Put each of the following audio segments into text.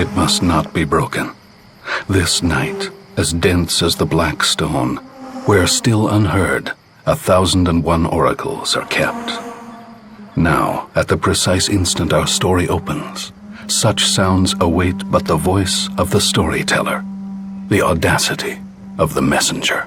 It must not be broken. This night, as dense as the black stone, where still unheard 1,001 oracles are kept. Now, at the precise instant our story opens, such sounds await but the voice of the storyteller, the audacity of the messenger.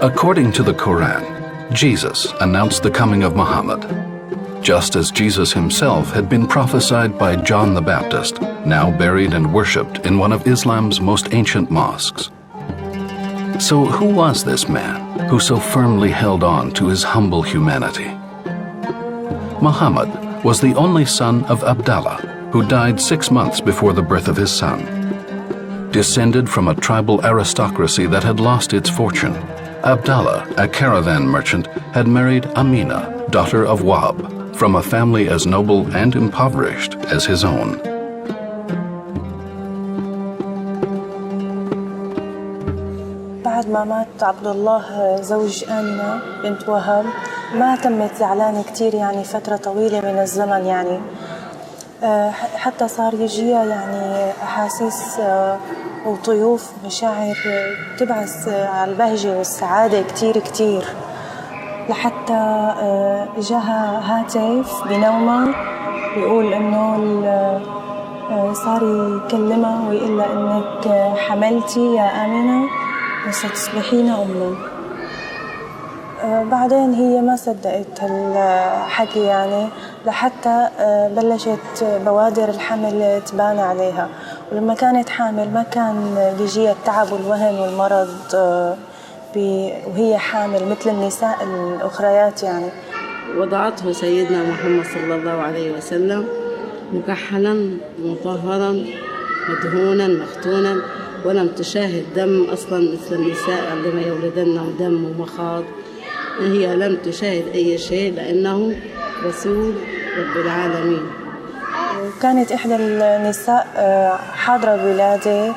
According to the Quran, Jesus announced the coming of Muhammad, just as Jesus himself had been prophesied by John the Baptist, now buried and worshipped in one of Islam's most ancient mosques. So who was this man who so firmly held on to his humble humanity? Muhammad was the only son of Abdallah, who died 6 months before the birth of his son. Descended from a tribal aristocracy that had lost its fortune, Abdallah, a caravan merchant, had married Amina, daughter of Wahb, from a family as noble and impoverished as his own. بعد ما مات عبد الله زوج آمنة بنت وهب ما تمت زعلانة كتير يعني فترة طويلة من الزمن يعني حتى صار يجيها يعني أحاسيس وطيوف مشاعر تبعث على البهجة والسعادة كتير كتير لحتى إجاها هاتف بنومة بيقول إنه صار يكلمها ويقول لها إنك حملتي يا آمنة وستصبحين أماً. بعدين هي ما صدقت هالحكي يعني لحتى بلشت بوادر الحمل تبان عليها، ولما كانت حامل ما كان بيجيها التعب والوهن والمرض وهي حامل مثل النساء الأخريات يعني. وضعته سيدنا محمد صلى الله عليه وسلم مكحلا مطهرا مدهونا مختونا، ولم تشاهد دم أصلا مثل النساء اللي يولدن دم ومخاض. هي لم تشاهد أي شيء لأنه رسول رب العالمين. كانت إحدى النساء حاضرة الولادة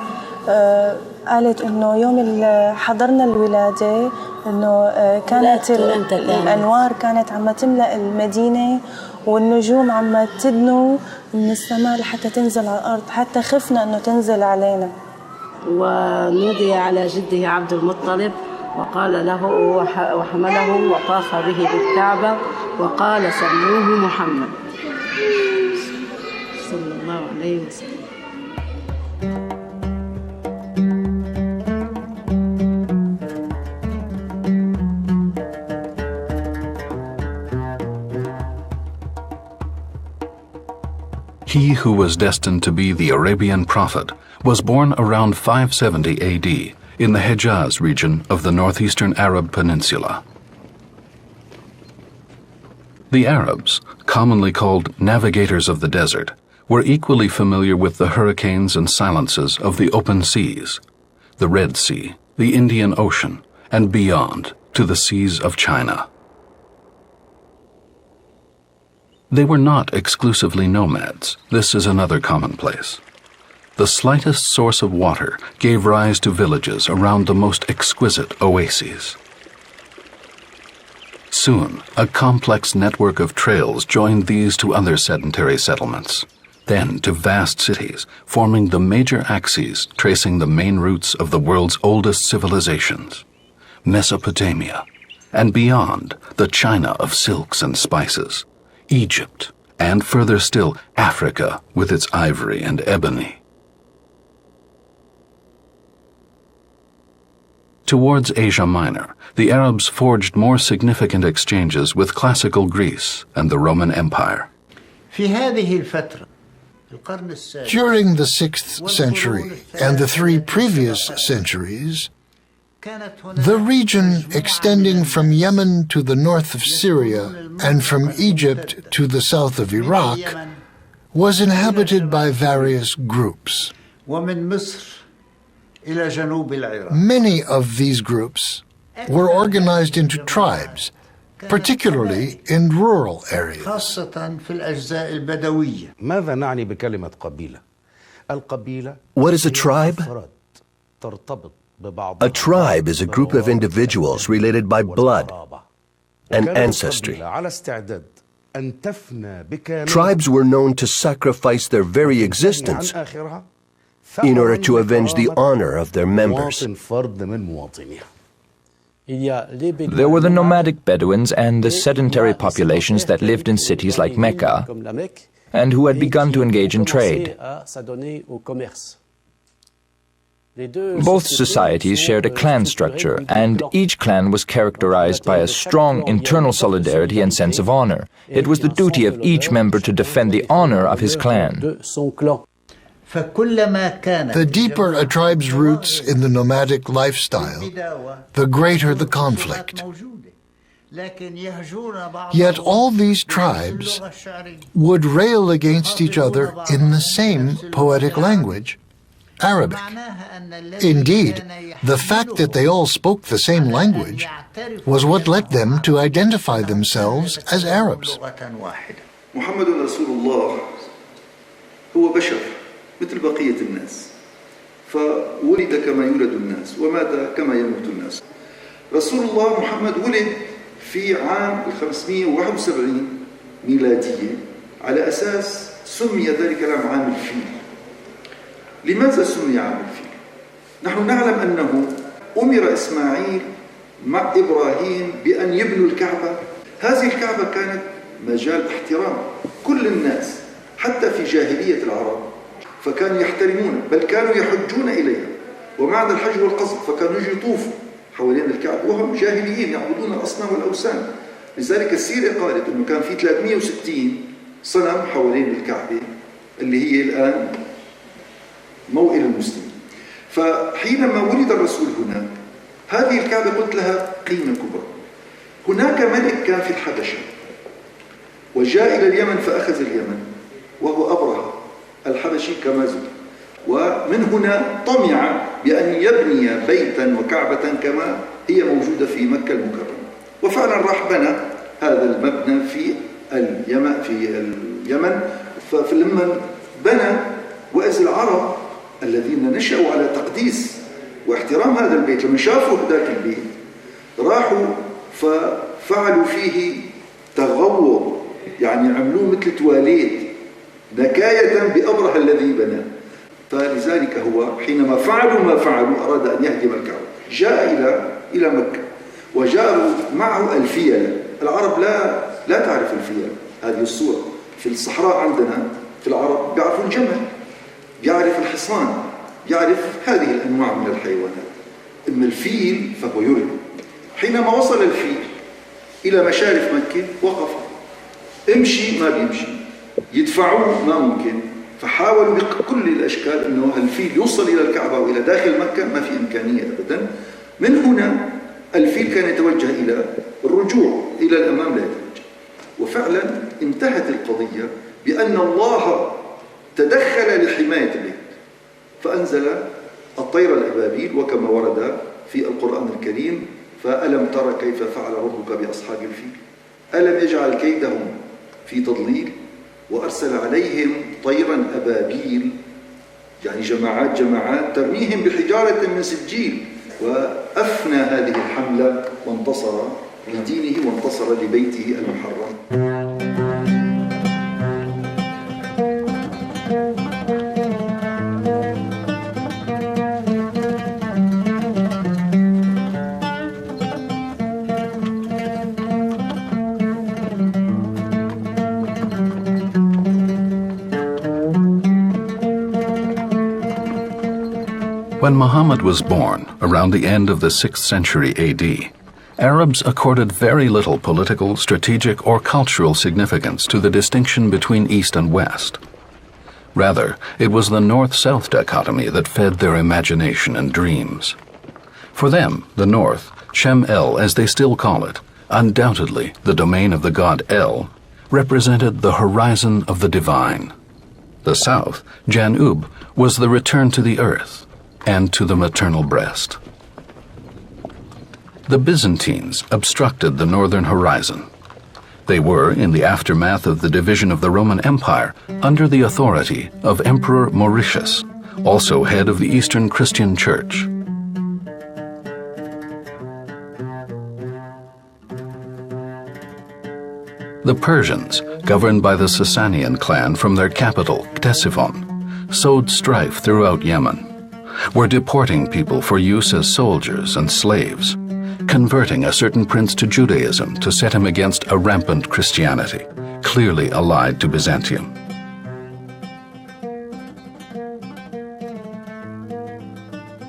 قالت إنه يوم حضرنا الولادة إنه كانت الأنوار كانت عم تملأ المدينة والنجوم عم تدنو من السماء لحتى تنزل على الأرض، حتى خفنا إنه تنزل علينا. ونودي على جده عبد المطلب وقال له وحمله وطاف به بالكعبة وقال سموه محمد صلى الله عليه وسلم. He who was destined to be the Arabian prophet was born around 570 AD in the Hejaz region of the northeastern Arab peninsula. The Arabs, commonly called navigators of the desert, were equally familiar with the hurricanes and silences of the open seas, the Red Sea, the Indian Ocean, and beyond to the seas of China. They were not exclusively nomads. This is another commonplace. The slightest source of water gave rise to villages around the most exquisite oases. Soon, a complex network of trails joined these to other sedentary settlements, then to vast cities, forming the major axes tracing the main routes of the world's oldest civilizations, Mesopotamia, and beyond, the China of silks and spices, Egypt, and further still, Africa with its ivory and ebony. Towards Asia Minor, the Arabs forged more significant exchanges with classical Greece and the Roman Empire. During the 6th century and the 3 previous centuries, the region extending from Yemen to the north of Syria and from Egypt to the south of Iraq was inhabited by various groups. Many of these groups were organized into tribes, particularly in rural areas. What is a tribe? A tribe is a group of individuals related by blood and ancestry. Tribes were known to sacrifice their very existence in order to avenge the honor of their members. There were the nomadic Bedouins and the sedentary populations that lived in cities like Mecca and who had begun to engage in trade. Both societies shared a clan structure, and each clan was characterized by a strong internal solidarity and sense of honor. It was the duty of each member to defend the honor of his clan. The deeper a tribe's roots in the nomadic lifestyle, the greater the conflict. Yet all these tribes would rail against each other in the same poetic language, Arabic. Indeed, the fact that they all spoke the same language was what led them to identify themselves as Arabs. محمد رسول الله هو بشر مثل بقية الناس فولد كما يولد الناس ومات كما يموت الناس. رسول الله محمد ولد في عام 571 ميلادية على أساس سمي ذلك العام عام الفيل. لماذا سمي عام الفيل؟ نحن نعلم أنه أمر إسماعيل مع إبراهيم بأن يبنوا الكعبة. هذه الكعبة كانت مجال احترام كل الناس حتى في جاهلية العرب، فكانوا يحترمون بل كانوا يحجون إليها، ومعنى الحج والقصد فكانوا يطوفوا حوالين الكعبة وهم جاهليين يعبدون الأصنام والأوثان. لذلك السيرة قالت أنه كان في 360 صنم حوالين الكعبة اللي هي الآن موئل المسلمين. فحينما ولد الرسول هناك هذه الكعبة قلت لها قيمة كبرى. هناك ملك كان في الحبشة وجاء إلى اليمن فأخذ اليمن وهو أبرهة الحبشي كما زال، ومن هنا طمع بأن يبني بيتا وكعبة كما هي موجودة في مكة المكرمة، وفعلا راح بنى هذا المبنى في اليمن. فلما بنى وإذ العرب الذين نشأوا على تقديس واحترام هذا البيت لما شافوا ذاك البيت راحوا ففعلوا فيه تغوط، يعني عملوه مثل تواليت نكاية بأبرهة الذي بنى. فلذلك هو حينما فعلوا ما فعلوا أراد أن يهدم الكعبة، جاء إلى مكة وجاءوا معه الفيل. العرب لا تعرف الفيل، هذه الصورة في الصحراء عندنا في العرب بيعرفوا الجمل، بيعرف الحصان، بيعرف هذه الأنواع من الحيوانات. أما الفيل فهو يرهب. حينما وصل الفيل إلى مشارف مكة وقف، امشي ما بيمشي، يدفعوه ما ممكن، فحاولوا بكل الأشكال أنه الفيل يوصل إلى الكعبة وإلى داخل مكة، ما في إمكانية أبدا. من هنا الفيل كان يتوجه إلى الرجوع إلى الأمام لا يتوجه، وفعلا انتهت القضية بأن الله تدخل لحماية البيت فأنزل الطير الأبابيل، وكما ورد في القرآن الكريم: فألم تر كيف فعل ربك بأصحاب الفيل ألم يجعل كيدهم في تضليل وأرسل عليهم طيرا أبابيل، يعني جماعات ترميهم بحجارة من سجيل، وأفنى هذه الحملة وانتصر لدينه وانتصر لبيته المحرم. When Muhammad was born, around the end of the 6th century AD, Arabs accorded very little political, strategic, or cultural significance to the distinction between East and West. Rather, it was the North-South dichotomy that fed their imagination and dreams. For them, the North, Shem El as they still call it, undoubtedly the domain of the god El, represented the horizon of the divine. The South, Janub, was the return to the earth and to the maternal breast. The Byzantines obstructed the northern horizon. They were, in the aftermath of the division of the Roman Empire, under the authority of Emperor Mauritius, also head of the Eastern Christian Church. The Persians, governed by the Sasanian clan from their capital, Ctesiphon, sowed strife throughout Yemen, were deporting people for use as soldiers and slaves, converting a certain prince to Judaism to set him against a rampant Christianity, clearly allied to Byzantium.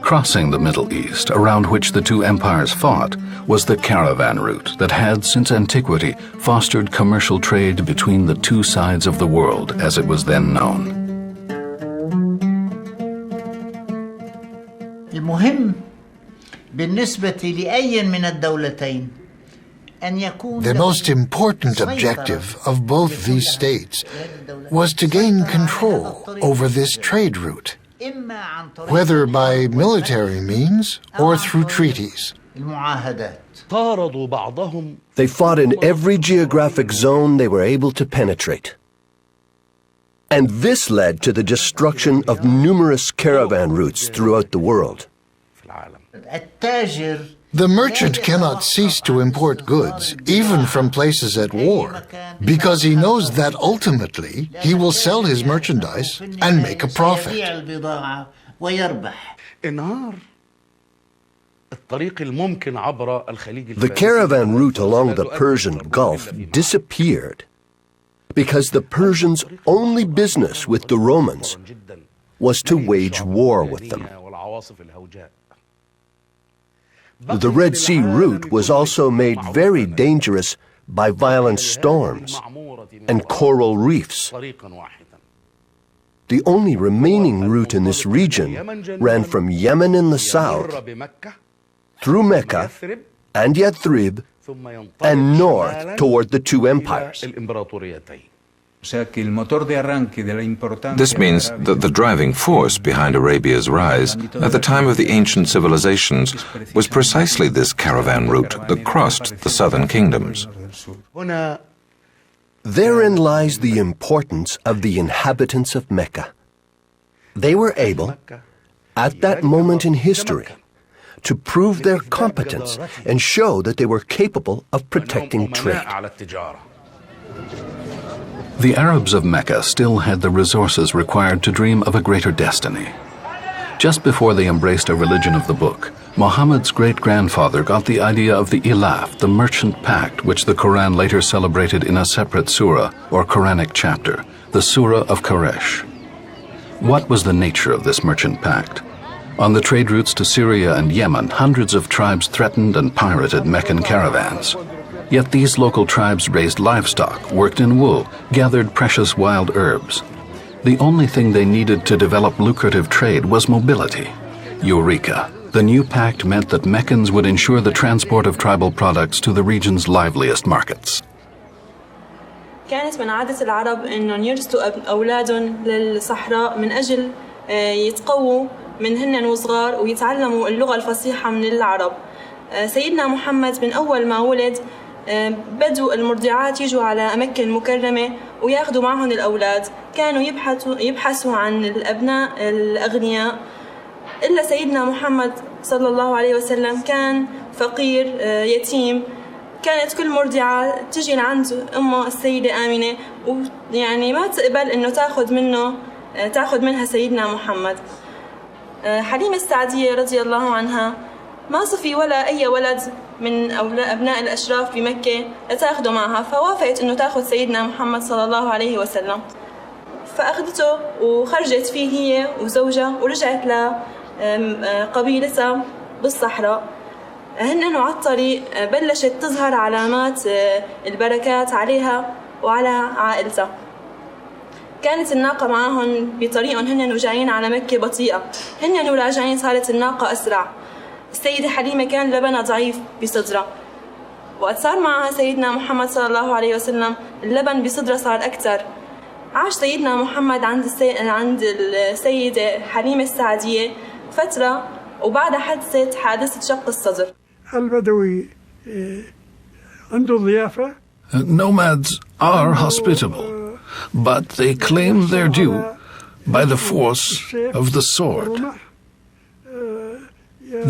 Crossing the Middle East, around which the two empires fought, was the caravan route that had, since antiquity, fostered commercial trade between the two sides of the world as it was then known. The most important objective of both these states was to gain control over this trade route, whether by military means or through treaties. They fought in every geographic zone they were able to penetrate. And this led to the destruction of numerous caravan routes throughout the world. The merchant cannot cease to import goods, even from places at war, because he knows that ultimately he will sell his merchandise and make a profit. The caravan route along the Persian Gulf disappeared because the Persians' only business with the Romans was to wage war with them. The Red Sea route was also made very dangerous by violent storms and coral reefs. The only remaining route in this region ran from Yemen in the south, through Mecca and Yathrib, and north toward the two empires. This means that the driving force behind Arabia's rise at the time of the ancient civilizations was precisely this caravan route that crossed the southern kingdoms. Therein lies the importance of the inhabitants of Mecca. They were able, at that moment in history, to prove their competence and show that they were capable of protecting trade. The Arabs of Mecca still had the resources required to dream of a greater destiny. Just before they embraced a religion of the book, Muhammad's great-grandfather got the idea of the Ilaf, the merchant pact, which the Quran later celebrated in a separate surah or Quranic chapter, the Surah of Quraysh. What was the nature of this merchant pact? On the trade routes to Syria and Yemen, hundreds of tribes threatened and pirated Meccan caravans. Yet these local tribes raised livestock, worked in wool, gathered precious wild herbs. The only thing they needed to develop lucrative trade was mobility. Eureka! The new pact meant that Meccans would ensure the transport of tribal products to the region's liveliest markets. كانت من عادة العرب إنهم يرسلوا أولادهم للصحراء من أجل يتقووا من هن وصغار ويتعلموا اللغة الفصيحة من العرب. سيدنا محمد من أول ما ولد بدوا المرضعات يجوا على أماكن مكرمة وياخدوا معهم الأولاد. كانوا يبحثوا عن الأبناء الأغنياء. إلا سيدنا محمد صلى الله عليه وسلم كان فقير يتيم. كانت كل مرضعة تجي لعند أمها السيدة آمنة ويعني ما تقبل إنه تاخذ منها سيدنا محمد. حليمة السعدية رضي الله عنها ما صفي ولا أي ولد من أبناء الأشراف بمكة لتاخده معها، فوافقت إنه تاخذ سيدنا محمد صلى الله عليه وسلم، فأخذته وخرجت فيه هي وزوجها ورجعت لقبيلتها بالصحراء. هن على الطريق بلشت تظهر علامات البركات عليها وعلى عائلتها. كانت الناقة معاهم بطريقهم هن وجايين على مكة بطيئة، هن وراجعين صارت الناقة أسرع. السيدة حليمة كان لبنها ضعيف بصدرها، وقت صار معها سيدنا محمد صلى الله عليه وسلم اللبن بصدرها صار أكثر. عاش سيدنا محمد عند السيدة حليمة السعدية فترة، وبعدها حدثت حادثة شق الصدر. البدوي عنده ضيافة. Nomads are hospitable, but they claim their due by the force of the sword.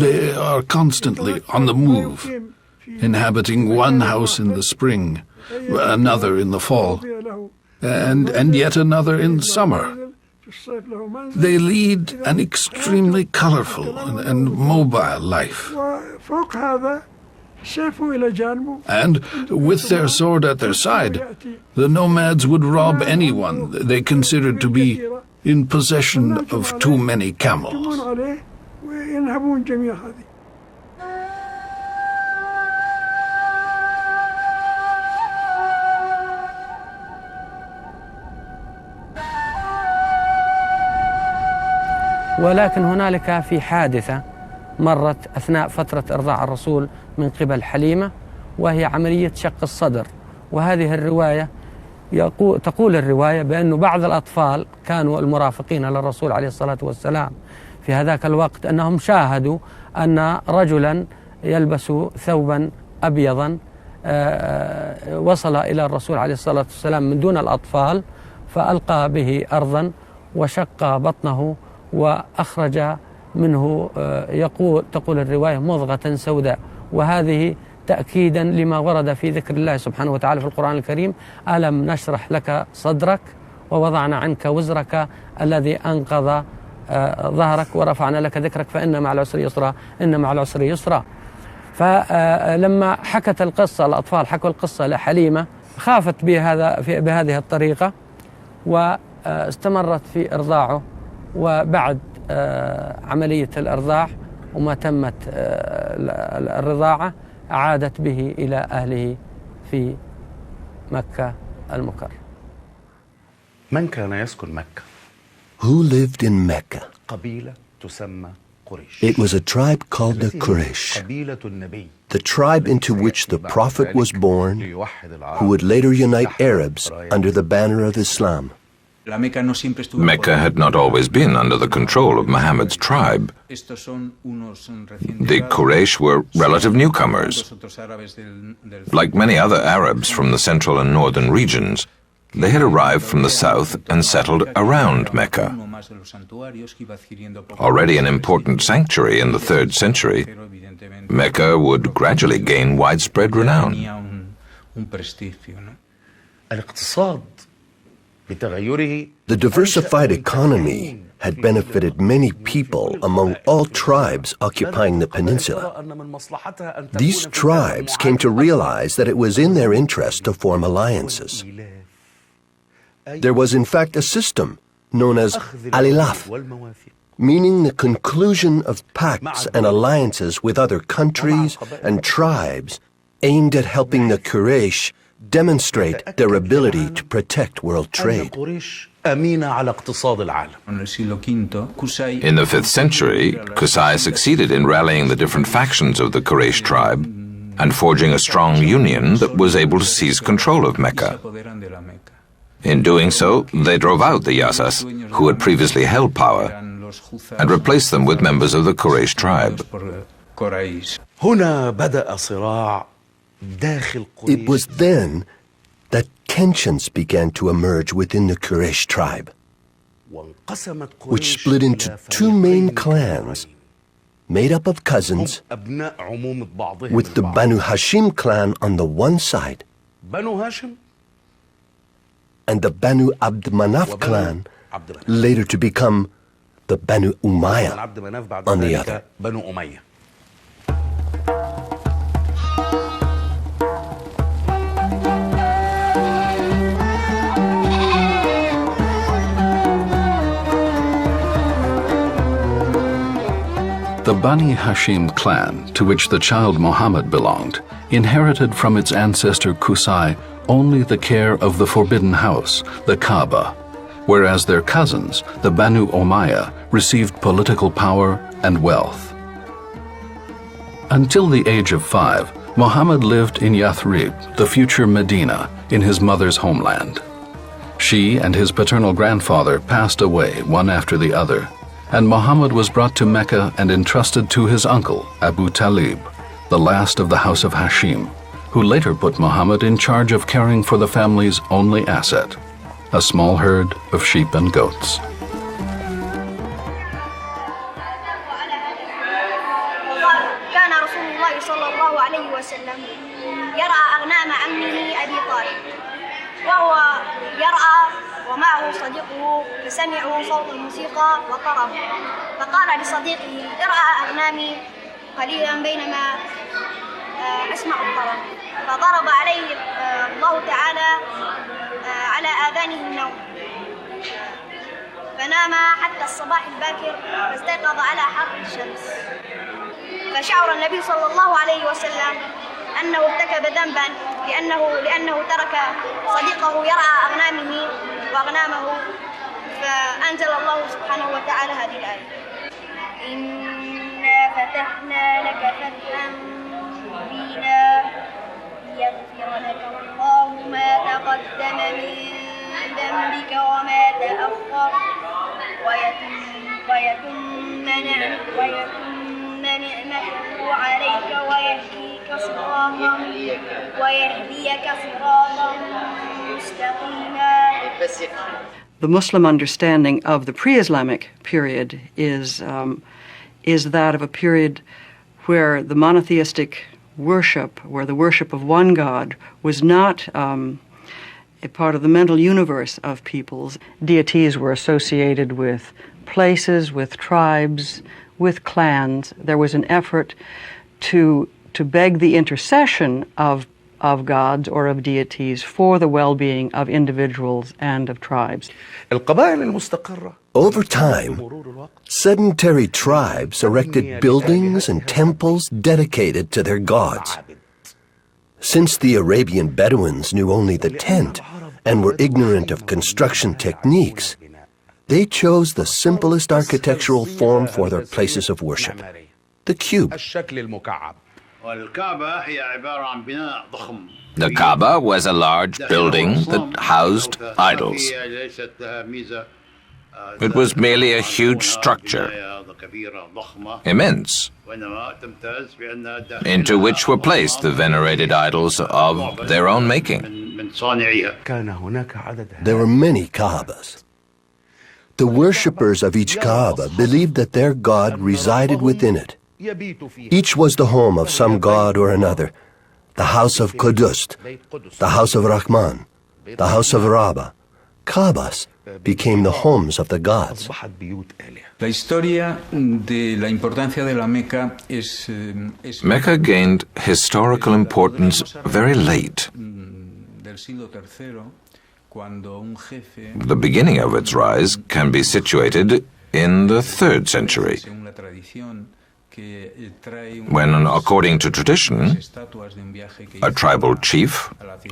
They are constantly on the move, inhabiting one house in the spring, another in the fall, and yet another in summer. They lead an extremely colorful and mobile life. And with their sword at their side, the nomads would rob anyone they considered to be in possession of too many camels. ولكن هنالك في حادثة مرت أثناء فترة إرضاع الرسول من قبل حليمة، وهي عملية شق الصدر. وهذه الرواية تقول الرواية بأن بعض الأطفال كانوا المرافقين للرسول عليه الصلاة والسلام في هذاك الوقت أنهم شاهدوا أن رجلا يلبس ثوبا أبيضا وصل إلى الرسول عليه الصلاة والسلام من دون الأطفال، فألقى به أرضا وشق بطنه وأخرج منه تقول الرواية مضغة سوداء. وهذه تأكيدا لما ورد في ذكر الله سبحانه وتعالى في القرآن الكريم: ألم نشرح لك صدرك ووضعنا عنك وزرك الذي أنقض ظهرك ورفعنا لك ذكرك فإن مع العسر يسرا إن مع العسر يسرا. فلما حكت القصة الأطفال حكوا القصة لحليمة خافت بهذه الطريقة واستمرت في إرضاعه. وبعد عملية الإرضاع وما تمت الرضاعة عادت به إلى أهله في مكة المكرمة. من كان يسكن مكة؟ Who lived in Mecca? قبيلة تسمى قريش. It was a tribe called the Quraysh, قبيلة النبي. the tribe into which the Prophet was born, who would later unite Arabs under the banner of Islam. Mecca had not always been under the control of Muhammad's tribe. The Quraysh were relative newcomers. Like many other Arabs from the central and northern regions, they had arrived from the south and settled around Mecca. Already an important sanctuary in the 3rd century, Mecca would gradually gain widespread renown. The diversified economy had benefited many people among all tribes occupying the peninsula. These tribes came to realize that it was in their interest to form alliances. There was in fact a system known as alilaf, meaning the conclusion of pacts and alliances with other countries and tribes aimed at helping the Quraysh demonstrate their ability to protect world trade. In the 5th century, Qusay succeeded in rallying the different factions of the Quraysh tribe and forging a strong union that was able to seize control of Mecca. In doing so, they drove out the Yasas, who had previously held power, and replaced them with members of the Quraysh tribe. It was then that tensions began to emerge within the Quraysh tribe, which split into 2 main clans, made up of cousins, with the Banu Hashim clan on the one side and the Banu Abd Manaf clan, later to become the Banu Umayyah, on the other. The Bani Hashim clan, to which the child Muhammad belonged, inherited from its ancestor Qusay only the care of the forbidden house, the Kaaba, whereas their cousins, the Banu Umayyah, received political power and wealth. Until the age of 5, Muhammad lived in Yathrib, the future Medina, in his mother's homeland. She and his paternal grandfather passed away one after the other, and Muhammad was brought to Mecca and entrusted to his uncle, Abu Talib, the last of the house of Hashim, who later put Muhammad in charge of caring for the family's only asset, a small herd of sheep and goats. كان رسول الله صلى الله عليه وسلم يرعى أغنام عمه أبي طالب وهو يرعى ومعه صديقه فسمعوا صوت الموسيقى وطربوا فقال لصديقه ارعى أغنامي قليلا بينما أسمع الطرب فضرب عليه الله تعالى على آذانه النوم فنام حتى الصباح الباكر فاستيقظ على حر الشمس فشعر النبي صلى الله عليه وسلم أنه ارتكب ذنبا لأنه ترك صديقه يرعى أغنامه وأغنامه فأنزل الله سبحانه وتعالى هذه الآية إنا فتحنا لك فتحا مبينا ليغفر لك الله ما تقدم من ذنبك وما تأخر ويتم نعمته عليك ويهديك صراطا مستقيما. The Muslim understanding of the pre-Islamic period is that of a period where the monotheistic worship, where the worship of one God was not a part of the mental universe of peoples. Deities were associated with places, with tribes, with clans. There was an effort to beg the intercession of gods or of deities for the well-being of individuals and of tribes. Over time, sedentary tribes erected buildings and temples dedicated to their gods. Since the Arabian Bedouins knew only the tent and were ignorant of construction techniques, they chose the simplest architectural form for their places of worship, the cube. The Kaaba was a large building that housed idols. It was merely a huge structure, immense, into which were placed the venerated idols of their own making. There were many Kaabas. The worshippers of each Kaaba believed that their god resided within it. Each was the home of some god or another: the house of Qudus, the house of Rahman, the house of Rabba. Kaabas became the homes of the gods. Mecca gained historical importance very late. The beginning of its rise can be situated in the 3rd century, when, according to tradition, a tribal chief,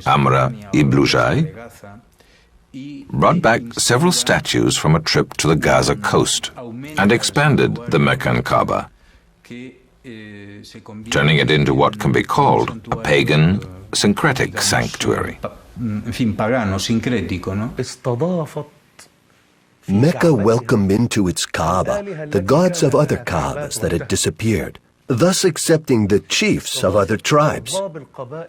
Amra ibn Lu'ay, brought back several statues from a trip to the Gaza coast and expanded the Meccan Kaaba, turning it into what can be called a pagan, syncretic sanctuary. Mecca welcomed into its Kaaba the gods of other Kaabas that had disappeared, thus accepting the chiefs of other tribes.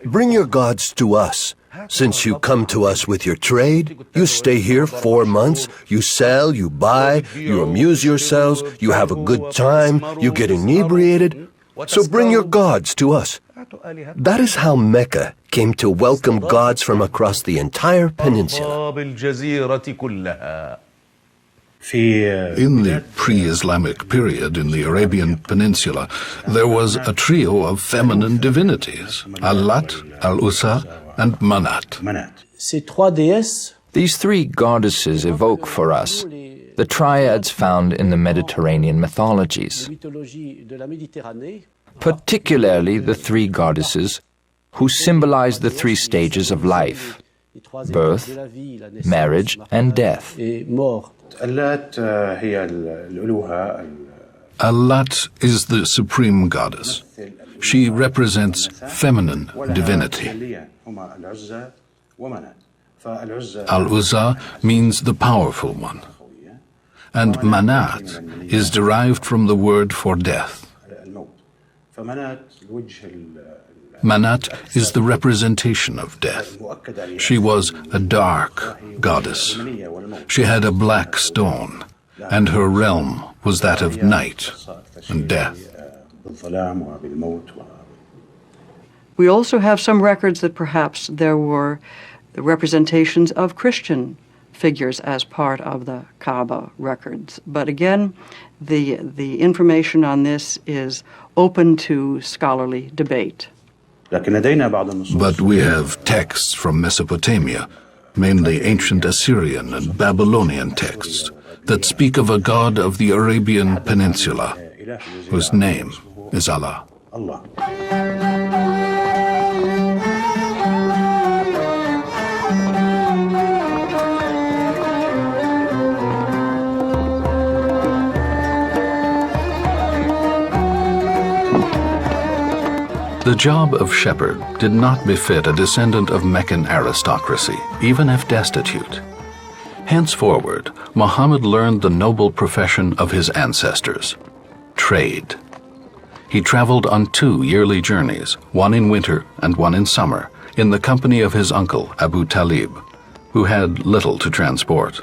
Bring your gods to us. Since you come to us with your trade, you stay here 4 months, you sell, you buy, you amuse yourselves, you have a good time, you get inebriated. So bring your gods to us. That is how Mecca came to welcome gods from across the entire peninsula. In the pre-Islamic period in the Arabian Peninsula, there was a trio of feminine divinities, Al-Lat, Al-Uzza, and Manat. These three goddesses evoke for us the triads found in the Mediterranean mythologies, particularly the three goddesses who symbolize the three stages of life: birth, marriage, and death. Al-Lat is the supreme goddess. She represents feminine divinity. Al-Uzza means the powerful one. And Manat is derived from the word for death. Manat is the representation of death. She was a dark goddess. She had a black stone, and her realm was that of night and death. We also have some records that perhaps there were representations of Christian figures as part of the Kaaba records. But again, the information on this is open to scholarly debate. But we have texts from Mesopotamia, mainly ancient Assyrian and Babylonian texts, that speak of a god of the Arabian Peninsula, whose name is Allah. The job of shepherd did not befit a descendant of Meccan aristocracy, even if destitute. Henceforward, Muhammad learned the noble profession of his ancestors, trade. He traveled on 2 yearly journeys, one in winter and one in summer, in the company of his uncle Abu Talib, who had little to transport.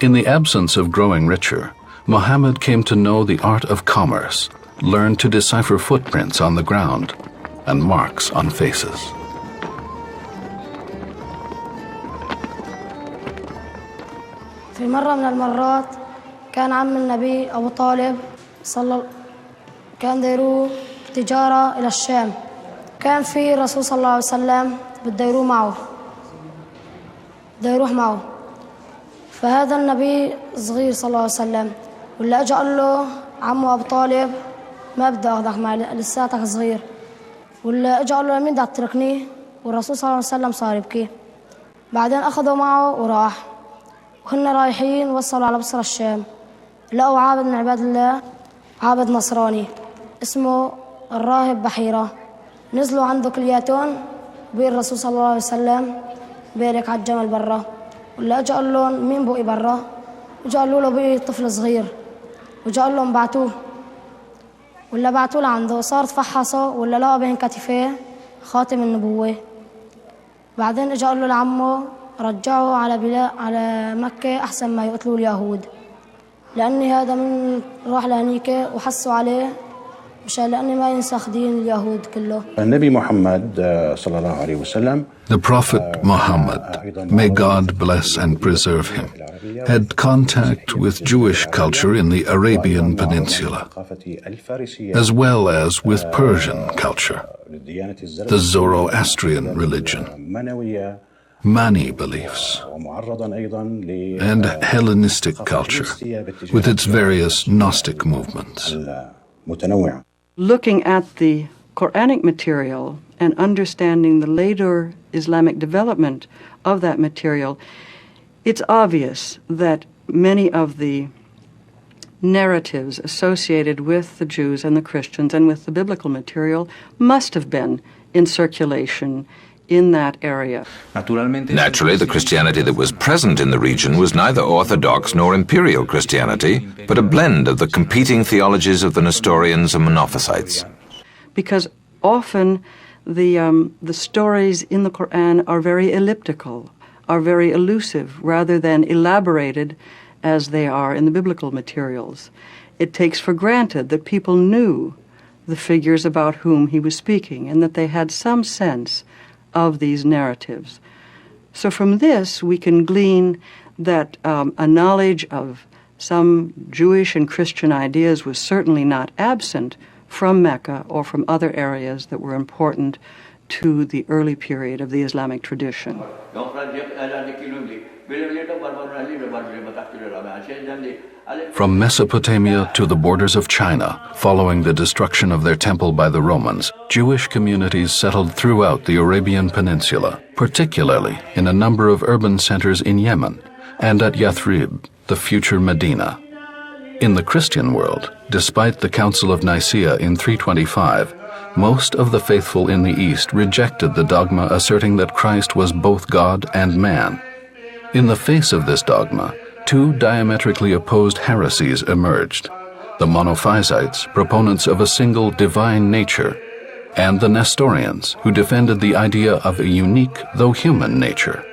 In the absence of growing richer, Muhammad came to know the art of commerce, learned to decipher footprints on the ground and marks on faces. في مرة من المرات كان عم النبي أبو طالب كان دايروه تجارة إلى الشام. كان في الرسول صلى الله عليه وسلم بده يروح معه. فهذا النبي صغير صلى الله عليه وسلم، واللي أجا قال له عمو أبو طالب ما بدي أخذك معي لساتك صغير. واللي أجا قال له لمين بدك تتركني؟ والرسول صلى الله عليه وسلم صار يبكي. بعدين أخذه معه وراح، وهن رايحين وصلوا على بصرة الشام، لقوا عابد من عباد الله، عابد نصراني اسمه الراهب بحيرة. نزلوا عنده كلياتهم، بقي الرسول صلى الله عليه وسلم بيرك على الجمل برا. واللي أجا قال لهم مين بقي برا؟ وجا قالوا له بقي طفل صغير، وجا قال لهم بعتوه. ولا بعتوه لعنده، صار تفحصه ولا لقى بين كتفيه خاتم النبوة. بعدين اجا قال له لعمه رجعه على مكة أحسن ما يقتلوا اليهود، لأني هذا من راح لهنيك وحسوا عليه مشان لأني ما ينسخ دين اليهود كله. النبي محمد صلى الله عليه وسلم The Prophet Muhammad, may God bless and preserve him, had contact with Jewish culture in the Arabian Peninsula, as well as with Persian culture, the Zoroastrian religion, Mani beliefs, and Hellenistic culture, with its various Gnostic movements. Looking at the Quranic material and understanding the later Islamic development of that material, it's obvious that many of the narratives associated with the Jews and the Christians and with the biblical material must have been in circulation in that area. Naturally, the Christianity that was present in the region was neither Orthodox nor Imperial Christianity, but a blend of the competing theologies of the Nestorians and Monophysites. Because often the stories in the Quran are very elliptical, are very elusive, rather than elaborated as they are in the biblical materials. It takes for granted that people knew the figures about whom he was speaking and that they had some sense of these narratives. So from this we can glean that a knowledge of some Jewish and Christian ideas was certainly not absent from Mecca or from other areas that were important to the early period of the Islamic tradition. From Mesopotamia to the borders of China, following the destruction of their temple by the Romans, Jewish communities settled throughout the Arabian Peninsula, particularly in a number of urban centers in Yemen and at Yathrib, the future Medina. In the Christian world, despite the Council of Nicaea in 325, most of the faithful in the East rejected the dogma asserting that Christ was both God and man. In the face of this dogma, two diametrically opposed heresies emerged: the Monophysites, proponents of a single divine nature, and the Nestorians, who defended the idea of a unique, though human, nature.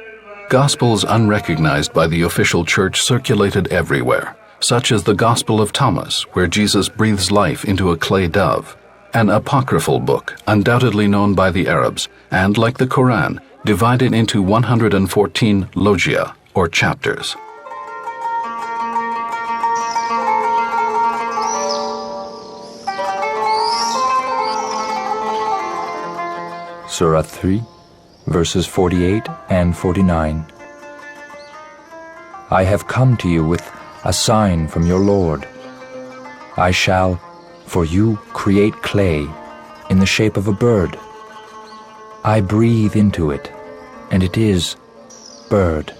Gospels unrecognized by the official church circulated everywhere, such as the Gospel of Thomas, where Jesus breathes life into a clay dove, an apocryphal book undoubtedly known by the Arabs, and, like the Quran, divided into 114 logia, or chapters. Surah 3, verses 48 and 49. I have come to you with a sign from your Lord. I shall, for you, create clay in the shape of a bird. I breathe into it, and it is bird,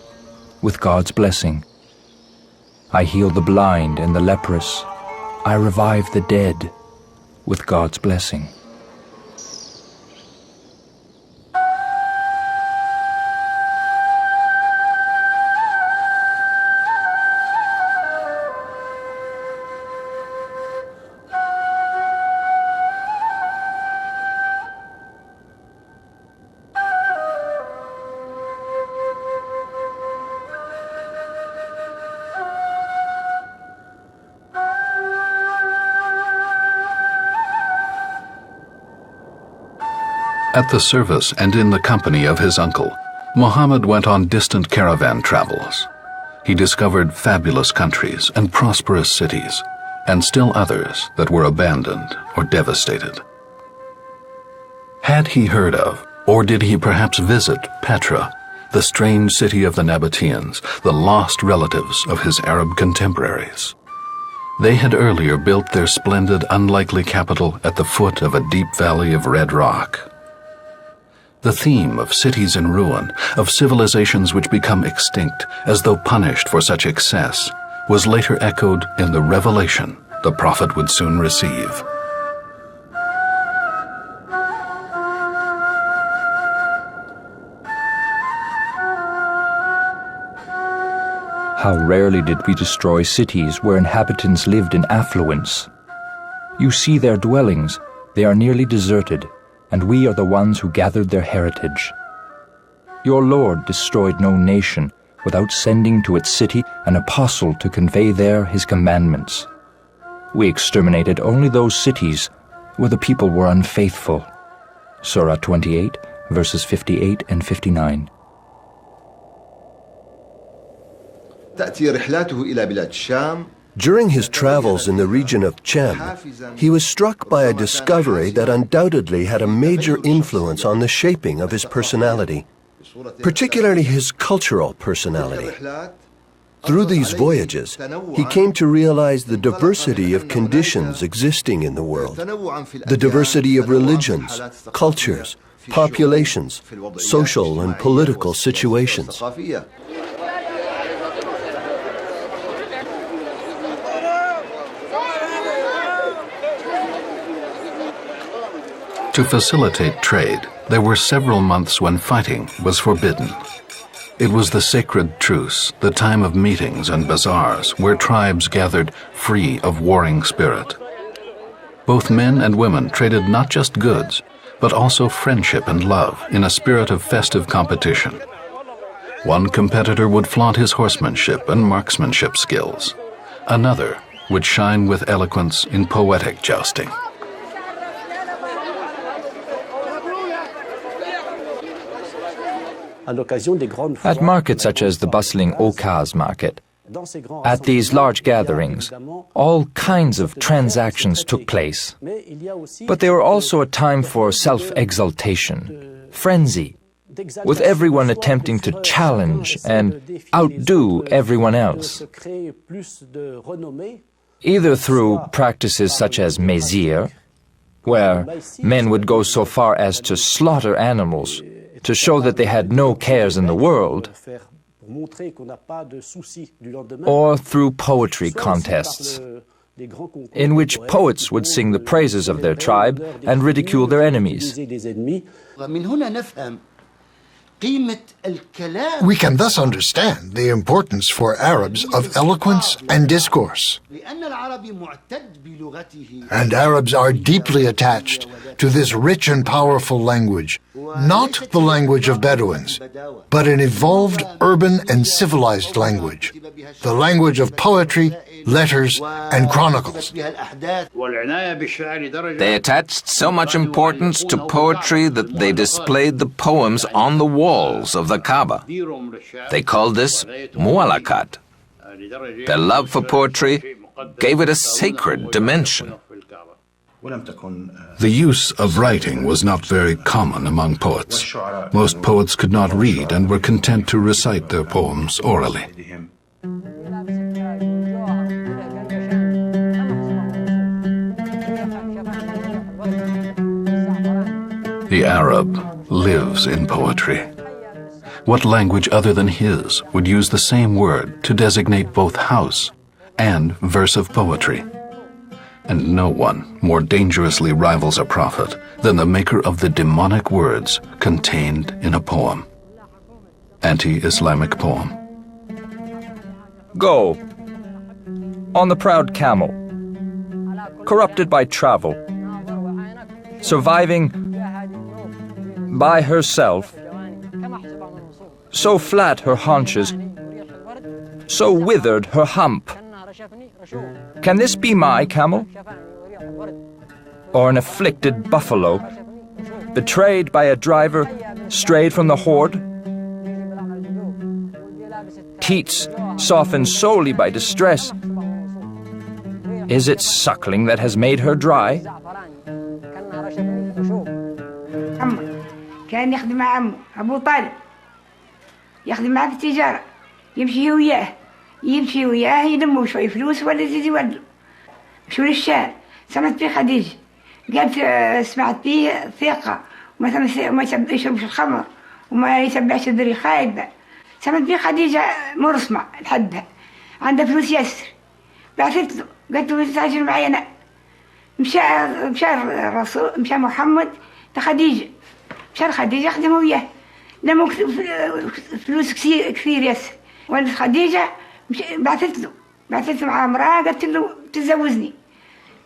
with God's blessing. I heal the blind and the leprous. I revive the dead, with God's blessing. At the service and in the company of his uncle, Muhammad went on distant caravan travels. He discovered fabulous countries and prosperous cities, and still others that were abandoned or devastated. Had he heard of, or did he perhaps visit, Petra, the strange city of the Nabateans, the lost relatives of his Arab contemporaries? They had earlier built their splendid, unlikely capital at the foot of a deep valley of red rock. The theme of cities in ruin, of civilizations which become extinct as though punished for such excess, was later echoed in the revelation the prophet would soon receive. How rarely did we destroy cities where inhabitants lived in affluence. You see their dwellings, they are nearly deserted, and we are the ones who gathered their heritage. Your Lord destroyed no nation without sending to its city an apostle to convey there his commandments. We exterminated only those cities where the people were unfaithful. Surah 28, verses 58 and 59. During his travels in the region of Chem, he was struck by a discovery that undoubtedly had a major influence on the shaping of his personality, particularly his cultural personality. Through these voyages, he came to realize the diversity of conditions existing in the world, the diversity of religions, cultures, populations, social and political situations. To facilitate trade, there were several months when fighting was forbidden. It was the sacred truce, the time of meetings and bazaars, where tribes gathered free of warring spirit. Both men and women traded not just goods, but also friendship and love in a spirit of festive competition. One competitor would flaunt his horsemanship and marksmanship skills. Another would shine with eloquence in poetic jousting. At markets such as the bustling Okaz market, at these large gatherings, all kinds of transactions took place. But they were also a time for self-exaltation, frenzy, with everyone attempting to challenge and outdo everyone else, either through practices such as mezir, where men would go so far as to slaughter animals to show that they had no cares in the world, or through poetry contests, in which poets would sing the praises of their tribe and ridicule their enemies. We can thus understand the importance for Arabs of eloquence and discourse. And Arabs are deeply attached to this rich and powerful language, not the language of Bedouins, but an evolved urban and civilized language, the language of poetry, letters, and chronicles. They attached so much importance to poetry that they displayed the poems on the walls of the Kaaba. They called this mu'alakat. Their love for poetry gave it a sacred dimension. The use of writing was not very common among poets. Most poets could not read and were content to recite their poems orally. The Arab lives in poetry. What language other than his would use the same word to designate both house and verse of poetry? And no one more dangerously rivals a prophet than the maker of the demonic words contained in a poem. Anti-Islamic poem. Go, on the proud camel, corrupted by travel, surviving by herself, so flat her haunches, so withered her hump. Can this be my camel? Or an afflicted buffalo, betrayed by a driver, strayed from the horde? Teats softened solely by distress. Is it suckling that has made her dry? كان يخدم مع عمه أبو طالب، يخدم معاه في التجارة، يمشي وياه يلموا شوي فلوس ولا يزيد يولوا. مشوا للشارع، سمعت بيه خديجة، قالت سمعت بيه ثقة وما يشربش الخمر وما يتبعش الدري خايبة. سمعت بيه خديجة مرسمة لحدها، عندها فلوس ياسر، بعثت له قالت له تتاجر معي أنا. مشى الرسول، مشى محمد لخديجة. مشى خديجة خدموا وياه، لموا فلوس كثير ياسر. ولد خديجة بعثت له مع امرأة قالت له تتزوجني.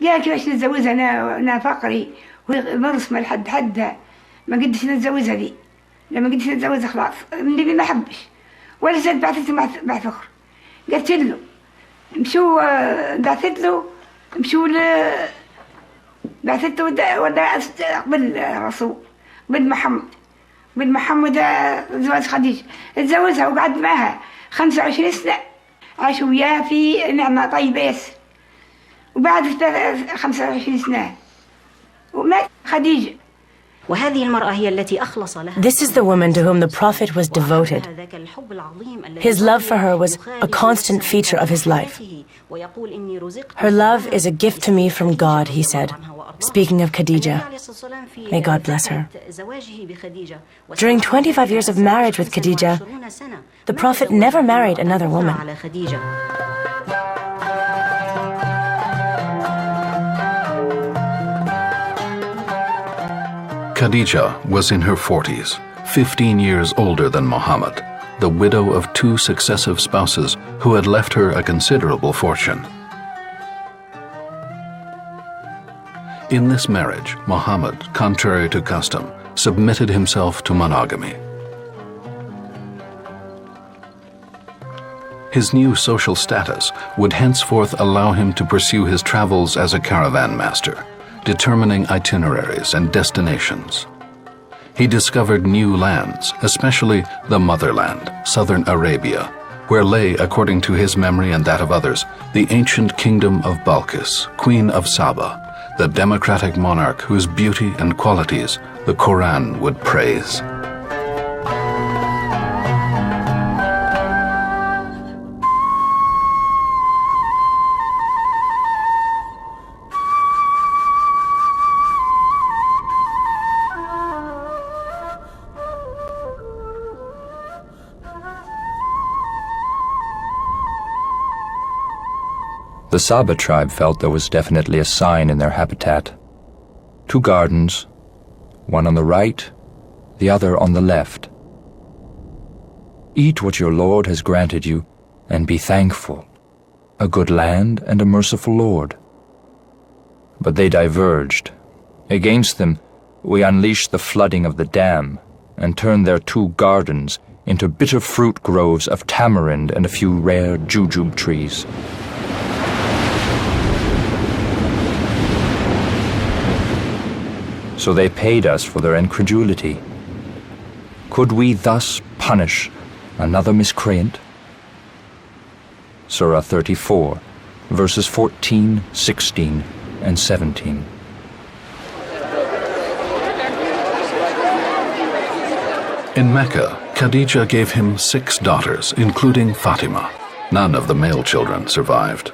قال كيفاش نتزوجها أنا فقري ومرسمة لحد حدها، ما قدش نتزوجها ذي. لما قدش نتزوجها خلاص النبي ما حبش. ولا زاد بعثت له بعث أخرى. قالت له بعثت له ولا قبل الرسول قبل محمد زواج خديجة. تزوجها وقعد معها 25 سنة، عاشوا وياه في نعمة طيبة ياسر. وبعد 25 سنة ومات خديجة. وهذه المرأة هي التي أخلص لها. This is the woman to whom the Prophet was devoted. His love for her was a constant feature of his life. Her love is a gift to me from God, he said, speaking of Khadijah. May God bless her. During 25 years of marriage with Khadijah, the Prophet never married another woman. Khadija was in her 40s, 15 years older than Muhammad, the widow of 2 successive spouses who had left her a considerable fortune. In this marriage, Muhammad, contrary to custom, submitted himself to monogamy. His new social status would henceforth allow him to pursue his travels as a caravan master, determining itineraries and destinations. He discovered new lands, especially the motherland, southern Arabia, where lay, according to his memory and that of others, the ancient kingdom of Balkis, Queen of Saba, the democratic monarch whose beauty and qualities the Quran would praise. The Saba tribe felt there was definitely a sign in their habitat. 2 gardens, one on the right, the other on the left. Eat what your Lord has granted you, and be thankful. A good land and a merciful Lord. But they diverged. Against them, we unleashed the flooding of the dam, and turned their 2 gardens into bitter fruit groves of tamarind and a few rare jujube trees. So they paid us for their incredulity. Could we thus punish another miscreant? Surah 34, verses 14, 16, and 17. In Mecca, Khadija gave him 6 daughters, including Fatima. None of the male children survived.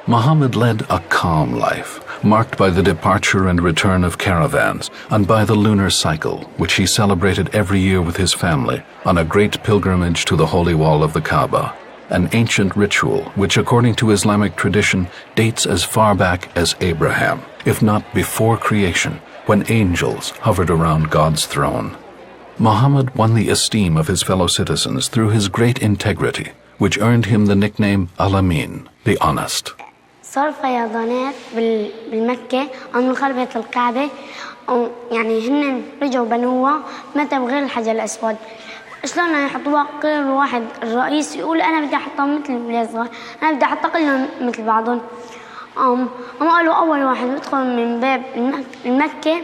Muhammad led a calm life, marked by the departure and return of caravans, and by the lunar cycle, which he celebrated every year with his family on a great pilgrimage to the holy wall of the Kaaba, an ancient ritual which, according to Islamic tradition, dates as far back as Abraham, if not before creation, when angels hovered around God's throne. Muhammad won the esteem of his fellow citizens through his great integrity, which earned him the nickname Al-Amin, the Honest. صار فيضانات بالمكة أو من خربة الكعبة أو يعني هن رجعوا بنوها متى بغير الحجر الأسود. شلون يحطوها كل واحد الرئيس يقول أنا بدي أحطها مثل الولاد الصغار، أنا بدي أحطها كلهم مثل بعضهم. هم قالوا أول واحد يدخل من باب المكة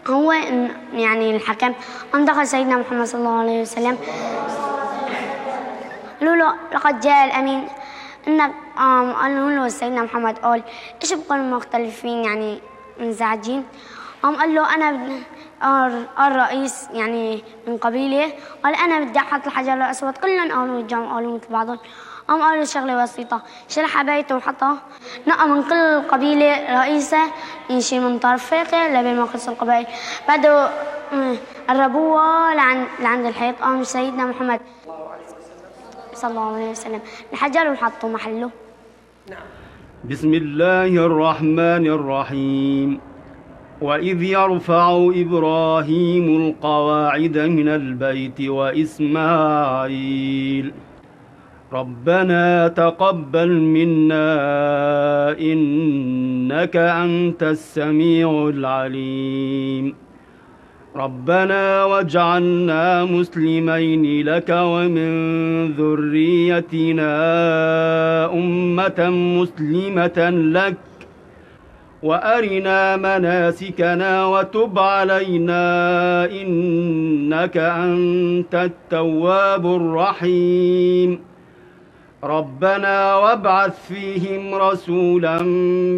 هو يعني الحكم. دخل سيدنا محمد صلى الله عليه وسلم قالوا له لقد جاء الأمين. إنك قالوا له سيدنا محمد قال إيش بكون مختلفين يعني منزعجين. قال له أنا الرئيس يعني من قبيلة قال أنا بدي أحط الحجر الأسود كلهم قالوا الجمع قالوا مثل بعضهم. قالوا شغلة بسيطة شرح بيته وحطها نقى من كل قبيلة رئيسة يشيل من طرف فاقة لبين مقدس القبائل. بعده قربوها لعند الحيط قام سيدنا محمد صلى الله عليه وسلم الحجر وحطوا محله. بسم الله الرحمن الرحيم. وإذ يرفع إبراهيم القواعد من البيت وإسماعيل ربنا تقبل منا إنك أنت السميع العليم ربنا واجعلنا مسلمين لك ومن ذريتنا أمة مسلمة لك وأرنا مناسكنا وتب علينا إنك أنت التواب الرحيم ربنا وابعث فيهم رسولا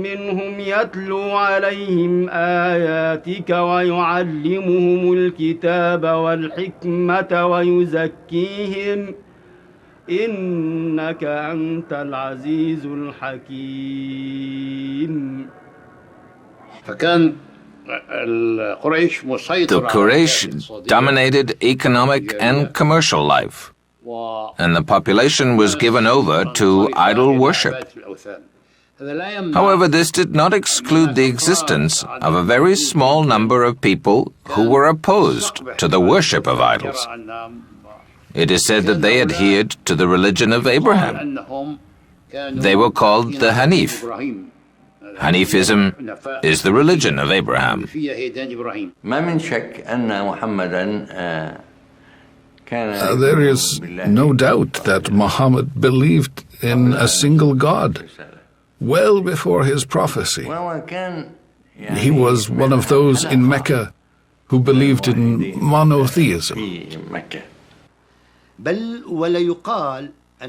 منهم يتلو عليهم آياتك ويعلمهم الكتاب والحكمة ويزكيهم إنك أنت العزيز الحكيم. فكان القريش مسيطر. The Quraysh dominated economic and commercial life, and the population was given over to idol worship. However, this did not exclude the existence of a very small number of people who were opposed to the worship of idols. It is said that they adhered to the religion of Abraham. They were called the Hanif. Hanifism is the religion of Abraham. There is no doubt that Muhammad believed in a single God well before his prophecy. He was one of those in Mecca who believed in monotheism.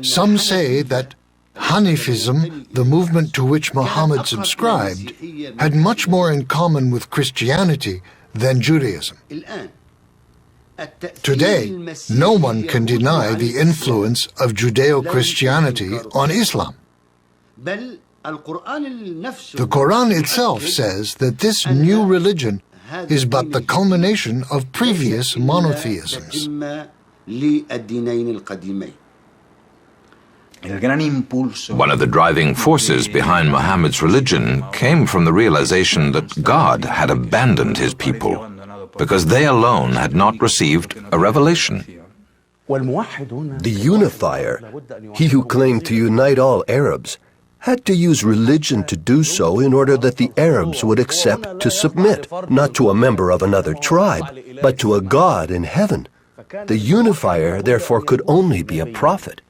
Some say that Hanifism, the movement to which Muhammad subscribed, had much more in common with Christianity than Judaism. Today, no one can deny the influence of Judeo-Christianity on Islam. The Quran itself says that this new religion is but the culmination of previous monotheisms. One of the driving forces behind Muhammad's religion came from the realization that God had abandoned his people because they alone had not received a revelation. The unifier, he who claimed to unite all Arabs, had to use religion to do so in order that the Arabs would accept to submit, not to a member of another tribe, but to a God in heaven. The unifier, therefore, could only be a prophet.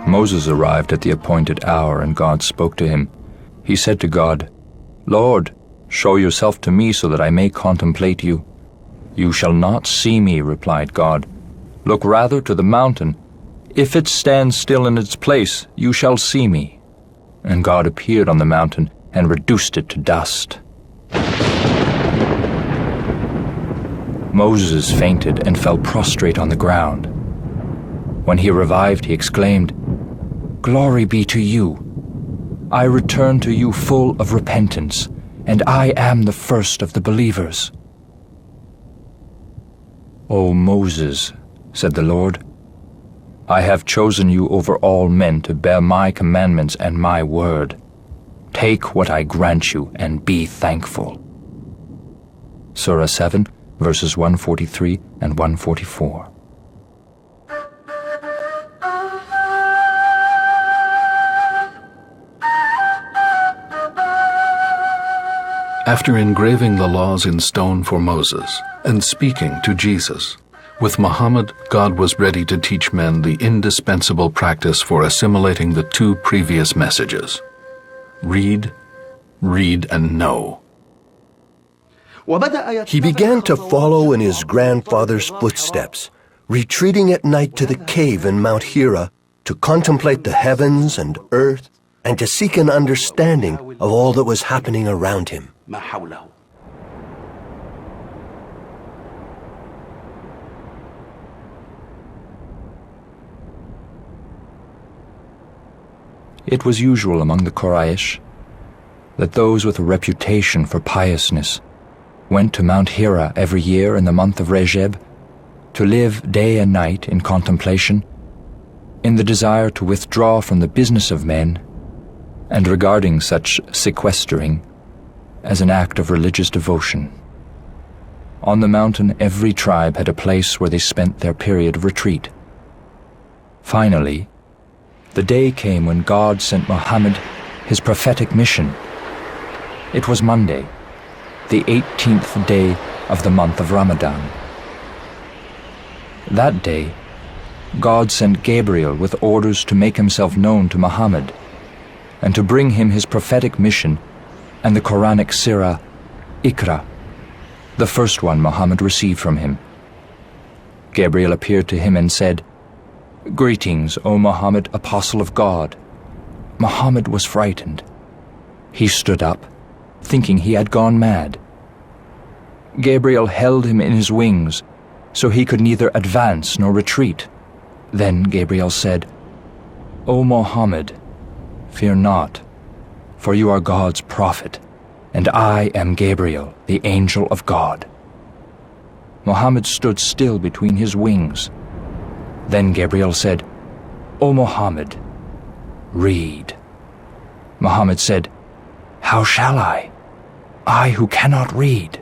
Moses arrived at the appointed hour, and God spoke to him. He said to God, "Lord, show yourself to me so that I may contemplate you." "You shall not see me," replied God. "Look rather to the mountain. If it stands still in its place, you shall see me." And God appeared on the mountain and reduced it to dust. Moses fainted and fell prostrate on the ground. When he revived, he exclaimed, "Glory be to you. I return to you full of repentance, and I am the first of the believers." "O Moses," said the Lord, "I have chosen you over all men to bear my commandments and my word. Take what I grant you and be thankful." Surah 7, verses 143 and 144. After engraving the laws in stone for Moses and speaking to Jesus, with Muhammad, God was ready to teach men the indispensable practice for assimilating the two previous messages. Read, read, and know. He began to follow in his grandfather's footsteps, retreating at night to the cave in Mount Hira to contemplate the heavens and earth and to seek an understanding of all that was happening around him. It was usual among the Quraysh that those with a reputation for piousness went to Mount Hira every year in the month of Rajab to live day and night in contemplation, in the desire to withdraw from the business of men, and regarding such sequestering as an act of religious devotion. On the mountain, every tribe had a place where they spent their period of retreat. Finally, the day came when God sent Muhammad his prophetic mission. It was Monday, the 18th day of the month of Ramadan. That day, God sent Gabriel with orders to make himself known to Muhammad and to bring him his prophetic mission and the Quranic Surah, Iqra, the first one Muhammad received from him. Gabriel appeared to him and said, "Greetings, O Muhammad, apostle of God." Muhammad was frightened. He stood up, thinking he had gone mad. Gabriel held him in his wings, so he could neither advance nor retreat. Then Gabriel said, "O Mohammed, fear not, for you are God's prophet, and I am Gabriel, the angel of God." Mohammed stood still between his wings. Then Gabriel said, "O Mohammed, read." Mohammed said, "How shall I who cannot read?"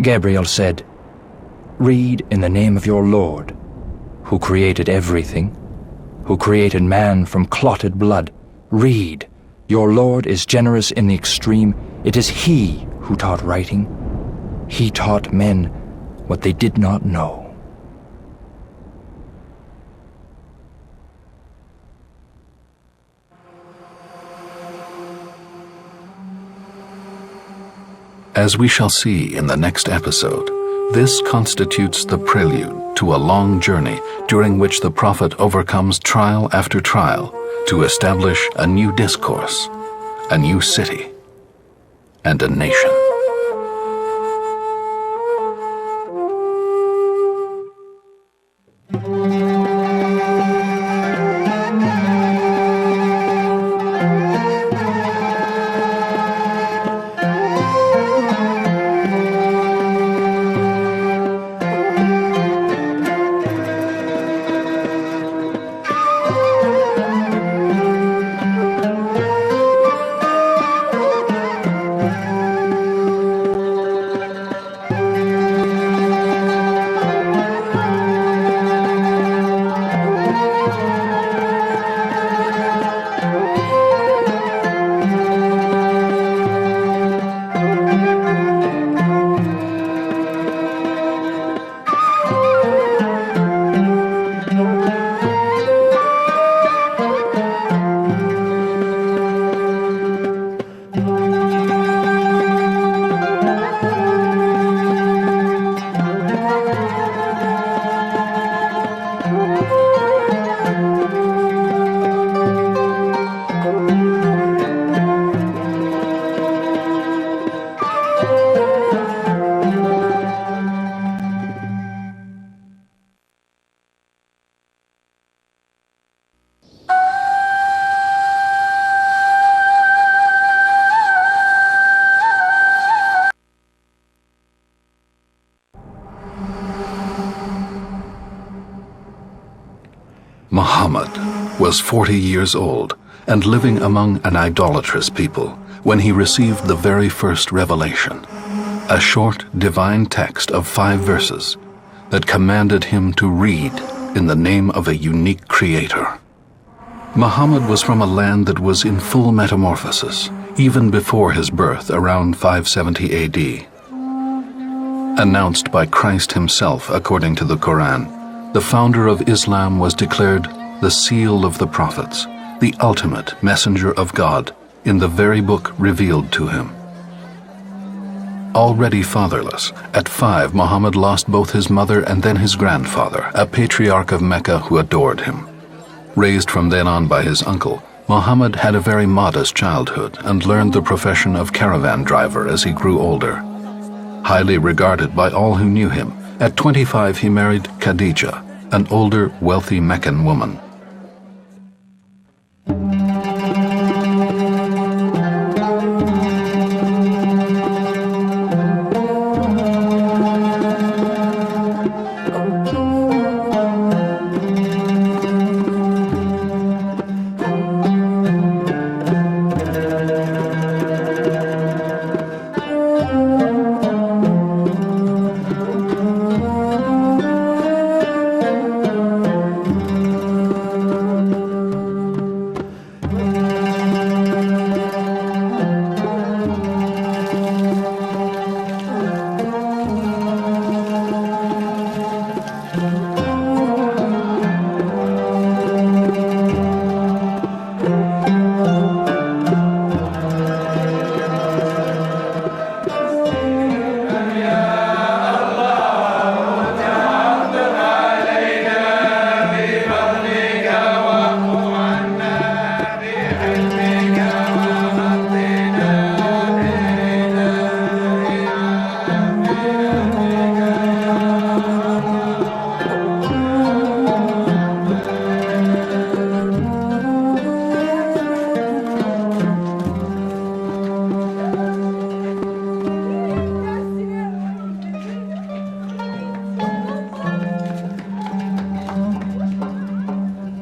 Gabriel said, "Read in the name of your Lord, who created everything, who created man from clotted blood. Read, your Lord is generous in the extreme. It is He who taught writing. He taught men what they did not know." As we shall see in the next episode, this constitutes the prelude to a long journey during which the prophet overcomes trial after trial to establish a new discourse, a new city, and a nation. Muhammad was 40 years old and living among an idolatrous people when he received the very first revelation, a short divine text of 5 verses that commanded him to read in the name of a unique creator. Muhammad was from a land that was in full metamorphosis, even before his birth around 570 AD. Announced by Christ himself according to the Quran, the founder of Islam was declared the seal of the prophets, the ultimate messenger of God, in the very book revealed to him. Already fatherless, at 5 Muhammad lost both his mother and then his grandfather, a patriarch of Mecca who adored him. Raised from then on by his uncle, Muhammad had a very modest childhood and learned the profession of caravan driver as he grew older. Highly regarded by all who knew him, at 25 he married Khadija, an older, wealthy Meccan woman.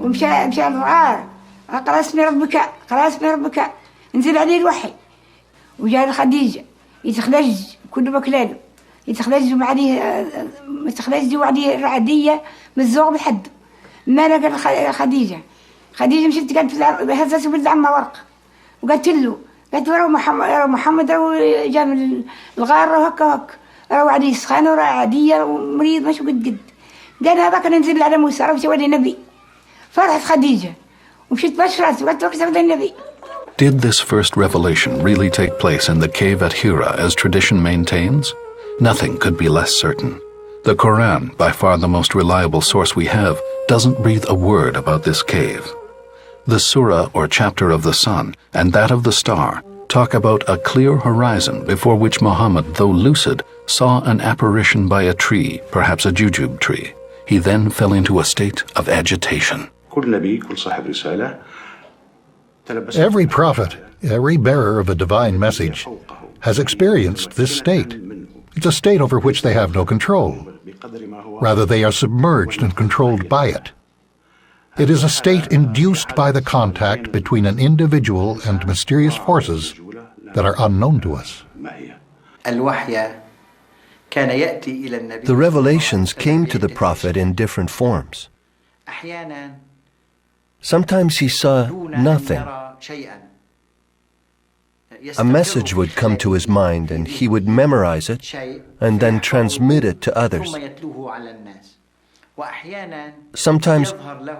مشى الغار قرأ اسم ربك قرأ اسم ربك نزل عليه الوحي وجاء خديجة يتخلج كل بكلاله يتخلجوا عليه يتخلجوا عليه الرعدية بالزوغ بحد ما لقى خديجة مشيت قالت هزت ولد عمها ورق وقالت له راه محمد راه جا من الغار راه هكا راه عليه سخانه وراه عادية ومريض ماشي قد قال هذاك ننزل على موسى راه سوى نبي فرحت خديجة ومشيت بشرت وقالت له كتب النبي. Did this first revelation really take place in the cave at Hira as tradition maintains? Nothing could be less certain. The Quran, by far the most reliable source we have, doesn't breathe a word about this cave. The surah or chapter of the sun and that of the star talk about a clear horizon before which Muhammad, though lucid, saw an apparition by a tree, perhaps a jujube tree. He then fell into a state of agitation. Every prophet, every bearer of a divine message, has experienced this state. It's a state over which they have no control. Rather, they are submerged and controlled by it. It is a state induced by the contact between an individual and mysterious forces that are unknown to us. The revelations came to the prophet in different forms. Sometimes he saw nothing. A message would come to his mind and he would memorize it and then transmit it to others. Sometimes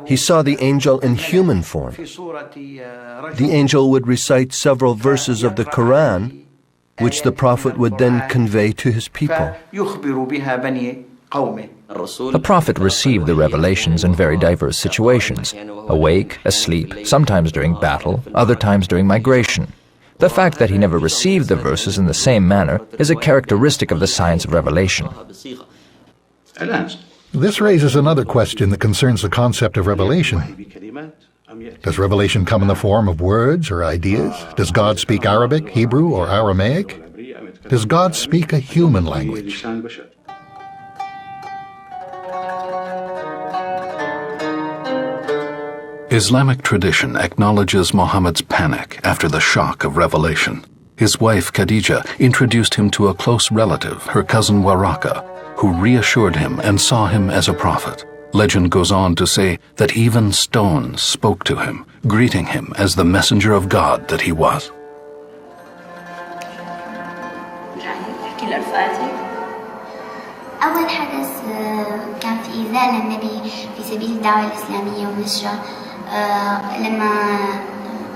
he saw the angel in human form. The angel would recite several verses of the Quran, which the prophet would then convey to his people. The prophet received the revelations in very diverse situations, awake, asleep, sometimes during battle, other times during migration. The fact that he never received the verses in the same manner is a characteristic of the science of revelation. This raises another question that concerns the concept of revelation. Does revelation come in the form of words or ideas? Does God speak Arabic, Hebrew, or Aramaic? Does God speak a human language? Islamic tradition acknowledges Muhammad's panic after the shock of revelation. His wife Khadija introduced him to a close relative, her cousin Waraka, who reassured him and saw him as a prophet. Legend goes on to say that even stones spoke to him, greeting him as the messenger of God that he was. أول حدث كان في إيذاء للنبي في سبيل الدعوة الإسلامية ونشرها لما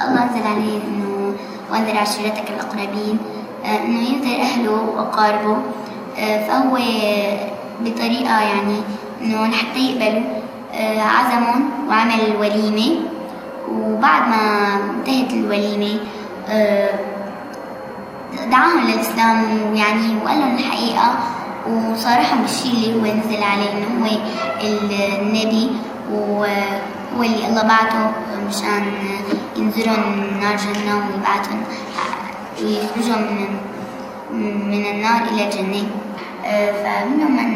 الله أنزل عليه إنه وأنذر عشيرتك الأقربين إنه ينذر أهله وأقاربه فهو بطريقة يعني إنه حتى يقبلوا عزمهم وعمل وليمة وبعد ما انتهت الوليمة دعاهم للإسلام ويعني وقال لهم الحقيقة وصارحهم بالشيء اللي هو نزل عليه إنه هو النبي وهو اللي الله بعته مشان ينذرهم نار جهنم ويبعتهم ويخرجهم من النار إلى الجنة. فمنهم من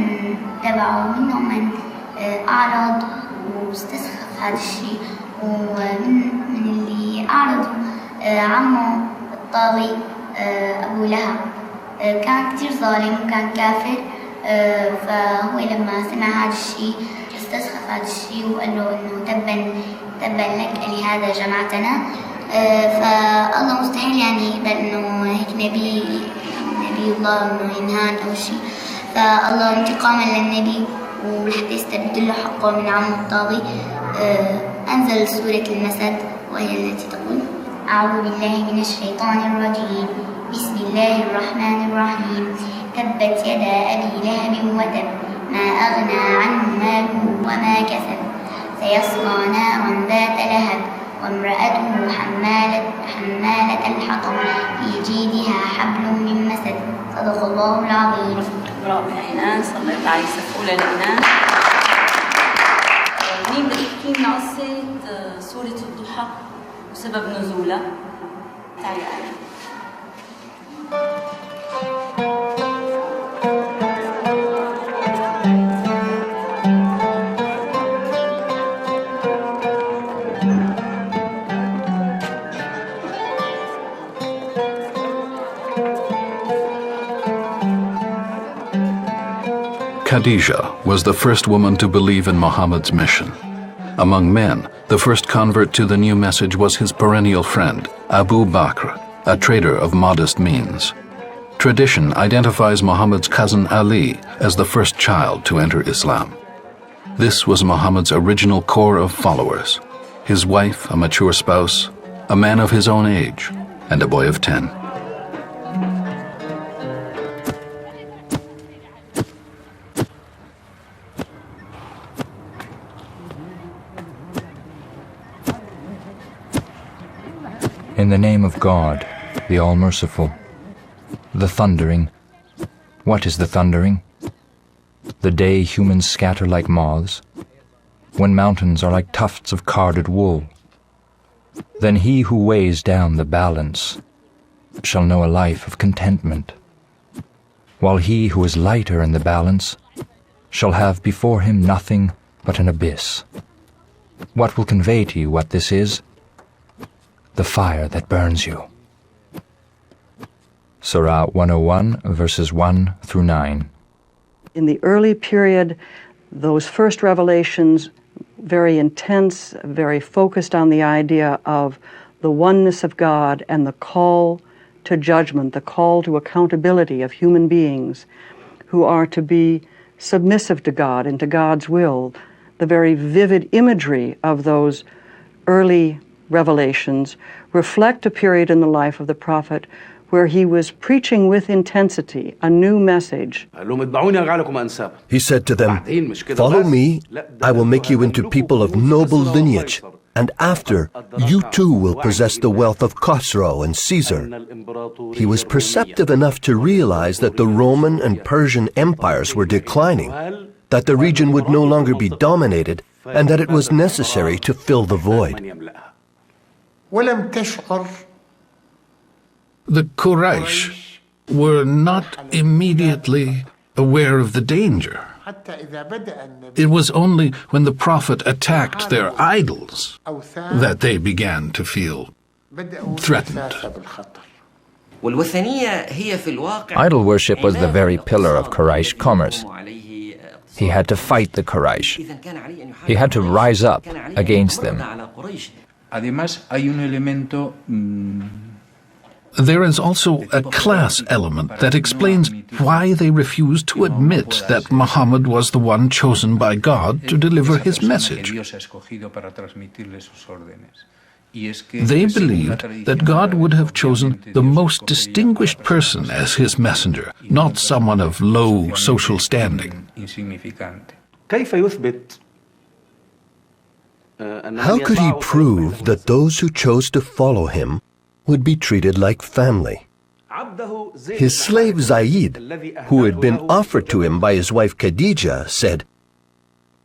تبعه ومنهم من أعرض واستسخف هذا الشيء ومن اللي أعرضوا عمه الطاغي أبو لهب كان كتير ظالم وكان كافر فهو لما سمع هذا الشيء استسخف هذا الشيء وقال له إنه تبا لك لهذا جمعتنا فالله مستحيل يعني يقبل إنه هيك نبي الله إنه ينهان أو شيء فالله انتقاما للنبي ولحتى يستبد له حقه من عمه الطاغي أنزل سورة المسد وهي التي تقول أعوذ بالله من الشيطان الرجيم بسم الله الرحمن الرحيم تبت يدا أبي لهب وتب ما أغنى عنه ماله وما كسب سيصلى نارا ذات لهب وامرأته حمالة الحطب في جيدها حبل من مسد صدق الله العظيم. برافو العنان صليت على سفولة العنان. مين بدك تحكي لنا قصة سورة الضحى وسبب نزولها؟ تعالي آية. Khadijah was the first woman to believe in Muhammad's mission. Among men, the first convert to the new message was his perennial friend, Abu Bakr, a trader of modest means. Tradition identifies Muhammad's cousin Ali as the first child to enter Islam. This was Muhammad's original core of followers, his wife, a mature spouse, a man of his own age, and a boy of 10. In the name of God, the All-Merciful. The thundering. What is the thundering? The day humans scatter like moths, when mountains are like tufts of carded wool. Then he who weighs down the balance shall know a life of contentment, while he who is lighter in the balance shall have before him nothing but an abyss. What will convey to you what this is? The fire that burns you. Surah 101, verses 1 through 9. In the early period, those first revelations, very intense, very focused on the idea of the oneness of God and the call to judgment, the call to accountability of human beings who are to be submissive to God and to God's will. The very vivid imagery of those early revelations reflect a period in the life of the prophet where he was preaching with intensity a new message. He said to them, "Follow me, I will make you into people of noble lineage, and after, you too will possess the wealth of Khosrow and Caesar." He was perceptive enough to realize that the Roman and Persian empires were declining, that the region would no longer be dominated, and that it was necessary to fill the void. The Quraysh were not immediately aware of the danger. It was only when the Prophet attacked their idols that they began to feel threatened. Idol worship was the very pillar of Quraysh commerce. He had to fight the Quraysh. He had to rise up against them. There is also a class element that explains why they refused to admit that Muhammad was the one chosen by God to deliver his message. They believed that God would have chosen the most distinguished person as his messenger, not someone of low social standing. How could he prove that those who chose to follow him would be treated like family? His slave Zaid, who had been offered to him by his wife Khadijah, said,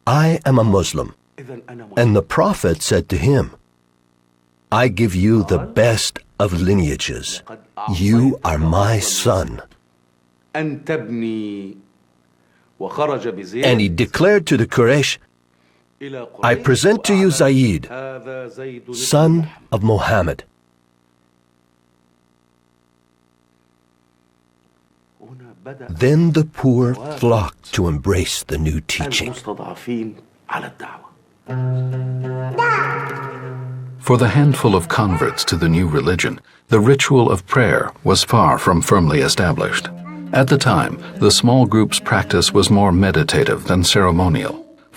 "I am a Muslim." And the Prophet said to him, "I give you the best of lineages. You are my son." And he declared to the Quraysh, "I present to you Zaid, son of Muhammad." Then the poor flocked to embrace the new teaching. For the handful of converts to the new religion, the ritual of prayer was far from firmly established. At the time, the small group's practice was more meditative than ceremonial.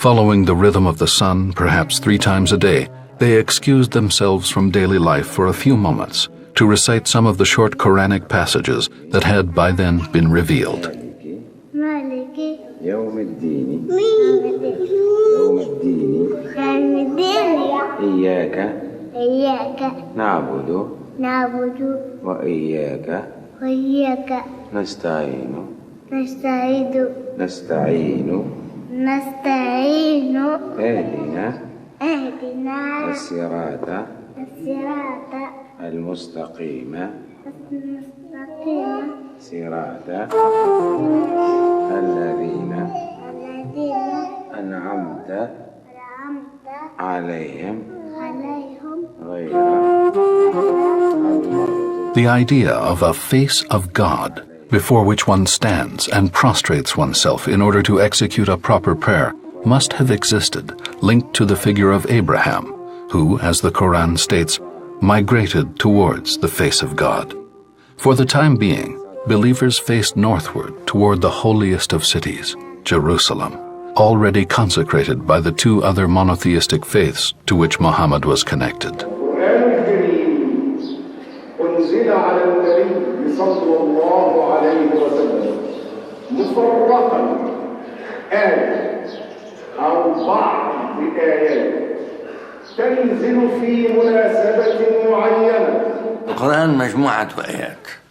Following the rhythm of the sun, perhaps 3 times a day, they excused themselves from daily life for a few moments to recite some of the short Quranic passages that had by then been revealed. إياك نعبد وإياك نستعين اهدنا الصراط المستقيم صراط الذين أنعمت عليهم The idea of a face of God before which one stands and prostrates oneself in order to execute a proper prayer, must have existed, linked to the figure of Abraham, who, as the Quran states, migrated towards the face of God. For the time being, believers faced northward toward the holiest of cities, Jerusalem, already consecrated by the two other monotheistic faiths to which Muhammad was connected.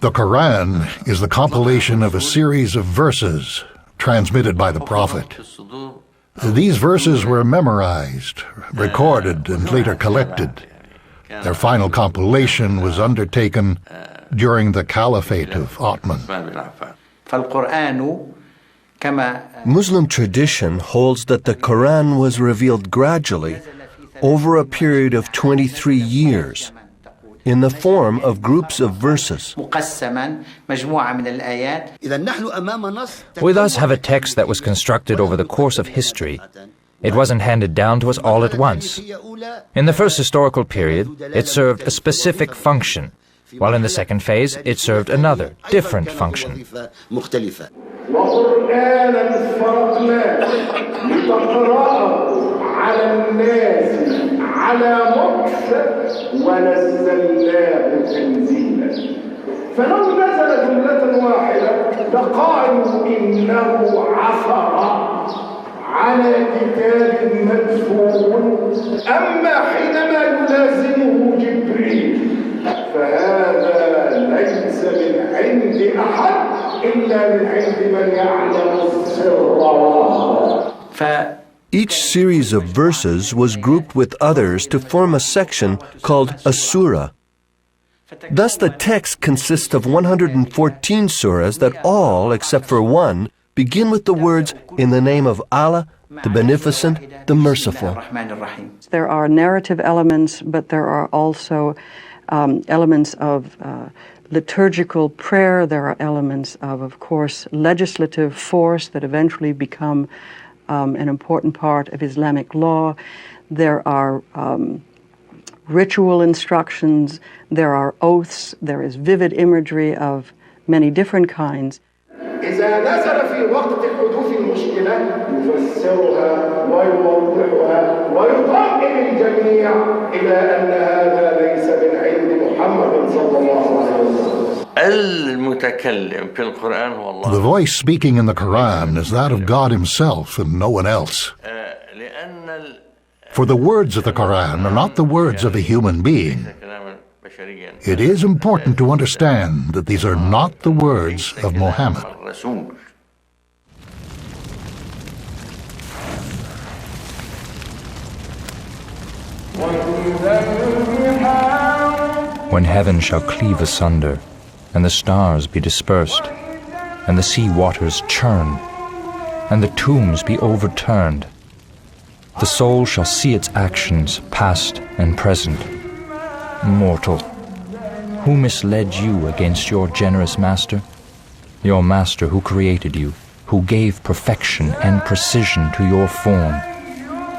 The Quran is the compilation of a series of verses transmitted by the Prophet. These verses were memorized, recorded, and later collected. Their final compilation was undertaken during the Caliphate of Ottoman. Muslim tradition holds that the Quran was revealed gradually over a period of 23 years in the form of groups of verses. We thus have a text that was constructed over the course of history. It wasn't handed down to us all at once. In the first historical period, it served a specific function, while in the second phase, it served another, different function. فلو نزل جملة واحدة لقالوا إنه عثر على كتاب مدفون أما حينما يلازمه جبريل فهذا ليس من عند أحد إلا من عند من يعلم السر وأخفى. Each series of verses was grouped with others to form a section called a surah. Thus the text consists of 114 surahs that all, except for one, begin with the words, "In the name of Allah, the Beneficent, the Merciful." There are narrative elements, but there are also elements of liturgical prayer. There are elements of course, legislative force that eventually become an important part of Islamic law. There are ritual instructions, there are oaths, there is vivid imagery of many different kinds. إذا نزل في وقت حدوث المشكلة يفسرها ويوضحها ويطمئن الجميع إلى أن هذا ليس من عند محمد صلى الله عليه وسلم. The voice speaking in the Quran is that of God Himself and no one else. For the words of the Quran are not the words of a human being. It is important to understand that these are not the words of Muhammad. When heaven shall cleave asunder, and the stars be dispersed, and the sea waters churn, and the tombs be overturned, the soul shall see its actions, past and present. Mortal, who misled you against your generous master? Your master who created you, who gave perfection and precision to your form,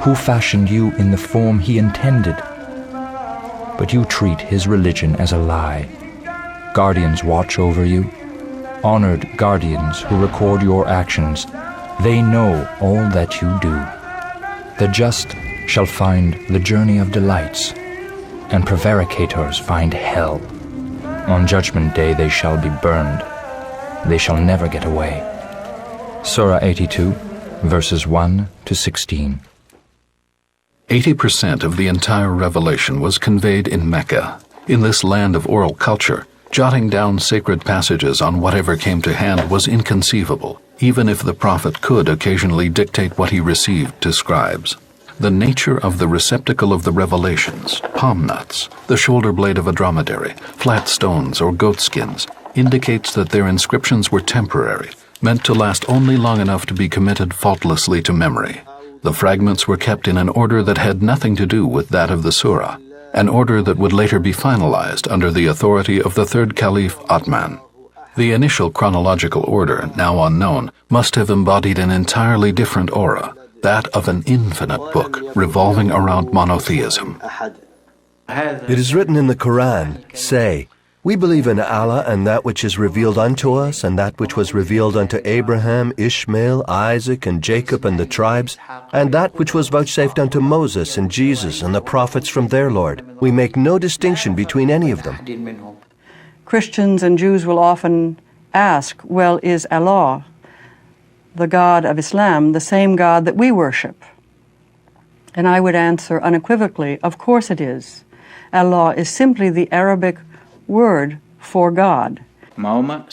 who fashioned you in the form he intended. But you treat his religion as a lie. Guardians watch over you, honored guardians who record your actions. They know all that you do. The just shall find the journey of delights, and prevaricators find hell. On Judgment Day they shall be burned. They shall never get away. Surah 82, verses 1 to 16. 80% of the entire revelation was conveyed in Mecca. In this land of oral culture, jotting down sacred passages on whatever came to hand was inconceivable, even if the Prophet could occasionally dictate what he received to scribes. The nature of the receptacle of the revelations, palm nuts, the shoulder blade of a dromedary, flat stones or goat skins, indicates that their inscriptions were temporary, meant to last only long enough to be committed faultlessly to memory. The fragments were kept in an order that had nothing to do with that of the surah, an order that would later be finalized under the authority of the third Caliph Ottoman. The initial chronological order, now unknown, must have embodied an entirely different aura, that of an infinite book revolving around monotheism. It is written in the Quran, say, we believe in Allah and that which is revealed unto us and that which was revealed unto Abraham, Ishmael, Isaac, and Jacob and the tribes, and that which was vouchsafed unto Moses and Jesus and the prophets from their Lord. We make no distinction between any of them. Christians and Jews will often ask, well, is Allah, the God of Islam, the same God that we worship? And I would answer unequivocally, of course it is. Allah is simply the Arabic word for God. Muhammad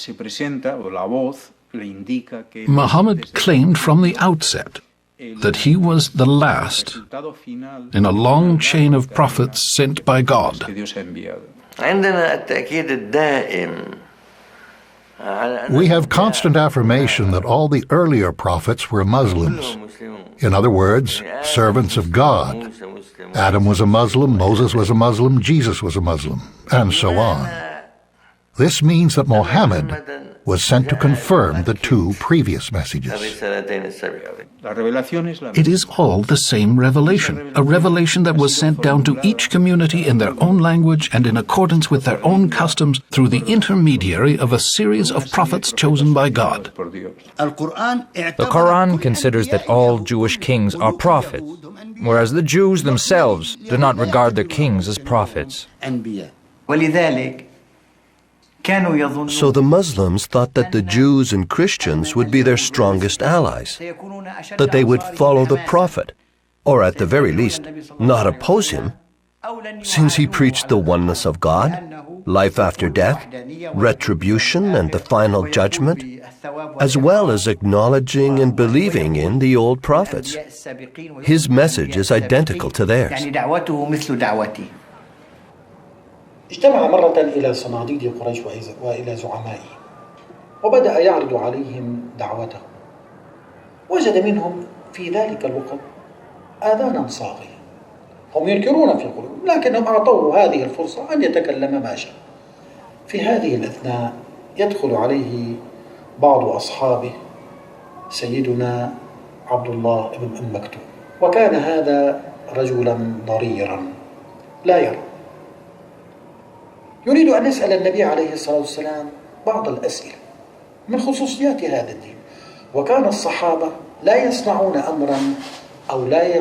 claimed from the outset that he was the last in a long chain of prophets sent by God. We have constant affirmation that all the earlier prophets were Muslims. In other words, servants of God. Adam was a Muslim, Moses was a Muslim, Jesus was a Muslim, and so on. This means that Muhammad was sent to confirm the two previous messages. It is all the same revelation, a revelation that was sent down to each community in their own language and in accordance with their own customs through the intermediary of a series of prophets chosen by God. The Quran considers that all Jewish kings are prophets, whereas the Jews themselves do not regard their kings as prophets. So the Muslims thought that the Jews and Christians would be their strongest allies, that they would follow the Prophet, or at the very least, not oppose him, since he preached the oneness of God, life after death, retribution and the final judgment, as well as acknowledging and believing in the old prophets. His message is identical to theirs. اجتمع مرة إلى صناديد قريش وإلى زعمائه وبدأ يعرض عليهم دعوته. وجد منهم في ذلك الوقت آذانا صاغية، هم ينكرون في قلوبهم لكنهم أعطوه هذه الفرصة أن يتكلم ما شاء. في هذه الأثناء يدخل عليه بعض أصحابه سيدنا عبد الله بن أم مكتوم، وكان هذا رجلا ضريرا لا يرى، يريد أن يسأل النبي عليه الصلاة والسلام بعض الأسئلة من خصوصيات هذا الدين. وكان الصحابة لا يصنعون أمرا أو لا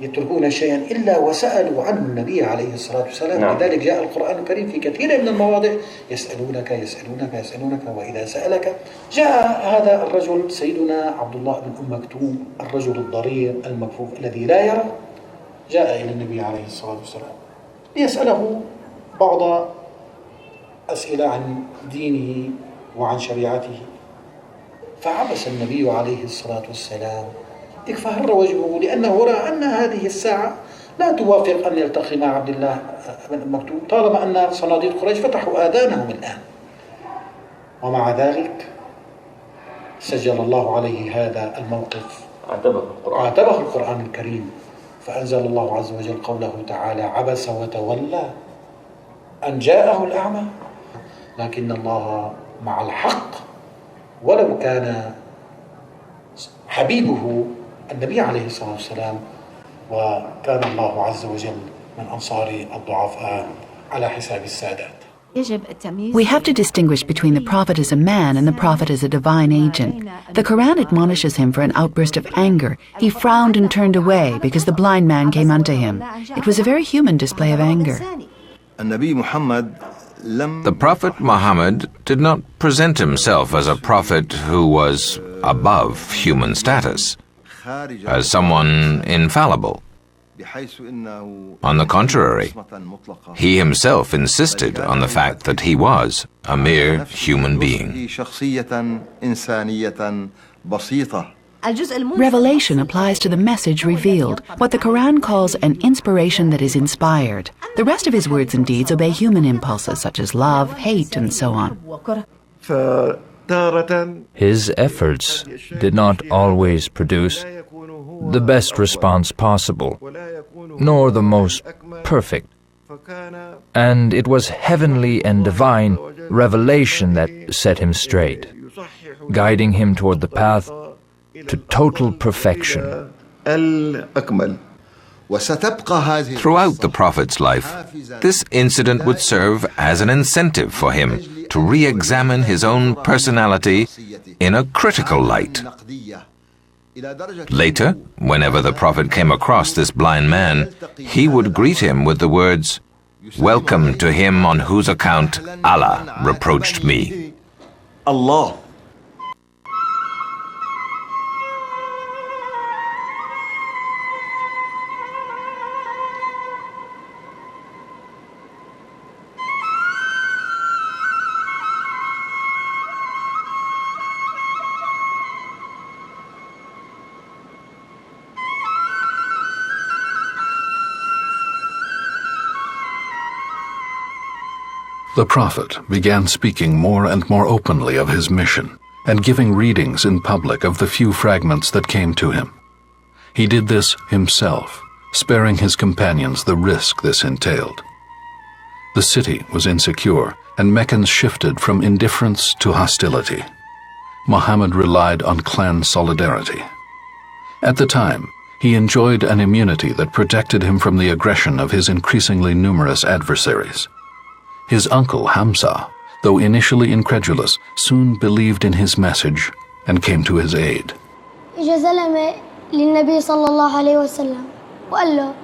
يتركون شيئا إلا وسألوا عنه النبي عليه الصلاة والسلام. لذلك جاء القرآن الكريم في كثير من المواضع يسألونك يسألونك يسألونك وإذا سألك. جاء هذا الرجل سيدنا عبد الله بن أم مكتوم الرجل الضرير المكفوف الذي لا يرى، جاء إلى النبي عليه الصلاة والسلام ليسأله بعض أسئلة عن دينه وعن شريعته. فعبس النبي عليه الصلاة والسلام، اكفهر وجهه لأنه رأى أن هذه الساعة لا توافق أن يلتقي مع عبد الله بن مكتوم طالما أن صناديد قريش فتحوا آذانهم الآن. ومع ذلك سجل الله عليه هذا الموقف، عاتبه القرآن الكريم، فأنزل الله عز وجل قوله تعالى: عبس وتولى أن جاءه الأعمى. لكن الله مع الحق، ولو كان حبيبه النبي عليه الصلاة والسلام، وكان الله عز وجل من أنصار الضعفاء على حساب السادات. We have to distinguish between the prophet as a man and the prophet as a divine agent. The Quran admonishes him for an outburst of anger. He frowned and turned away because the blind man came unto him. It was a very human display of anger. The Prophet Muhammad did not present himself as a prophet who was above human status, as someone infallible. On the contrary, he himself insisted on the fact that he was a mere human being. Revelation applies to the message revealed, what the Quran calls an inspiration that is inspired. The rest of his words and deeds obey human impulses such as love, hate, and so on. His efforts did not always produce the best response possible, nor the most perfect. And it was heavenly and divine revelation that set him straight, guiding him toward the path to total perfection. Throughout the Prophet's life, this incident would serve as an incentive for him to re-examine his own personality in a critical light. Later, whenever the Prophet came across this blind man, he would greet him with the words, "Welcome to him on whose account Allah reproached me." Allah. The Prophet began speaking more and more openly of his mission and giving readings in public of the few fragments that came to him. He did this himself, sparing his companions the risk this entailed. The city was insecure, and Meccans shifted from indifference to hostility. Muhammad relied on clan solidarity. At the time, he enjoyed an immunity that protected him from the aggression of his increasingly numerous adversaries. His uncle, Hamza, though initially incredulous, soon believed in his message and came to his aid. إجا زلمة للنبي صلى الله عليه وسلم وقال له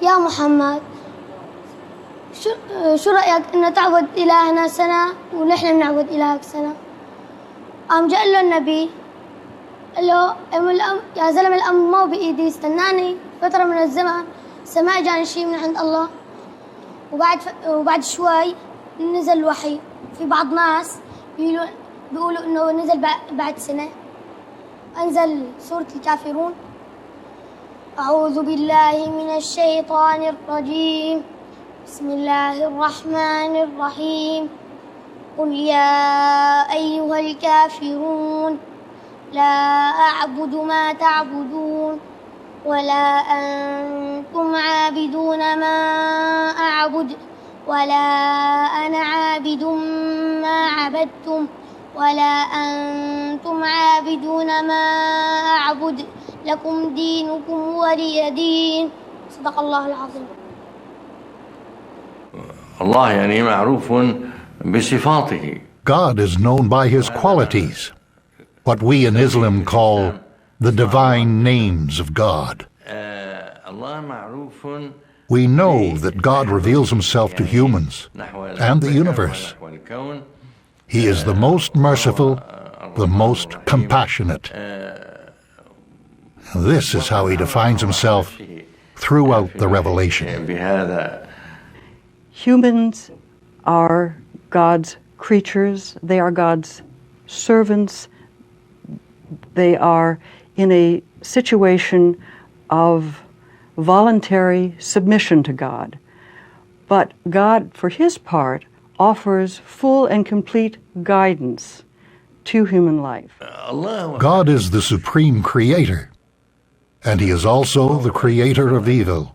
يا محمد شو رأيك إنه تعبد إلهنا سنة ونحن بنعبد إلهك سنة؟ قام جاء له النبي قال له يا زلمة الأمر ما بإيدي استناني فترة من الزمن سمع جاني شيء من عند الله وبعد شوي نزل وحي. في بعض ناس بيقولوا إنه نزل بعد سنة. أنزل سورة الكافرون. أعوذ بالله من الشيطان الرجيم. بسم الله الرحمن الرحيم. قل يا أيها الكافرون لا أعبد ما تعبدون ولا أنتم عابدون ما أعبد ولا أنا عابد ما عبدتم ولا أنتم عابدون ما أعبد لكم دينكم ولي دين. صدق الله العظيم. الله يعني معروف بصفاته. God is known by his qualities, what we in Islam call the divine names of God. We know that God reveals himself to humans and the universe. He is the most merciful, the most compassionate. This is how he defines himself throughout the revelation. Humans are God's creatures. They are God's servants. They are in a situation of voluntary submission to God. But God, for his part, offers full and complete guidance to human life. God is the supreme creator, and he is also the creator of evil.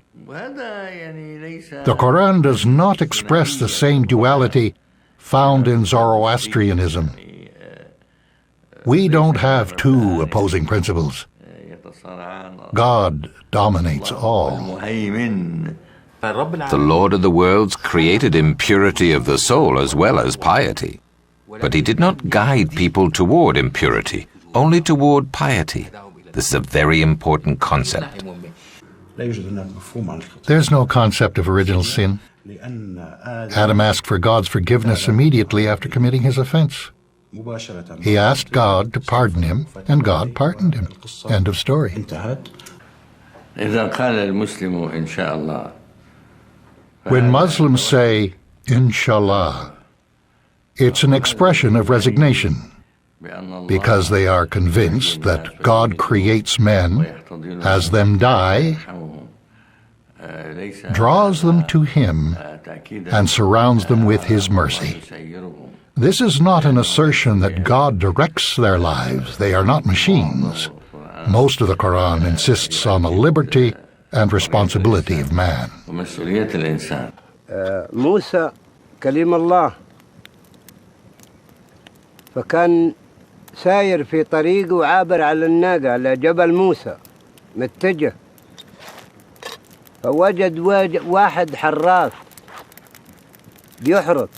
The Quran does not express the same duality found in Zoroastrianism. We don't have two opposing principles. God dominates all. The Lord of the worlds created impurity of the soul as well as piety. But he did not guide people toward impurity, only toward piety. This is a very important concept. There's no concept of original sin. Adam asked for God's forgiveness immediately after committing his offense. He asked God to pardon him, and God pardoned him. End of story. When Muslims say, Inshallah, it's an expression of resignation, because they are convinced that God creates men, has them die, draws them to him, and surrounds them with his mercy. This is not an assertion that God directs their lives. They are not machines. Most of the Quran insists on the liberty and responsibility of man. موسى كليم الله، فكان ساير في طريقه وعابر على الناقة على جبل موسى متجه، فوجد واحد حراث بيحرث.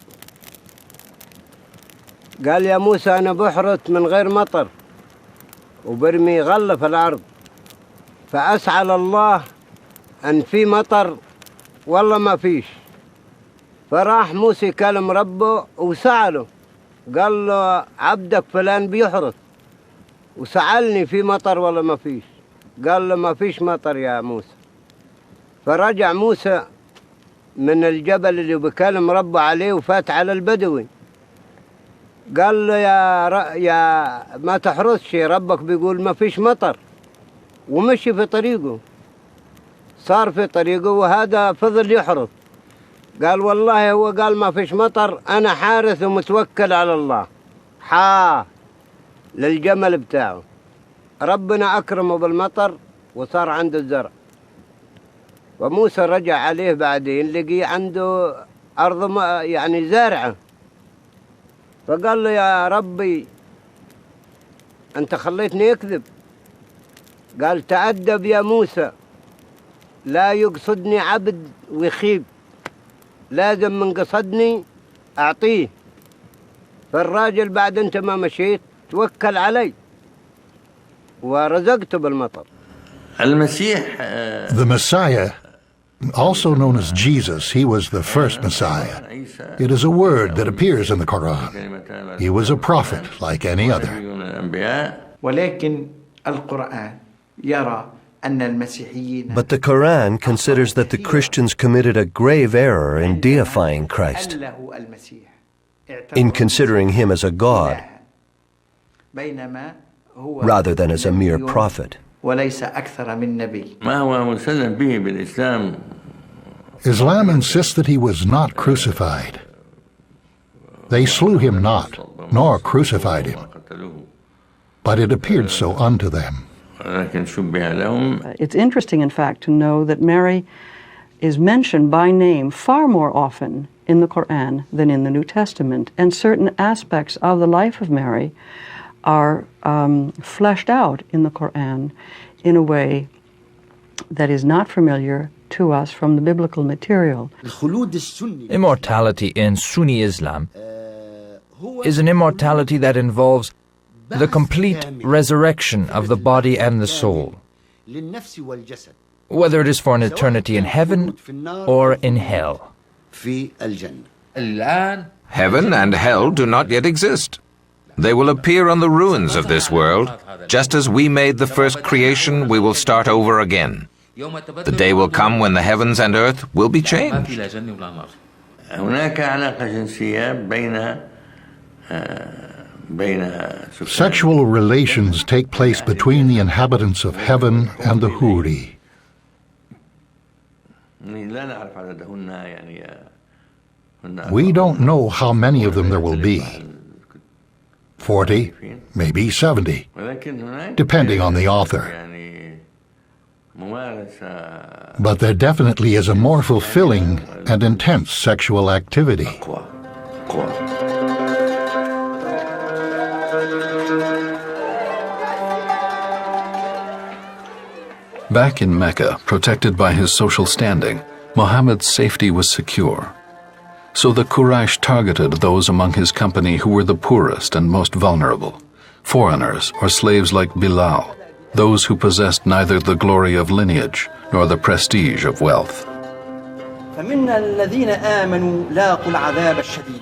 قال يا موسى أنا بحرث من غير مطر وبرمي غلة في الأرض، فأسأل الله أن في مطر، والله ما فيش. فراح موسى يكلم ربه وسأله، قال له عبدك فلان بيحرث وسألني في مطر ولا ما فيش؟ قال له ما فيش مطر يا موسى. فرجع موسى من الجبل اللي بيكلم ربه عليه وفات على البدوي، قال له يا ما تحرثش، ربك بيقول ما فيش مطر، ومشي في طريقه. صار في طريقه وهذا فضل يحرث. قال والله هو قال ما فيش مطر، أنا حارس ومتوكل على الله. للجمل بتاعه، ربنا أكرمه بالمطر وصار عنده الزرع. وموسى رجع عليه بعدين لقي عنده أرض يعني زارعة، فقال له يا ربي أنت خليتني أكذب. قال تأدب يا موسى، لا يقصدني عبد ويخيب، لازم من قصدني أعطيه. فالراجل بعد أنت ما مشيت توكل علي ورزقته بالمطر. The Messiah, also known as Jesus, he was the first Messiah. It is a word that appears in the Quran. He was a prophet like any other. ولكن القرآن يرى أن المسيحيين But the Quran considers that the Christians committed a grave error in deifying Christ, in considering him as a God rather than as a mere prophet. وليس أكثر من نبي. Islam insists that he was not crucified. They slew him not, nor crucified him, but it appeared so unto them. It's interesting, in fact, to know that Mary is mentioned by name far more often in the Quran than in the New Testament, and certain aspects of the life of Mary are fleshed out in the Quran in a way that is not familiar to us from the biblical material. Immortality in Sunni Islam is an immortality that involves the complete resurrection of the body and the soul, whether it is for an eternity in heaven or in hell. Heaven and hell do not yet exist. They will appear on the ruins of this world. Just as we made the first creation, we will start over again. The day will come when the heavens and earth will be changed. Sexual relations take place between the inhabitants of heaven and the Huri. We don't know how many of them there will be. 40, maybe 70, depending on the author. But there definitely is a more fulfilling and intense sexual activity. Back in Mecca, protected by his social standing, Muhammad's safety was secure. So the Quraysh targeted those among his company who were the poorest and most vulnerable, foreigners or slaves like Bilal, those who possessed neither the glory of lineage nor the prestige of wealth. فمنا الذين آمنوا لاقوا العذاب الشديد،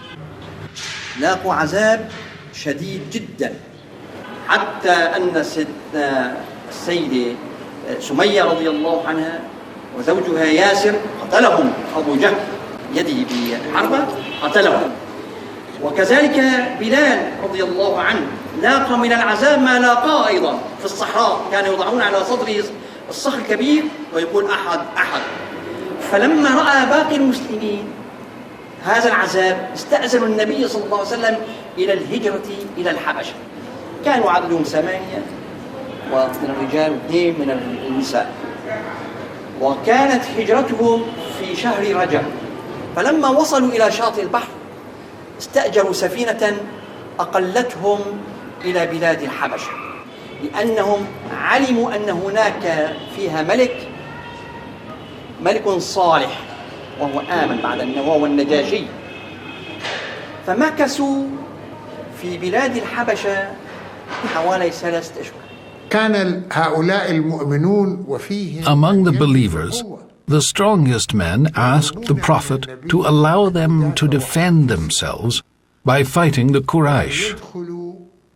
لاقوا عذاب شديد جدا، حتى أن السيدة سمية رضي الله عنها وزوجها ياسر قتلهم أبو جهل يده بحربة قتلهم. وكذلك بلال رضي الله عنه لاقى من العذاب ما لاقاه أيضا في الصحراء، كانوا يضعون على صدره الصخر الكبير ويقول أحد أحد. فلما رأى باقي المسلمين هذا العذاب استأذنوا النبي صلى الله عليه وسلم إلى الهجرة إلى الحبشة. كانوا عددهم 8 ومن الرجال 2 من النساء، وكانت هجرتهم في شهر رجب، فلما وصلوا إلى شاطئ البحر استأجروا سفينة أقلتهم إلى بلاد الحبشة، لأنهم علموا أن هناك فيها ملك صالح وهو آمن بعد وهو النجاشي. فمكثوا في بلاد الحبشة حوالي 3 أشهر. كان هؤلاء المؤمنون وفيهم Among the believers, the strongest men asked the Prophet to allow them to defend themselves by fighting the Quraysh.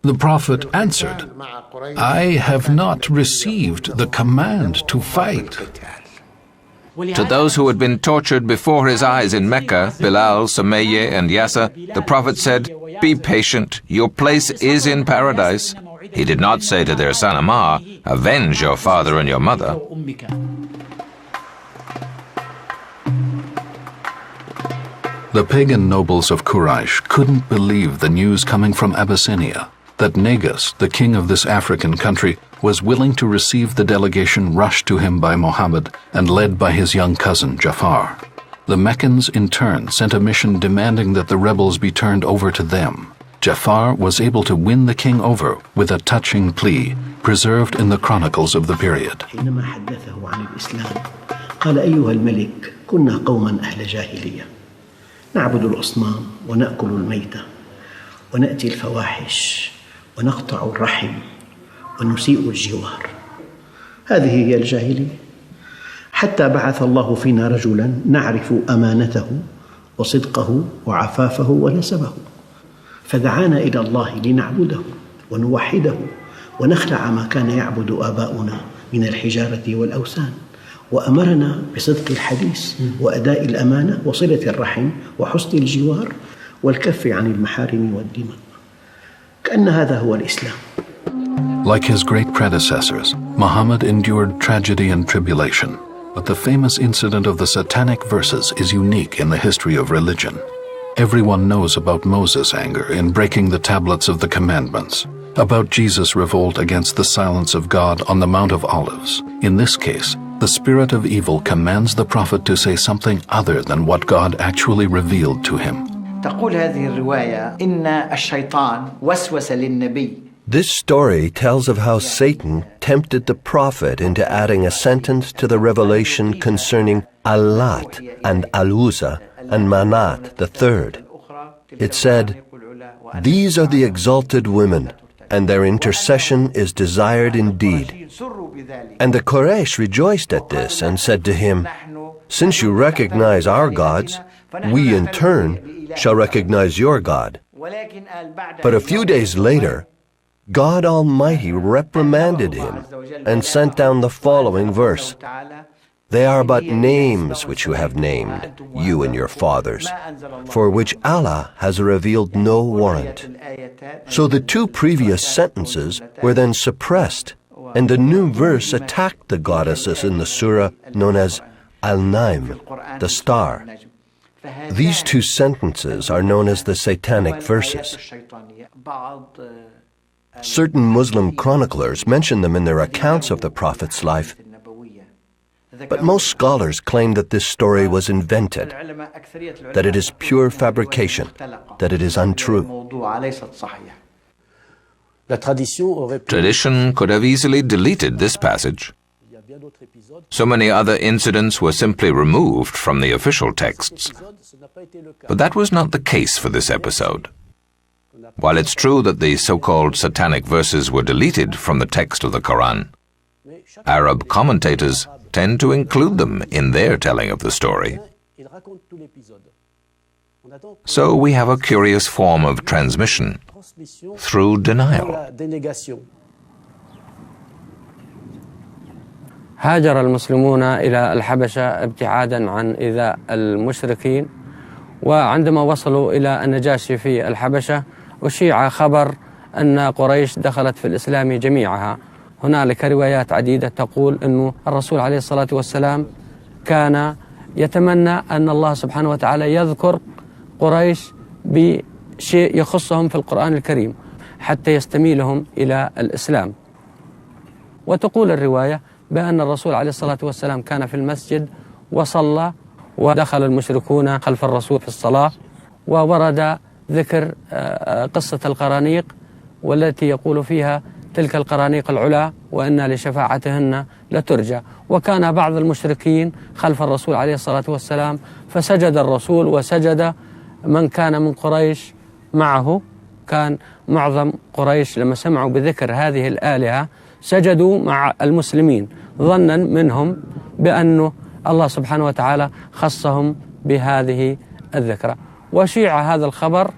The Prophet answered, I have not received the command to fight. To those who had been tortured before his eyes in Mecca, Bilal, Sumayyah, and Yasser, the Prophet said, be patient, your place is in paradise. He did not say to their son Ammar, avenge your father and your mother. The pagan nobles of Quraysh couldn't believe the news coming from Abyssinia, that Negus, the king of this African country, was willing to receive the delegation rushed to him by Muhammad and led by his young cousin Jafar. The Meccans in turn sent a mission demanding that the rebels be turned over to them. Jafar was able to win the king over with a touching plea preserved in the chronicles of the period. حينما حدثه عن الإسلام قال أيها الملك كنا قوما أهل جاهلية نعبد الأصنام ونأكل الميتة ونأتي الفواحش ونقطع الرحم ونسيء الجوار. هذه هي الجاهلية، حتى بعث الله فينا رجلا نعرف أمانته وصدقه وعفافه ونسبه، فدعانا إلى الله لنعبده ونوحده ونخلع ما كان يعبد آباؤنا من الحجارة والأوثان، وأمرنا بصدق الحديث وأداء الأمانة وصلة الرحم وحسن الجوار والكف عن المحارم والدماء. كأن هذا هو الإسلام. Like his great predecessors, Muhammad endured tragedy and tribulation, but the famous incident of the satanic verses is unique in the history of religion. Everyone knows about Moses' anger in breaking the tablets of the commandments, about Jesus' revolt against the silence of God on the Mount of Olives. In this case, the spirit of evil commands the prophet to say something other than what God actually revealed to him. تقول هذه الرواية إن الشيطان وسوس للنبي. This story tells of how Satan tempted the prophet into adding a sentence to the revelation concerning Al-Lat and Al-Uzza and Manat the third. It said, these are the exalted women, and their intercession is desired indeed. And the Quraysh rejoiced at this and said to him, since you recognize our gods, we in turn shall recognize your God. But a few days later, God Almighty reprimanded him and sent down the following verse. They are but names which you have named, you and your fathers, for which Allah has revealed no warrant. So the 2 previous sentences were then suppressed, and the new verse attacked the goddesses in the surah known as Al-Naim, the star. These 2 sentences are known as the satanic verses. Certain Muslim chroniclers mention them in their accounts of the Prophet's life, but most scholars claim that this story was invented, that it is pure fabrication, that it is untrue. Tradition could have easily deleted this passage. So many other incidents were simply removed from the official texts. But that was not the case for this episode. While it's true that the so-called satanic verses were deleted from the text of the Quran, Arab commentators tend to include them in their telling of the story. So we have a curious form of transmission through denial. هاجر المسلمون إلى الحبشة ابتعادا عن إيذاء المشركين، وعندما وصلوا إلى النجاشي في الحبشة أشيع خبر أن قريش دخلت في الإسلام جميعها. هنالك روايات عديدة تقول أن الرسول عليه الصلاة والسلام كان يتمنى أن الله سبحانه وتعالى يذكر قريش بشيء يخصهم في القرآن الكريم حتى يستميلهم إلى الإسلام. وتقول الرواية بأن الرسول عليه الصلاة والسلام كان في المسجد وصلى، ودخل المشركون خلف الرسول في الصلاة، وورد ذكر قصة القرانيق والتي يقول فيها تلك القرانيق العلا وإن لشفاعتهن لترجى. وكان بعض المشركين خلف الرسول عليه الصلاة والسلام، فسجد الرسول وسجد من كان من قريش معه. كان معظم قريش لما سمعوا بذكر هذه الآلهة سجدوا مع المسلمين، ظنا منهم بأن الله سبحانه وتعالى خصهم بهذه الذكرى. وشيع هذا الخبر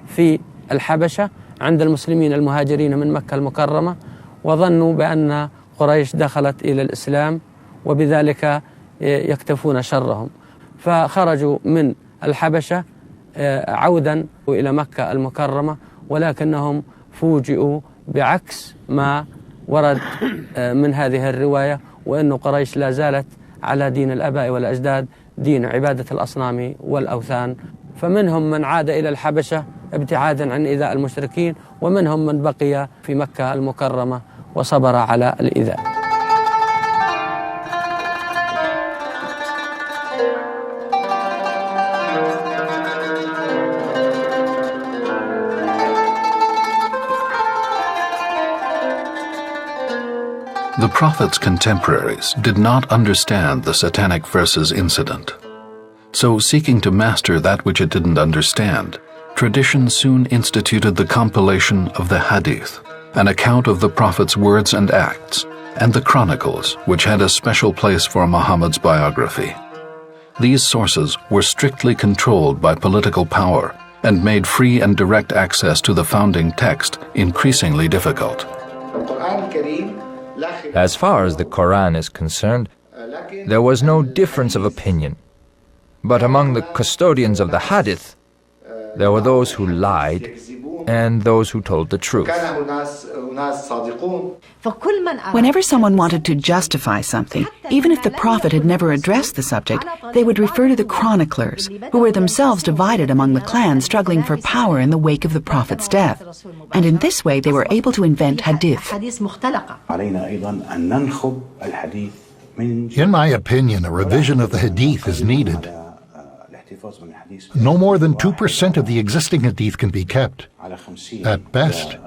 في الحبشة عند المسلمين المهاجرين من مكة المكرمة، وظنوا بأن قريش دخلت إلى الإسلام وبذلك يكتفون شرهم، فخرجوا من الحبشة عودا إلى مكة المكرمة، ولكنهم فوجئوا بعكس ما ورد من هذه الرواية، وأن قريش لا زالت على دين الآباء والأجداد، دين عبادة الأصنام والأوثان. فمنهم من عاد إلى الحبشة ابتعادا عن إيذاء المشركين، ومنهم من بقي في مكة المكرمة وصبر على الإيذاء. The prophet's contemporaries did not understand the satanic verses incident. So, seeking to master that which it didn't understand, tradition soon instituted the compilation of the Hadith, an account of the prophet's words and acts, and the Chronicles, which had a special place for Muhammad's biography. These sources were strictly controlled by political power and made free and direct access to the founding text increasingly difficult. As far as the Quran is concerned, there was no difference of opinion. But among the custodians of the Hadith, there were those who lied and those who told the truth. Whenever someone wanted to justify something, even if the Prophet had never addressed the subject, they would refer to the chroniclers, who were themselves divided among the clans struggling for power in the wake of the Prophet's death. And in this way they were able to invent hadith. In my opinion, a revision of the hadith is needed. No more than 2% of the existing hadith can be kept, at best.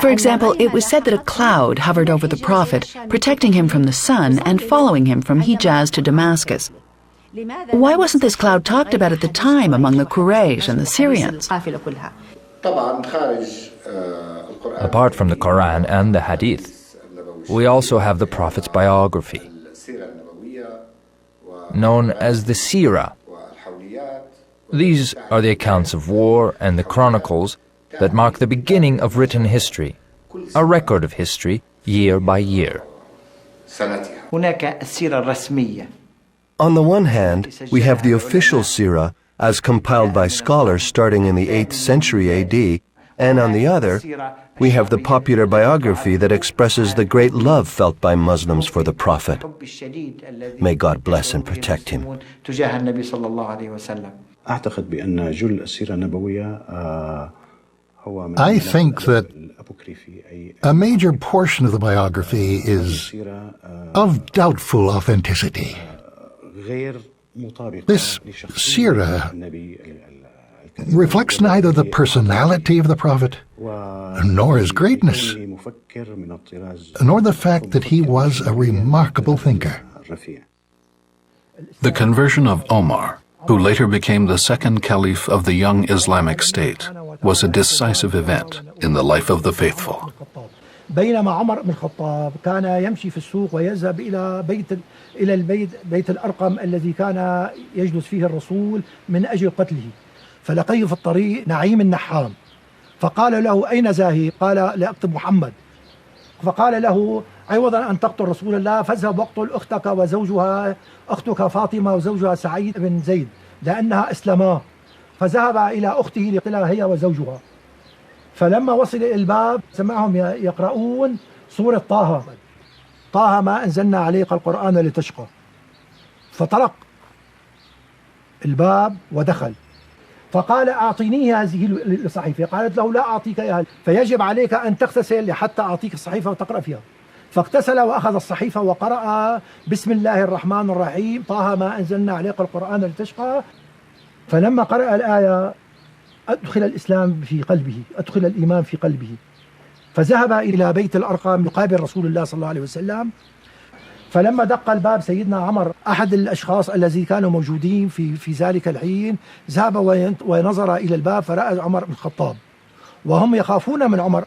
For example, it was said that a cloud hovered over the Prophet, protecting him from the sun and following him from Hijaz to Damascus. Why wasn't this cloud talked about at the time among the Quraysh and the Syrians? Apart from the Quran and the Hadith, we also have the Prophet's biography, known as the Seerah. These are the accounts of war and the chronicles that mark the beginning of written history, a record of history year by year. On the one hand, we have the official Seerah as compiled by scholars starting in the 8th century AD, and on the other, we have the popular biography that expresses the great love felt by Muslims for the Prophet. May God bless and protect him. I think that a major portion of the biography is of doubtful authenticity. This seerah reflects neither the personality of the Prophet, nor his greatness, nor the fact that he was a remarkable thinker. The conversion of Omar, who later became the second caliph of the young Islamic State, was a decisive event in the life of the faithful. بينما عمر بن الخطاب كان يمشي في السوق ويذهب إلى بيت الأرقم الذي كان يجلس فيه الرسول من أجل قتله، فلقيه في الطريق نعيم النحام، فقال له أين ذاهب؟ قال لأقتل محمد. فقال له عوضا أن تقتل رسول الله فاذهب واقتل أختك وزوجها، أختك فاطمة وزوجها سعيد بن زيد، لأنها أسلما. فذهب إلى أخته ليقتلها هي وزوجها. فلما وصل إلى الباب سمعهم يقرؤون سورة طه، طه ما أنزلنا عليك القرآن لتشقى. فطرق الباب ودخل، فقال أعطيني هذه الصحيفة. قالت له لا أعطيك إياها، فيجب عليك أن تغتسل حتى أعطيك الصحيفة وتقرأ فيها. فاغتسل وأخذ الصحيفة وقرأ بسم الله الرحمن الرحيم طه ما أنزلنا عليك القرآن لتشقى. فلما قرأ الآية أدخل الإسلام في قلبه، أدخل الإيمان في قلبه، فذهب إلى بيت الأرقم يقابل رسول الله صلى الله عليه وسلم. فلما دق الباب سيدنا عمر أحد الأشخاص الذي كانوا موجودين في ذلك الحين ذهب ونظر إلى الباب فرأى عمر بن الخطاب وهم يخافون من عمر.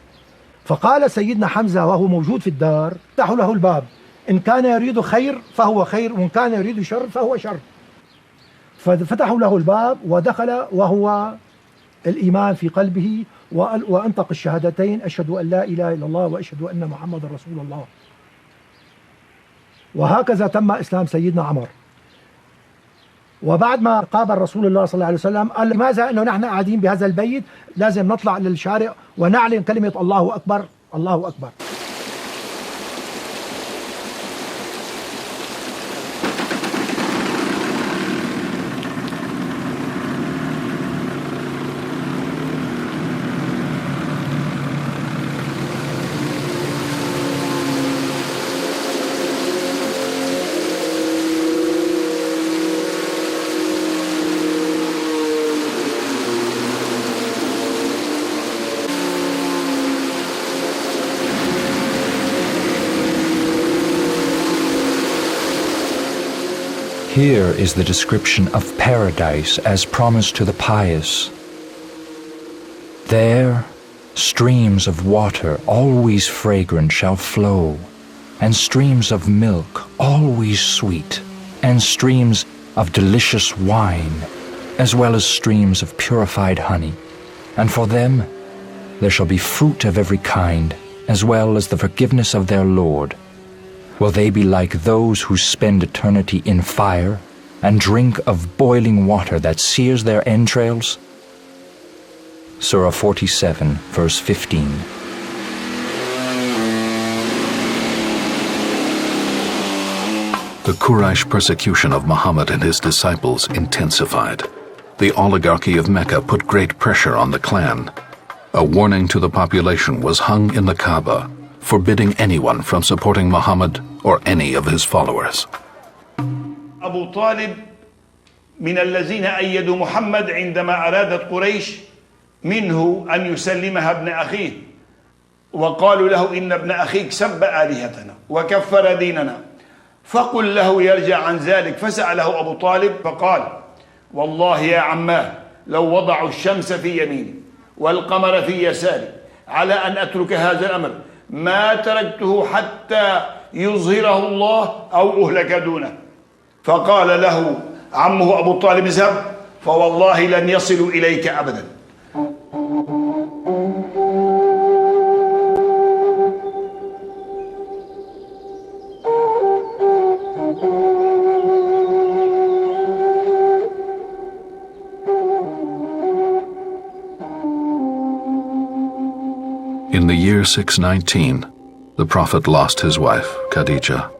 فقال سيدنا حمزة وهو موجود في الدار افتحوا له الباب، إن كان يريد خير فهو خير وإن كان يريد شر فهو شر. ففتحوا له الباب ودخل وهو الإيمان في قلبه وأنطق الشهادتين أشهد أن لا إله إلا الله وأشهد أن محمد رسول الله. وهكذا تم إسلام سيدنا عمر. وبعد ما قابل رسول الله صلى الله عليه وسلم قال لماذا أنه نحن قاعدين بهذا البيت لازم نطلع للشارع ونعلن كلمة الله أكبر الله أكبر. Here is the description of paradise as promised to the pious. There, streams of water always fragrant shall flow, and streams of milk always sweet, and streams of delicious wine, as well as streams of purified honey. And for them there shall be fruit of every kind, as well as the forgiveness of their Lord. Will they be like those who spend eternity in fire and drink of boiling water that sears their entrails? Surah 47, verse 15. The Quraysh persecution of Muhammad and his disciples intensified. The oligarchy of Mecca put great pressure on the clan. A warning to the population was hung in the Kaaba, forbidding anyone from supporting Muhammad or any of his followers. أبو طالب من الذين أيدوا محمد عندما أرادت قريش منه أن يسلمها ابن أخيه، وقالوا له إن ابن أخيك سب آلهتنا وكفر ديننا فقل له يرجع عن ذلك. فسأله أبو طالب فقال والله يا عماه لو وضعوا الشمس في يميني والقمر في يساري على أن أترك هذا الأمر ما تركته حتى يظهره الله أو أهلك دونه. فقال له عمه أبو طالب اذهب فوالله لن يصلوا إليك أبدا. In the year 619, the Prophet lost his wife, Khadija,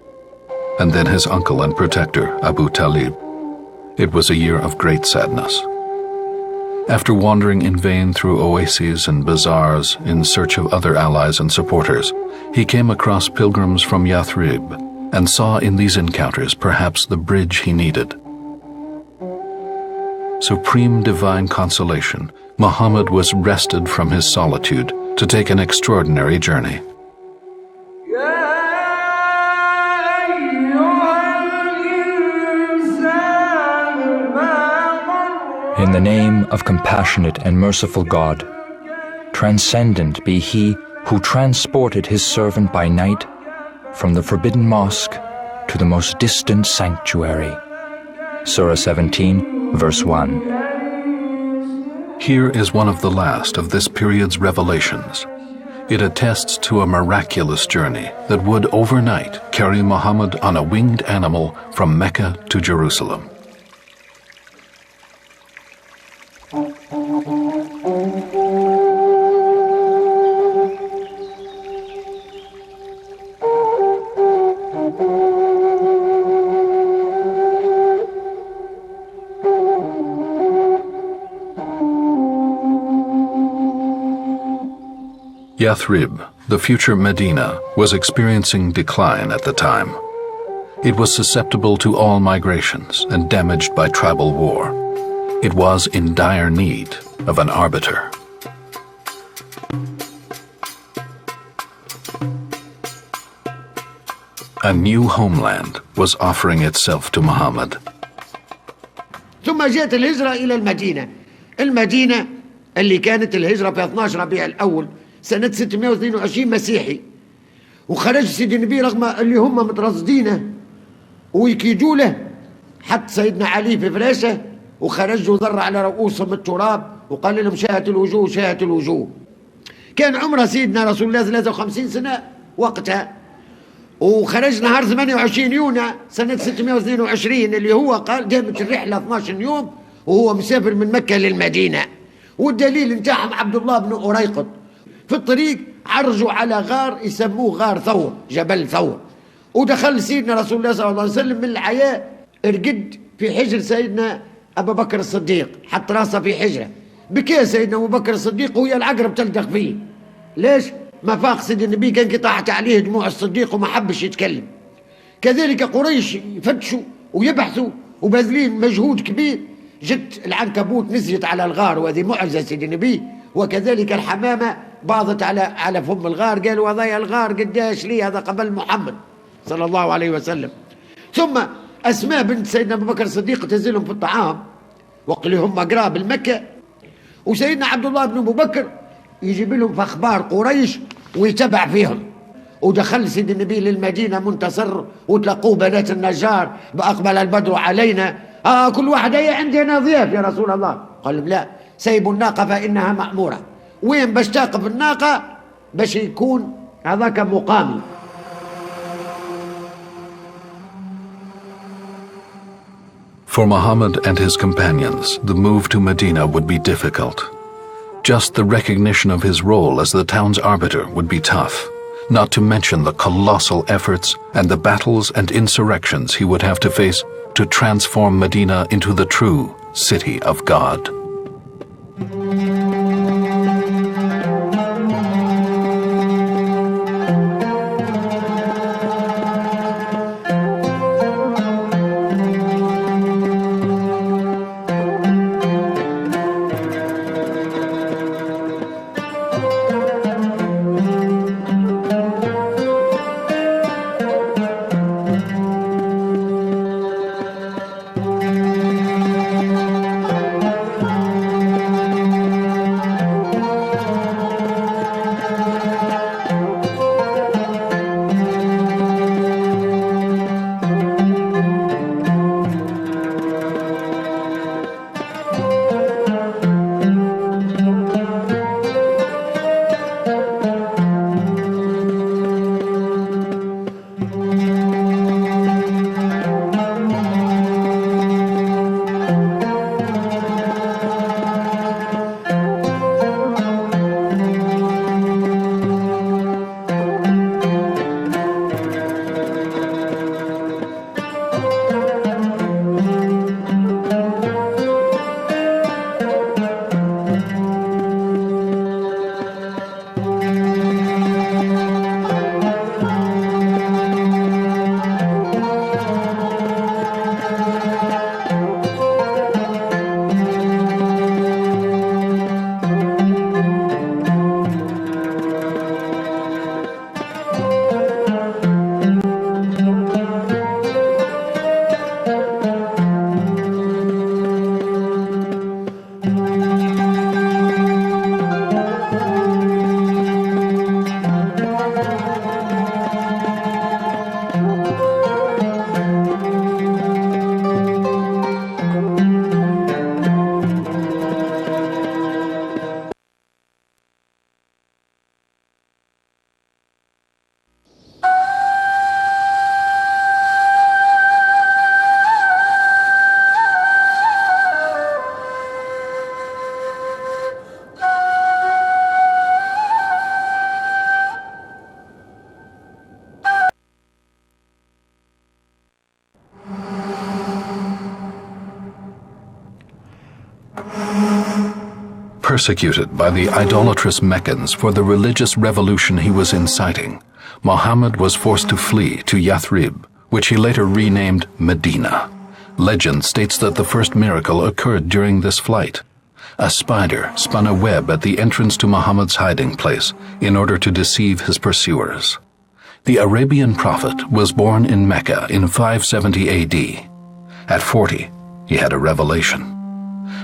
and then his uncle and protector, Abu Talib. It was a year of great sadness. After wandering in vain through oases and bazaars in search of other allies and supporters, he came across pilgrims from Yathrib and saw in these encounters perhaps the bridge he needed. Supreme divine consolation, Muhammad was wrested from his solitude to take an extraordinary journey. In the name of compassionate and merciful God, transcendent be He who transported His servant by night from the forbidden mosque to the most distant sanctuary. Surah 17, verse 1. Here is one of the last of this period's revelations. It attests to a miraculous journey that would overnight carry Muhammad on a winged animal from Mecca to Jerusalem. Yathrib, the future Medina was experiencing decline at the time. It was susceptible to all migrations and damaged by tribal war. It was in dire need of an arbiter. A new homeland was offering itself to Muhammad. ثم جاءت الهجرة إلى المدينة اللي كانت الهجرة في 12 ربيع الأول سنة 622 مسيحي. وخرج سيدي النبي رغم اللي هم مترصدينه ويكيدوا له، حط سيدنا علي في فراشه وخرج وذر على رؤوسهم التراب وقال لهم شاهت الوجوه شاهت الوجوه. كان عمره سيدنا رسول الله 53 سنة وقتها، وخرج نهار 28 يونيو سنة 622 اللي هو قال قامت الرحلة 12 يوم وهو مسافر من مكة للمدينة. والدليل نتاعهم عبد الله بن أريقط في الطريق عرجوا على غار يسموه غار ثور، جبل ثور، ودخل سيدنا رسول الله صلى الله عليه وسلم من العياء رقد في حجر سيدنا أبو بكر الصديق، حط راسه في حجره، بكى سيدنا أبو بكر الصديق وهي العقرب تلدغ فيه. ليش؟ ما فاق سيدنا النبي كان قطعت عليه دموع الصديق وما حبش يتكلم. كذلك قريش يفتشوا ويبحثوا وبذلين مجهود كبير، جت العنكبوت نزلت على الغار وهذه معجزة سيدنا النبي، وكذلك الحمامة باضت على فم الغار، قالوا هذا الغار قداش لي، هذا قبل محمد صلى الله عليه وسلم. ثم أسماء بنت سيدنا أبو بكر الصديق تنزلهم في الطعام وقت اللي هم قراب المكة، وسيدنا عبد الله بن أبو بكر يجيب لهم في أخبار قريش ويتبع فيهم. ودخل سيد النبي للمدينة منتصر وتلقوه بنات النجار بأقبل البدر علينا، كل واحد هي عندنا ضياف يا رسول الله. قال لا، سيبوا الناقة فإنها مأمورة. وين باش تقف الناقة باش يكون هذاك مقامي. For Muhammad and his companions, the move to Medina would be difficult. Just the recognition of his role as the town's arbiter would be tough, not to mention the colossal efforts and the battles and insurrections he would have to face to transform Medina into the true city of God. persecuted by the idolatrous Meccans for the religious revolution he was inciting, Muhammad was forced to flee to Yathrib, which he later renamed Medina. Legend states that the first miracle occurred during this flight. A spider spun a web at the entrance to Muhammad's hiding place in order to deceive his pursuers. The Arabian prophet was born in Mecca in 570 AD. At 40, he had a revelation.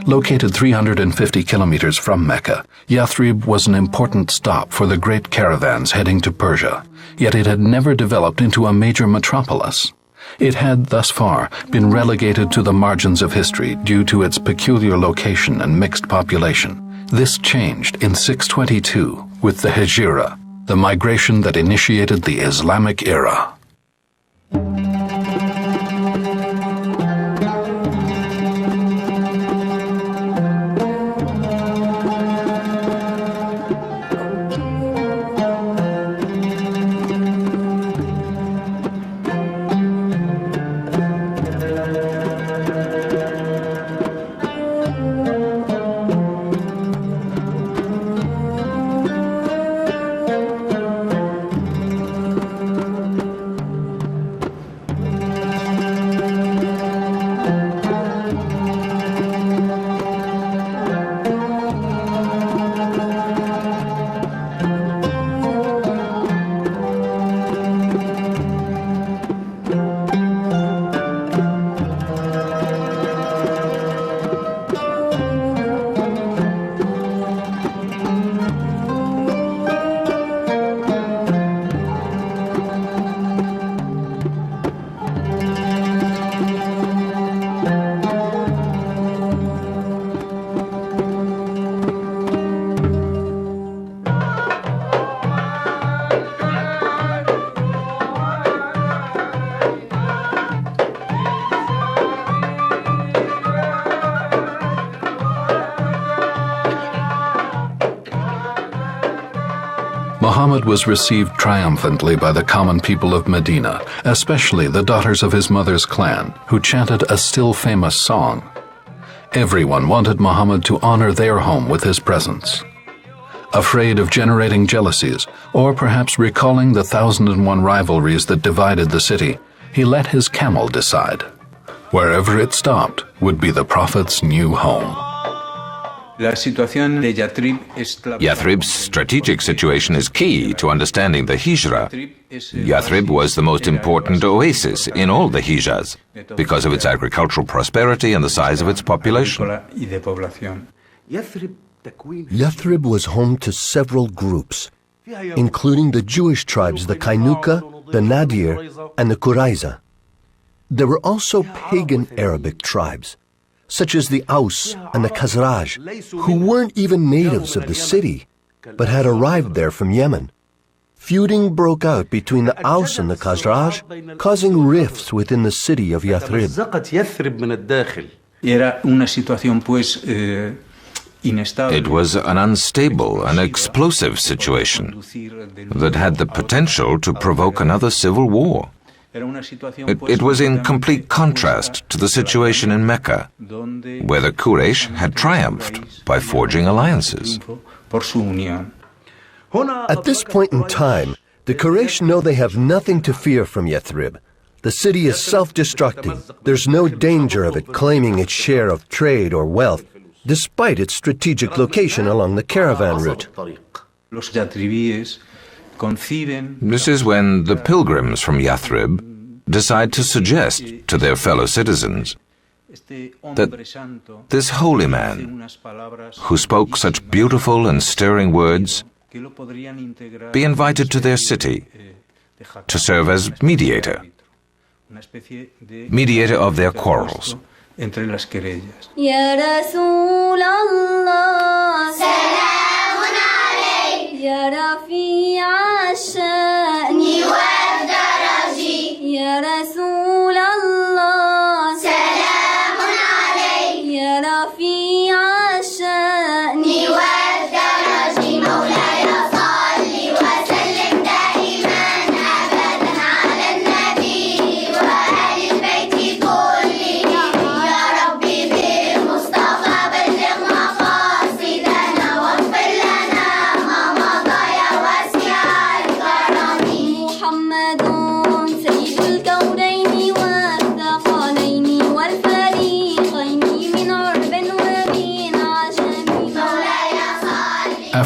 Located 350 kilometers from Mecca, Yathrib was an important stop for the great caravans heading to Persia, yet it had never developed into a major metropolis. It had, thus far, been relegated to the margins of history due to its peculiar location and mixed population. This changed in 622 with the Hijra, the migration that initiated the Islamic era. Muhammad was received triumphantly by the common people of Medina, especially the daughters of his mother's clan, who chanted a still famous song. Everyone wanted Muhammad to honor their home with his presence. Afraid of generating jealousies, or perhaps recalling the 1001 rivalries that divided the city, he let his camel decide. Wherever it stopped would be the Prophet's new home. Yathrib's strategic situation is key to understanding the Hijra. Yathrib was the most important oasis in all the Hijaz because of its agricultural prosperity and the size of its population. Yathrib was home to several groups, including the Jewish tribes, the Kainuka, the Nadir, and the Qurayza. There were also pagan Arabic tribes, such as the Aus and the Khazraj, who weren't even natives of the city, but had arrived there from Yemen. Feuding broke out between the Aus and the Khazraj, causing rifts within the city of Yathrib. It was an unstable and explosive situation that had the potential to provoke another civil war. It was in complete contrast to the situation in Mecca, where the Quraysh had triumphed by forging alliances. At this point in time, the Quraysh know they have nothing to fear from Yathrib. The city is self-destructing. There's no danger of it claiming its share of trade or wealth, despite its strategic location along the caravan route. This is when the pilgrims from Yathrib decide to suggest to their fellow citizens that this holy man, who spoke such beautiful and stirring words, be invited to their city to serve as mediator of their quarrels. يا رفيع الشأن والدرج يا رسول الله سلام عليك يا رفيع الشأن والدرج مولاي صل وسلم دائما أبدا على النبي وآل البيت كلهم يا ربي بالمصطفى بلغ مقاصدنا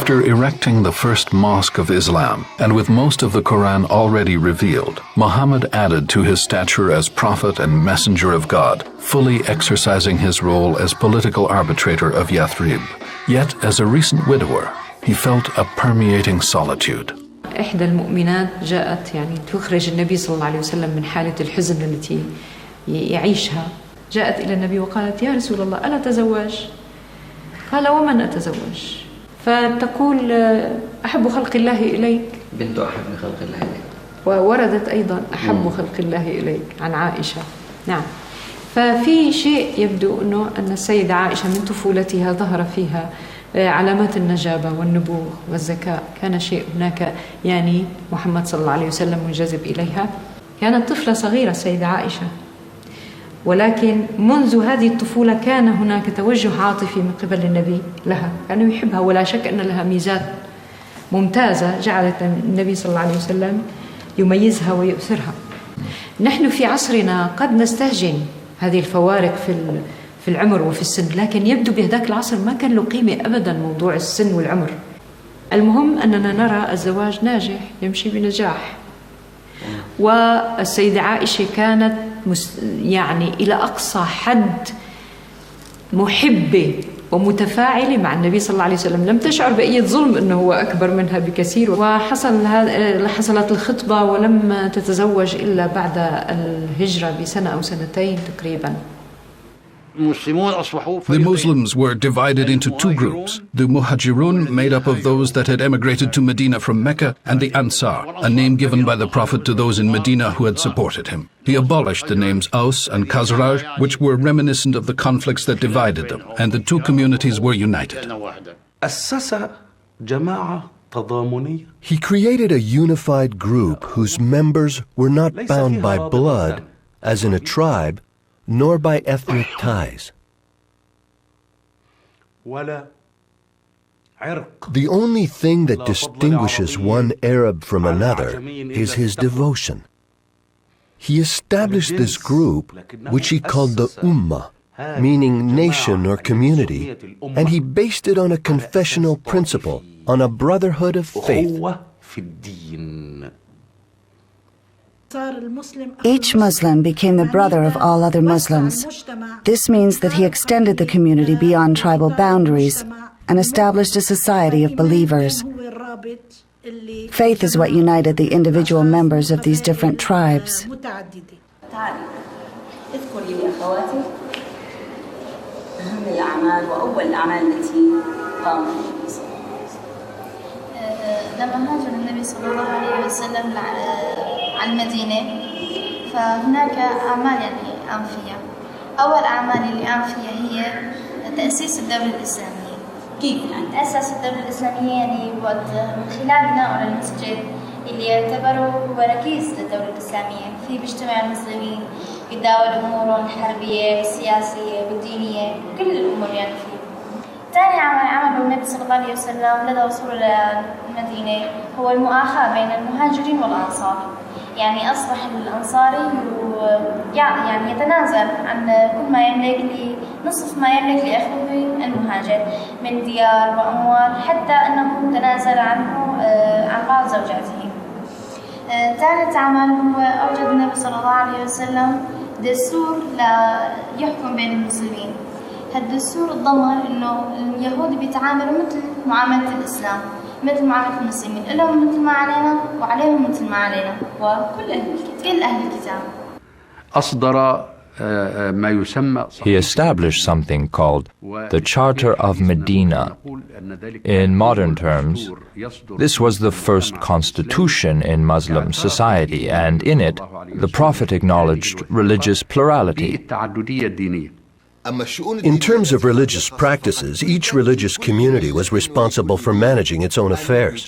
After erecting the first mosque of Islam, and with most of the Quran already revealed, Muhammad added to his stature as prophet and messenger of God, fully exercising his role as political arbitrator of Yathrib. Yet, as a recent widower, he felt a permeating solitude. إحدى المؤمنات جاءت تخرج النبي صلى الله عليه وسلم من حالة الحزن التي يعيشها. جاءت إلى النبي وقالت: يا رسول الله ألا أتزوج؟ قال: ومن أتزوج؟ فتقول: أحب خلق الله إليك. بنت أحب خلق الله إليك. ووردت أيضا أحب خلق الله إليك عن عائشة. نعم. ففي شيء يبدو أن السيدة عائشة من طفولتها ظهر فيها علامات النجابة والنبوغ والذكاء. كان شيء هناك محمد صلى الله عليه وسلم منجذب إليها. كانت طفلة صغيرة السيدة عائشة، ولكن منذ هذه الطفولة كان هناك توجه عاطفي من قبل النبي لها، كان يحبها، ولا شك أن لها ميزات ممتازة جعلت النبي صلى الله عليه وسلم يميزها ويؤثرها. نحن في عصرنا قد نستهجن هذه الفوارق في العمر وفي السن، لكن يبدو بهذاك العصر ما كان له قيمة أبدا موضوع السن والعمر. المهم أننا نرى الزواج ناجح يمشي بنجاح، والسيدة عائشة كانت إلى أقصى حد محبة ومتفاعلة مع النبي صلى الله عليه وسلم، لم تشعر بأي ظلم أنه هو أكبر منها بكثير. حصلت الخطبة ولم تتزوج إلا بعد الهجرة بسنة أو سنتين تقريبا. The Muslims were divided into two groups, the Muhajirun, made up of those that had emigrated to Medina from Mecca, and the Ansar, a name given by the Prophet to those in Medina who had supported him. He abolished the names Aus and Khazraj, which were reminiscent of the conflicts that divided them, and the two communities were united. He created a unified group whose members were not bound by blood, as in a tribe, nor by ethnic ties. The only thing that distinguishes one Arab from another is his devotion. He established this group, which he called the Ummah, meaning nation or community, and he based it on a confessional principle, on a brotherhood of faith. Each Muslim became the brother of all other Muslims. This means that he extended the community beyond tribal boundaries and established a society of believers. Faith is what united the individual members of these different tribes. لما هاجر النبي صلى الله عليه وسلم على المدينة فهناك أعمال قام فيها. أول أعمال اللي قام فيها هي تأسيس الدولة الإسلامية. كيف تأسس الدولة الإسلامية؟ من خلال بناء المسجد اللي يعتبروا هو ركيز للدولة الإسلامية. فيه بيجتمع المسلمين يتداولوا أمورهم الحربية والسياسية والدينية كل الأمور فيه. ثاني عمل النبي صلى الله عليه وسلم لدى وصوله للمدينة هو المؤاخاة بين المهاجرين والأنصار. أصبح الأنصاري يتنازل عن كل ما يملك نصف ما يملك لأخوه المهاجر من ديار وأموال، حتى أنه تنازل عنه عن بعض زوجاته. ثالث عمل هو أوجد النبي صلى الله عليه وسلم دستور يحكم بين المسلمين. هالدستور ضمن انه اليهود بيتعاملوا مثل معاملة الاسلام، مثل معاملة المسلمين، لهم مثل ما علينا وعليهم مثل ما علينا، وكل اهل الكتاب. He established something called the Charter of Medina. In modern terms, this was the first constitution in Muslim society, and in it, the Prophet acknowledged religious plurality. In terms of religious practices, each religious community was responsible for managing its own affairs.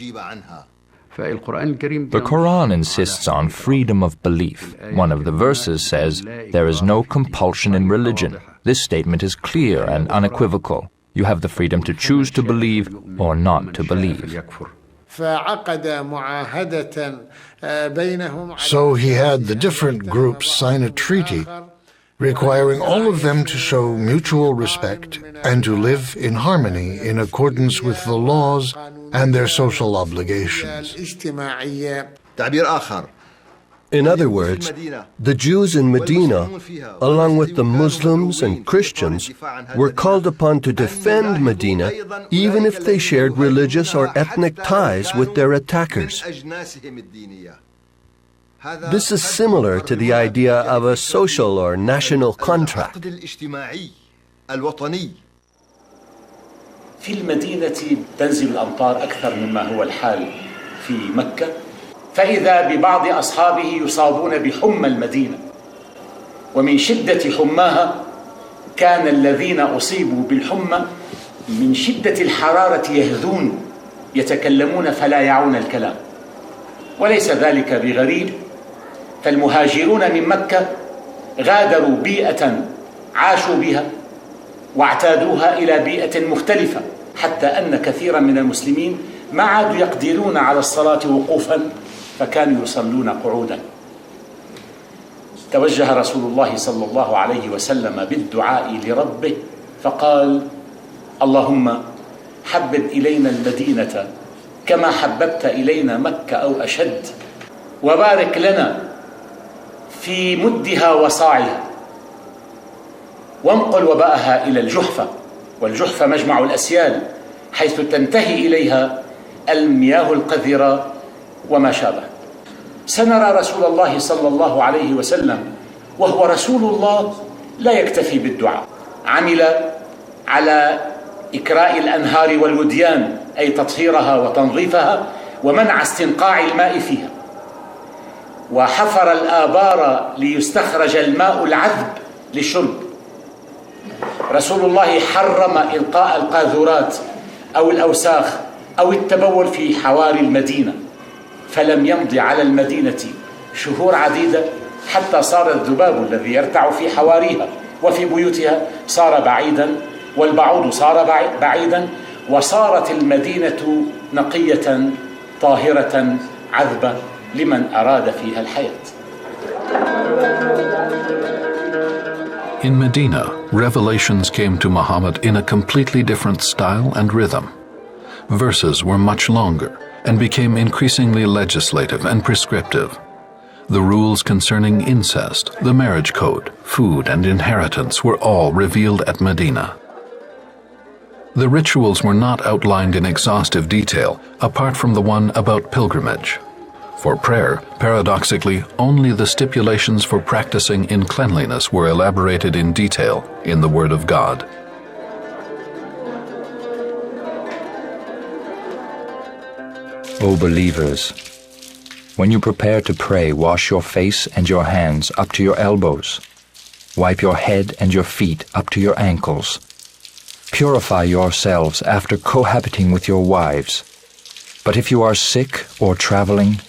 The Quran insists on freedom of belief. One of the verses says, "There is no compulsion in religion." This statement is clear and unequivocal. You have the freedom to choose to believe or not to believe. So he had the different groups sign a treaty requiring all of them to show mutual respect and to live in harmony in accordance with the laws and their social obligations. In other words, the Jews in Medina, along with the Muslims and Christians, were called upon to defend Medina even if they shared religious or ethnic ties with their attackers. This is similar to the idea of a social or national contract. في المدينة تنزل الأمطار أكثر مما هو الحال في مكة، فإذا ببعض أصحابه يصابون بحمى المدينة، ومن شدة حماها كان الذين أصيبوا بالحمى من شدة الحرارة يهذون يتكلمون فلا يعون الكلام، وليس ذلك بغريب، فالمهاجرون من مكة غادروا بيئة عاشوا بها واعتادوها إلى بيئة مختلفة، حتى أن كثيرا من المسلمين ما عادوا يقدرون على الصلاة وقوفا فكانوا يصلون قعودا. توجه رسول الله صلى الله عليه وسلم بالدعاء لربه فقال: اللهم حبب إلينا المدينة كما حببت إلينا مكة أو أشد، وبارك لنا في مدها وصاعها، وانقل وباءها إلى الجحفة، والجحفة مجمع الأسيال حيث تنتهي إليها المياه القذرة وما شابه. سنرى رسول الله صلى الله عليه وسلم وهو رسول الله لا يكتفي بالدعاء، عمل على إكراء الأنهار والوديان، أي تطهيرها وتنظيفها ومنع استنقاع الماء فيها، وحفر الآبار ليستخرج الماء العذب للشرب. رسول الله حرم إلقاء القاذورات أو الأوساخ أو التبول في حواري المدينة، فلم يمض على المدينة شهور عديدة حتى صار الذباب الذي يرتع في حواريها وفي بيوتها صار بعيدا، والبعوض صار بعيدا، وصارت المدينة نقية طاهرة عذبة لمن أراد فيها الحياة. In Medina, revelations came to Muhammad in a completely different style and rhythm. Verses were much longer and became increasingly legislative and prescriptive. The rules concerning incest, the marriage code, food, and inheritance were all revealed at Medina. The rituals were not outlined in exhaustive detail, apart from the one about pilgrimage. For prayer, paradoxically, only the stipulations for practicing in cleanliness were elaborated in detail in the Word of God. O believers, when you prepare to pray, wash your face and your hands up to your elbows. Wipe your head and your feet up to your ankles. Purify yourselves after cohabiting with your wives. But if you are sick or traveling,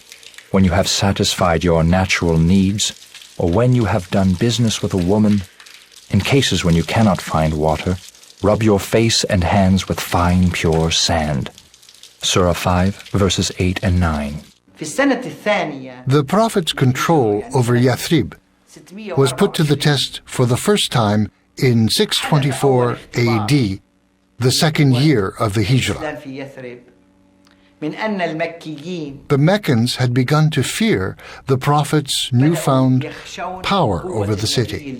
when you have satisfied your natural needs, or when you have done business with a woman, in cases when you cannot find water, rub your face and hands with fine, pure sand. Surah 5, verses 8 and 9. The Prophet's control over Yathrib was put to the test for the first time in 624 AD, the second year of the Hijrah. The Meccans had begun to fear the Prophet's newfound power over the city.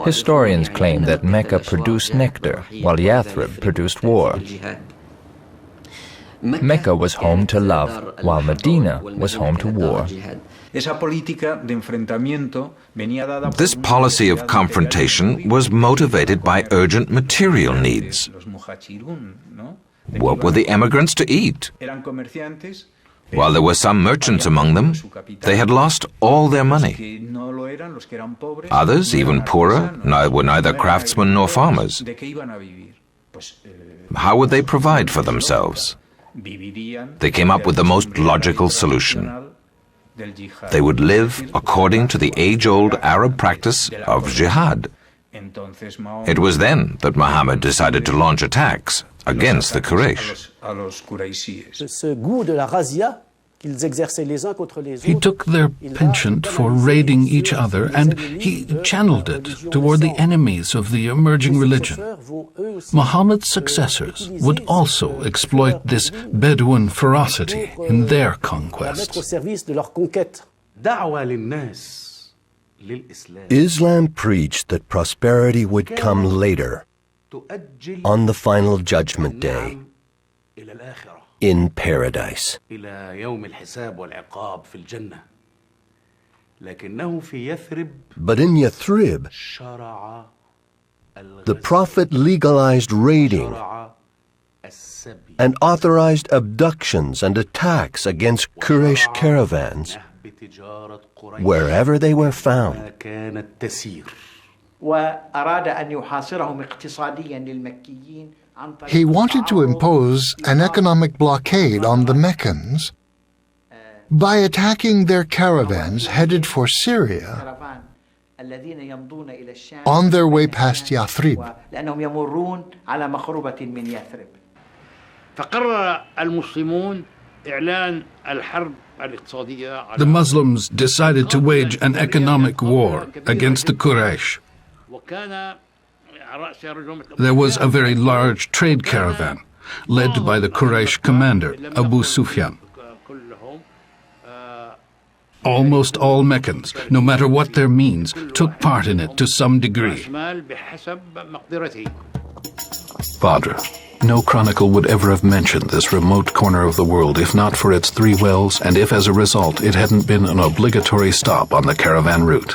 Historians claim that Mecca produced nectar, while Yathrib produced war. Mecca was home to love, while Medina was home to war. This policy of confrontation was motivated by urgent material needs. What were the emigrants to eat? While there were some merchants among them, they had lost all their money. Others, even poorer, were neither craftsmen nor farmers. How would they provide for themselves? They came up with the most logical solution. They would live according to the age-old Arab practice of jihad. It was then that Muhammad decided to launch attacks against the Quraysh. He took their penchant for raiding each other and he channeled it toward the enemies of the emerging religion. Muhammad's successors would also exploit this Bedouin ferocity in their conquests. Islam preached that prosperity would come later, on the final judgment day, in paradise. But in Yathrib, the Prophet legalized raiding and authorized abductions and attacks against Quraysh caravans wherever they were found. He wanted to impose an economic blockade on the Meccans by attacking their caravans headed for Syria on their way past Yathrib. The Muslims decided to wage an economic war against the Quraysh. There was a very large trade caravan led by the Quraysh commander, Abu Sufyan. Almost all Meccans, no matter what their means, took part in it to some degree. Badr. No chronicle would ever have mentioned this remote corner of the world if not for its 3 wells and if as a result it hadn't been an obligatory stop on the caravan route.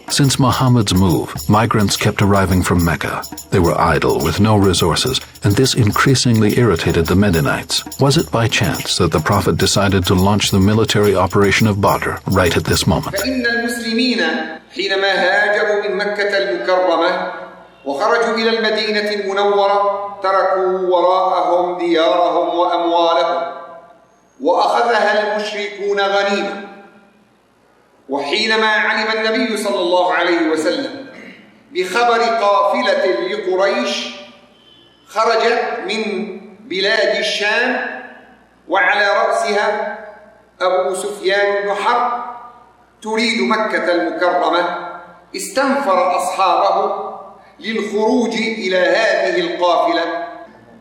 Since Muhammad's move, migrants kept arriving from Mecca. They were idle with no resources, and this increasingly irritated the Medinites. Was it by chance that the Prophet decided to launch the military operation of Badr right at this moment? وخرجوا إلى المدينة المنورة تركوا وراءهم ديارهم وأموالهم وأخذها المشركون غنيمة وحينما علم النبي صلى الله عليه وسلم بخبر قافلة لقريش خرج من بلاد الشام وعلى رأسها أبو سفيان بن حرب تريد مكة المكرمة استنفر أصحابه للخروج إلى هذه القافلة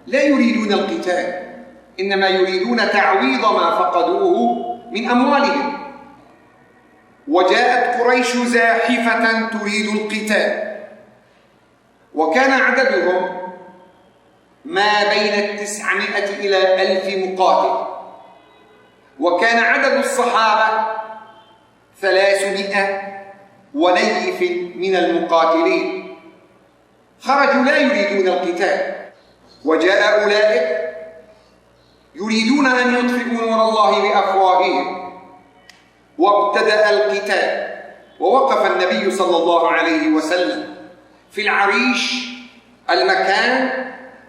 لا يريدون القتال إنما يريدون تعويض ما فقدوه من أموالهم وجاءت قريش زاحفة تريد القتال وكان عددهم ما بين 900 إلى 1000 مقاتل وكان عدد الصحابة 300 ونيف من المقاتلين خرجوا لا يريدون القتال وجاء أولئك يريدون أن يطفئوا نور الله بأفواههم وابتدأ القتال ووقف النبي صلى الله عليه وسلم في العريش المكان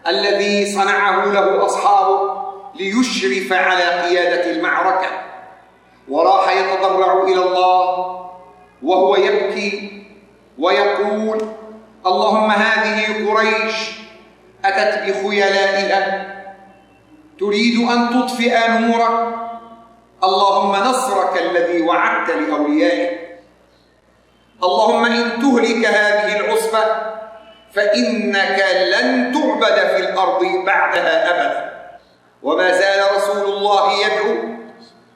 الذي صنعه له أصحابه ليشرف على قيادة المعركة وراح يتضرع إلى الله وهو يبكي ويقول اللهم هذه قريش أتت بخيلائها تريد أن تطفئ نورك اللهم نصرك الذي وعدت لأوليائك اللهم إن تهلك هذه العصبة فإنك لن تعبد في الأرض بعدها أبدا وما زال رسول الله يدعو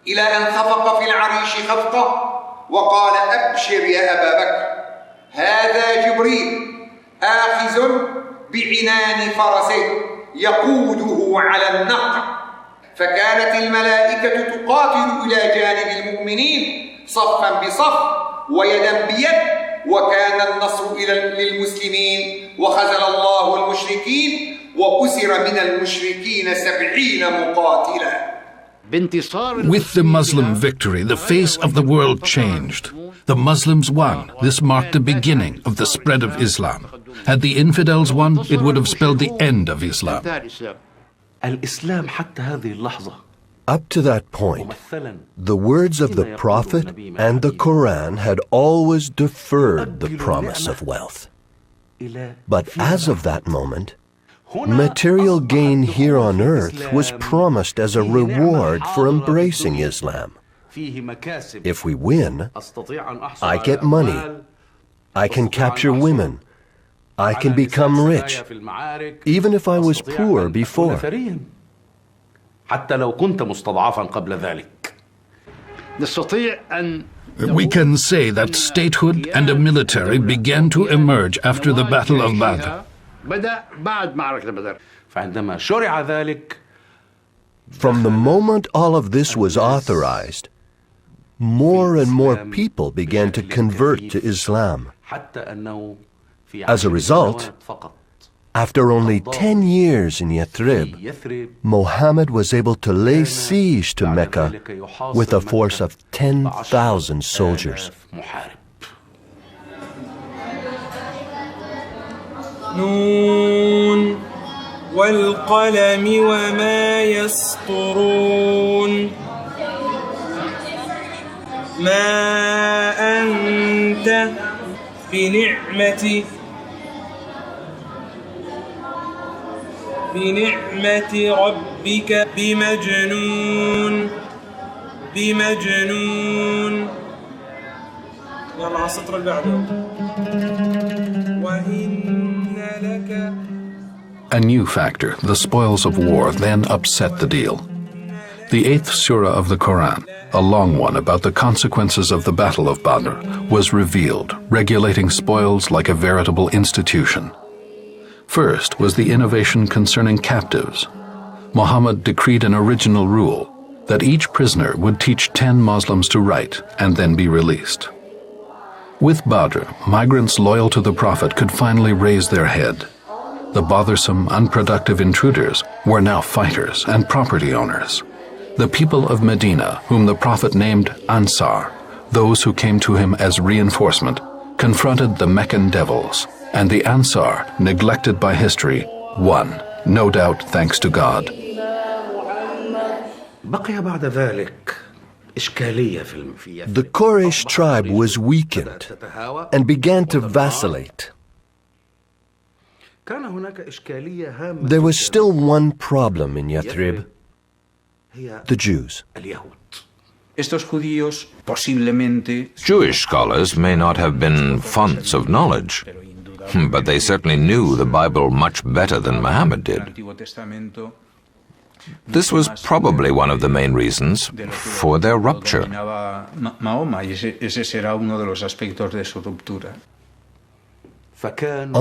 إلى أن خفق في العريش خفقة وقال أبشر يا أبا بكر هذا جبريل آخذ بعنان فرسه يقوده على النقع فكانت الملائكة تقاتل إلى جانب المؤمنين صفا بصف ويدا بيد وكان النصر للمسلمين وخذل الله المشركين وأسر من المشركين 70 مقاتلا. With the Muslim victory, the face of the world changed. The Muslims won. This marked the beginning of the spread of Islam. Had the infidels won, it would have spelled the end of Islam. Up to that point, the words of the Prophet and the Quran had always deferred the promise of wealth. But as of that moment, Material gain here on earth was promised as a reward for embracing Islam. If we win, I get money, I can capture women, I can become rich, even if I was poor before. We can say that statehood and a military began to emerge after the Battle of Badr. From the moment all of this was authorized, more and more people began to convert to Islam. As a result, after only 10 years in Yathrib, Muhammad was able to lay siege to Mecca with a force of 10,000 soldiers. نون والقلم وما يسطرون ما أنت بنعمة ربك بمجنون يلا على السطر اللي بعده A new factor, the spoils of war, then upset the deal. The 8th surah of the Quran, a long one about the consequences of the Battle of Badr, was revealed, regulating spoils like a veritable institution. First was the innovation concerning captives. Muhammad decreed an original rule that each prisoner would teach 10 Muslims to write and then be released. With Badr, migrants loyal to the Prophet could finally raise their head. The bothersome, unproductive intruders were now fighters and property owners. The people of Medina, whom the Prophet named Ansar, those who came to him as reinforcement, confronted the Meccan devils, and the Ansar, neglected by history, won, no doubt thanks to God. The Quraysh tribe was weakened and began to vacillate. There was still one problem in Yathrib: the Jews. Jewish scholars may not have been fonts of knowledge, but they certainly knew the Bible much better than Muhammad did. This was probably one of the main reasons for their rupture.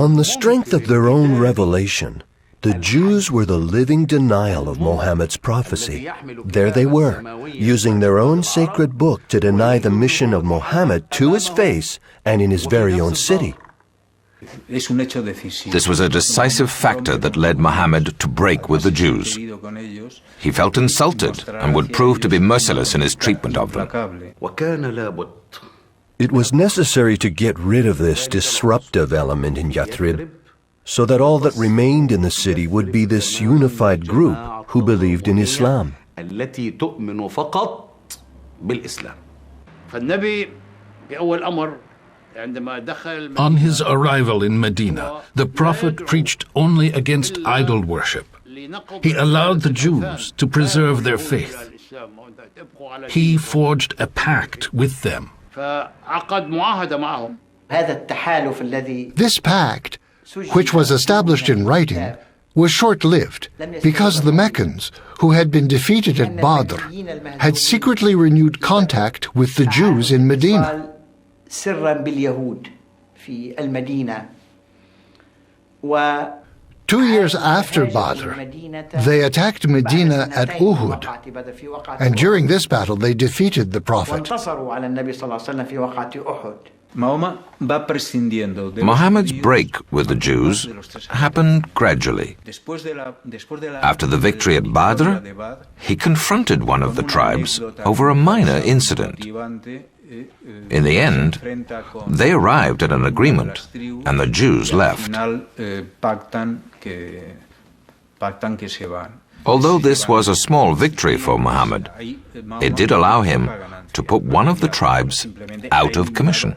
On the strength of their own revelation, the Jews were the living denial of Muhammad's prophecy. There they were, using their own sacred book to deny the mission of Muhammad to his face and in his very own city. This was a decisive factor that led Muhammad to break with the Jews. He felt insulted and would prove to be merciless in his treatment of them. It was necessary to get rid of this disruptive element in Yathrib, so that all that remained in the city would be this unified group who believed in Islam. On his arrival in Medina, the Prophet preached only against idol worship. He allowed the Jews to preserve their faith. He forged a pact with them. This pact, which was established in writing, was short-lived because the Meccans, who had been defeated at Badr, had secretly renewed contact with the Jews in Medina. 2 years after Badr, they attacked Medina at Uhud, and during this battle they defeated the Prophet. Muhammad's break with the Jews happened gradually. After the victory at Badr, he confronted one of the tribes over a minor incident. In the end, they arrived at an agreement, and the Jews left. Although this was a small victory for Muhammad, it did allow him to put one of the tribes out of commission.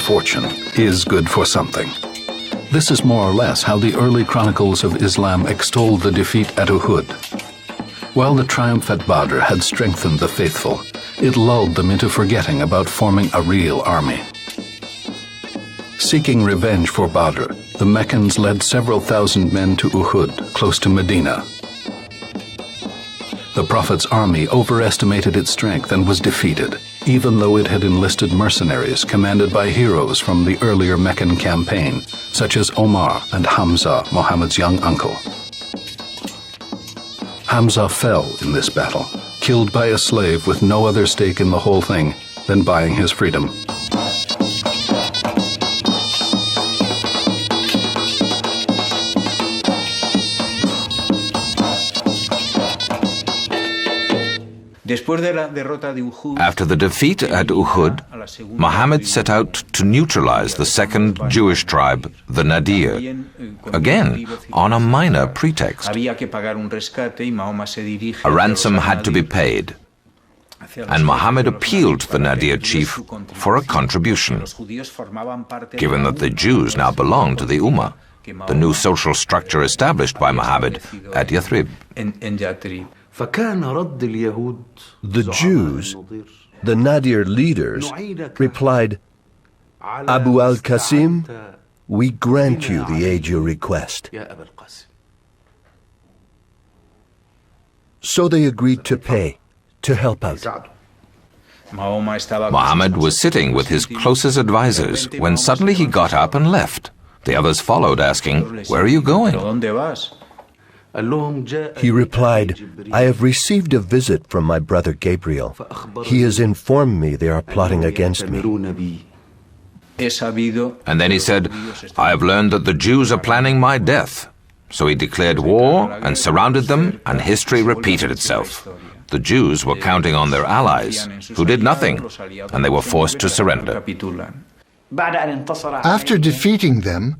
fortune is good for something. This is more or less how the early chronicles of Islam extolled the defeat at Uhud. While the triumph at Badr had strengthened the faithful, it lulled them into forgetting about forming a real army. Seeking revenge for Badr, the Meccans led several thousand men to Uhud, close to Medina. The Prophet's army overestimated its strength and was defeated, even though it had enlisted mercenaries commanded by heroes from the earlier Meccan campaign, such as Omar and Hamza, Muhammad's young uncle. Hamza fell in this battle, killed by a slave with no other stake in the whole thing than buying his freedom. After the defeat at Uhud, Muhammad set out to neutralize the second Jewish tribe, the Nadir, again on a minor pretext. A ransom had to be paid, and Muhammad appealed to the Nadir chief for a contribution, given that the Jews now belonged to the Ummah, the new social structure established by Muhammad at Yathrib. The Jews, the Nadir leaders, replied, Abu al-Qasim, we grant you the aid you request. So they agreed to pay, to help out. Muhammad was sitting with his closest advisors when suddenly he got up and left. The others followed, asking, "Where are you going?" He replied, I have received a visit from my brother Gabriel. He has informed me they are plotting against me. And then he said, I have learned that the Jews are planning my death. So he declared war and surrounded them, and history repeated itself. The Jews were counting on their allies, who did nothing, and they were forced to surrender. After defeating them,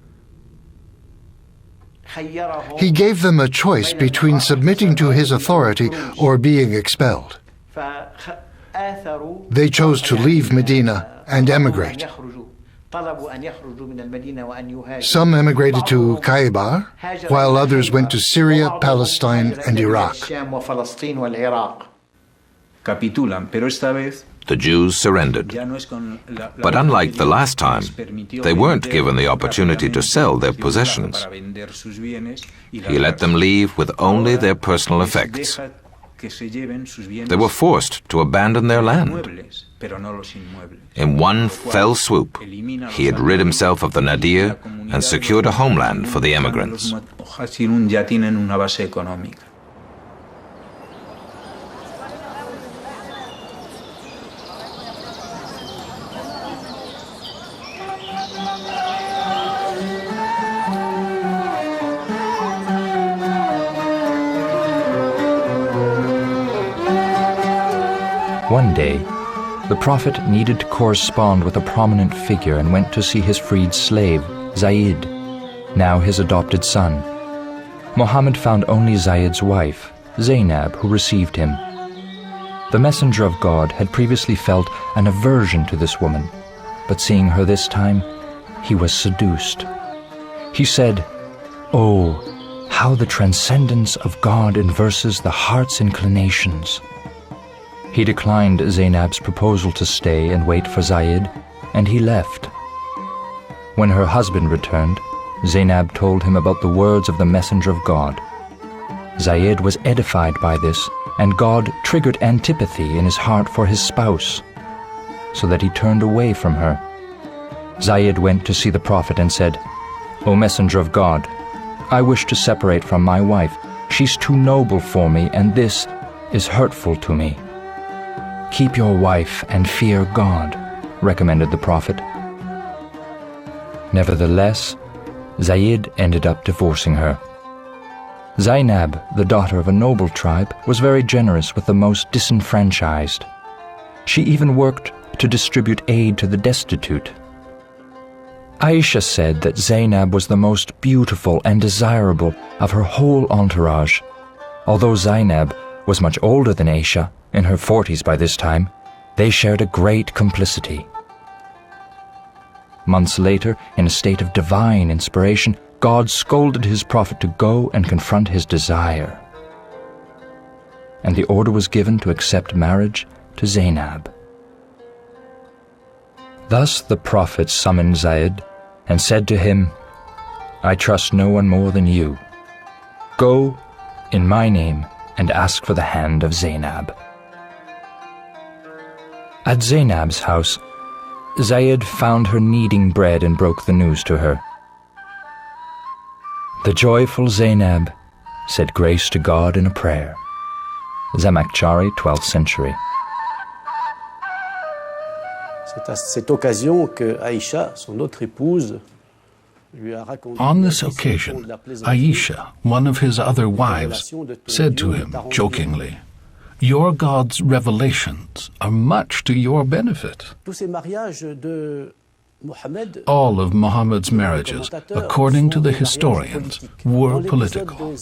he gave them a choice between submitting to his authority or being expelled. They chose to leave Medina and emigrate. Some emigrated to Khaybar, while others went to Syria, Palestine, and Iraq. The Jews surrendered. But unlike the last time, they weren't given the opportunity to sell their possessions. He let them leave with only their personal effects. They were forced to abandon their land. In one fell swoop, he had rid himself of the Nadir and secured a homeland for the emigrants. One day, the Prophet needed to correspond with a prominent figure and went to see his freed slave, Zayd, now his adopted son. Muhammad found only Zayd's wife, Zainab, who received him. The messenger of God had previously felt an aversion to this woman, but seeing her this time, he was seduced. He said, "Oh, how the transcendence of God inverses the heart's inclinations." He declined Zainab's proposal to stay and wait for Zayd, and he left. When her husband returned, Zainab told him about the words of the messenger of God. Zayd was edified by this, and God triggered antipathy in his heart for his spouse, so that he turned away from her. Zayd went to see the Prophet and said, "O messenger of God, I wish to separate from my wife. She's too noble for me, and this is hurtful to me." "Keep your wife and fear God," recommended the Prophet. Nevertheless, Zayd ended up divorcing her. Zainab, the daughter of a noble tribe, was very generous with the most disenfranchised. She even worked to distribute aid to the destitute. Aisha said that Zainab was the most beautiful and desirable of her whole entourage. Although Zainab was much older than Aisha, in her 40s by this time, they shared a great complicity. Months later, in a state of divine inspiration, God scolded his prophet to go and confront his desire. And the order was given to accept marriage to Zainab. Thus the prophet summoned Zayd and said to him, I trust no one more than you. Go in my name and ask for the hand of Zainab. At Zainab's house, Zayd found her kneading bread and broke the news to her. The joyful Zainab said grace to God in a prayer. Zamakchari, 12th century. C'est à cette occasion que Aïcha, son autre épouse, On this occasion, Aisha, one of his other wives, said to him jokingly, Your God's revelations are much to your benefit. All of Muhammad's marriages, according to the historians, were political.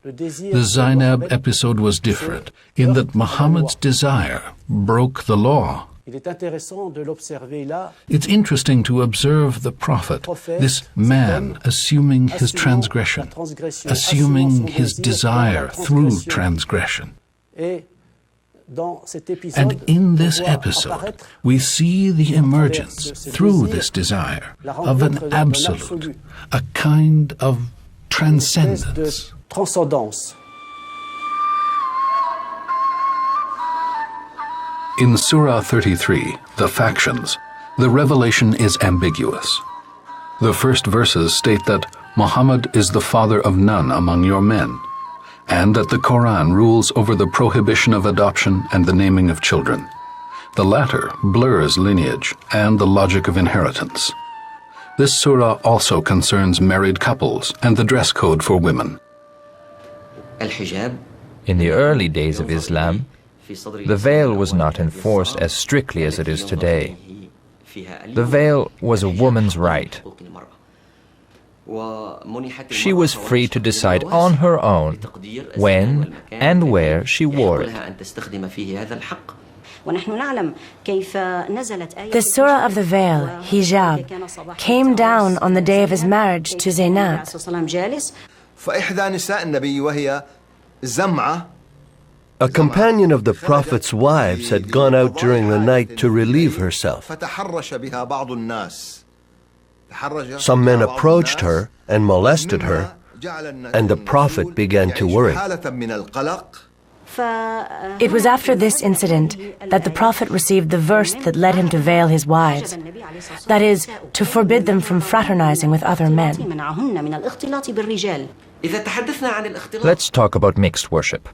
The Zainab episode was different in that Muhammad's desire broke the law. It's interesting to observe the Prophet, this man assuming his transgression, assuming his desire through transgression. And in this episode, we see the emergence, through this desire, of an absolute, a kind of transcendence. In Surah 33, the factions, the revelation is ambiguous. The first verses state that Muhammad is the father of none among your men, and that the Quran rules over the prohibition of adoption and the naming of children. The latter blurs lineage and the logic of inheritance. This surah also concerns married couples and the dress code for women. In the early days of Islam, the veil was not enforced as strictly as it is today. The veil was a woman's right. She was free to decide on her own when and where she wore it. The surah of the veil, hijab, came down on the day of his marriage to Zainab. A companion of the Prophet's wives had gone out during the night to relieve herself. Some men approached her and molested her, and the Prophet began to worry. It was after this incident that the Prophet received the verse that led him to veil his wives, that is, to forbid them from fraternizing with other men. Let's talk about mixed worship.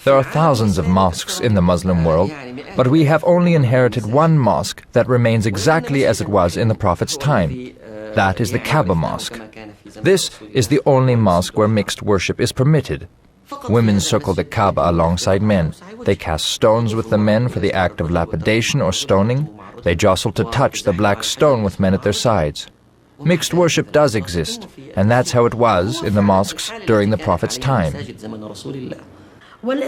There are thousands of mosques in the Muslim world, but we have only inherited one mosque that remains exactly as it was in the Prophet's time. That is the Kaaba Mosque. This is the only mosque where mixed worship is permitted. Women circle the Kaaba alongside men. They cast stones with the men for the act of lapidation or stoning. They jostle to touch the black stone with men at their sides. Mixed worship does exist, and that's how it was in the mosques during the Prophet's time. Women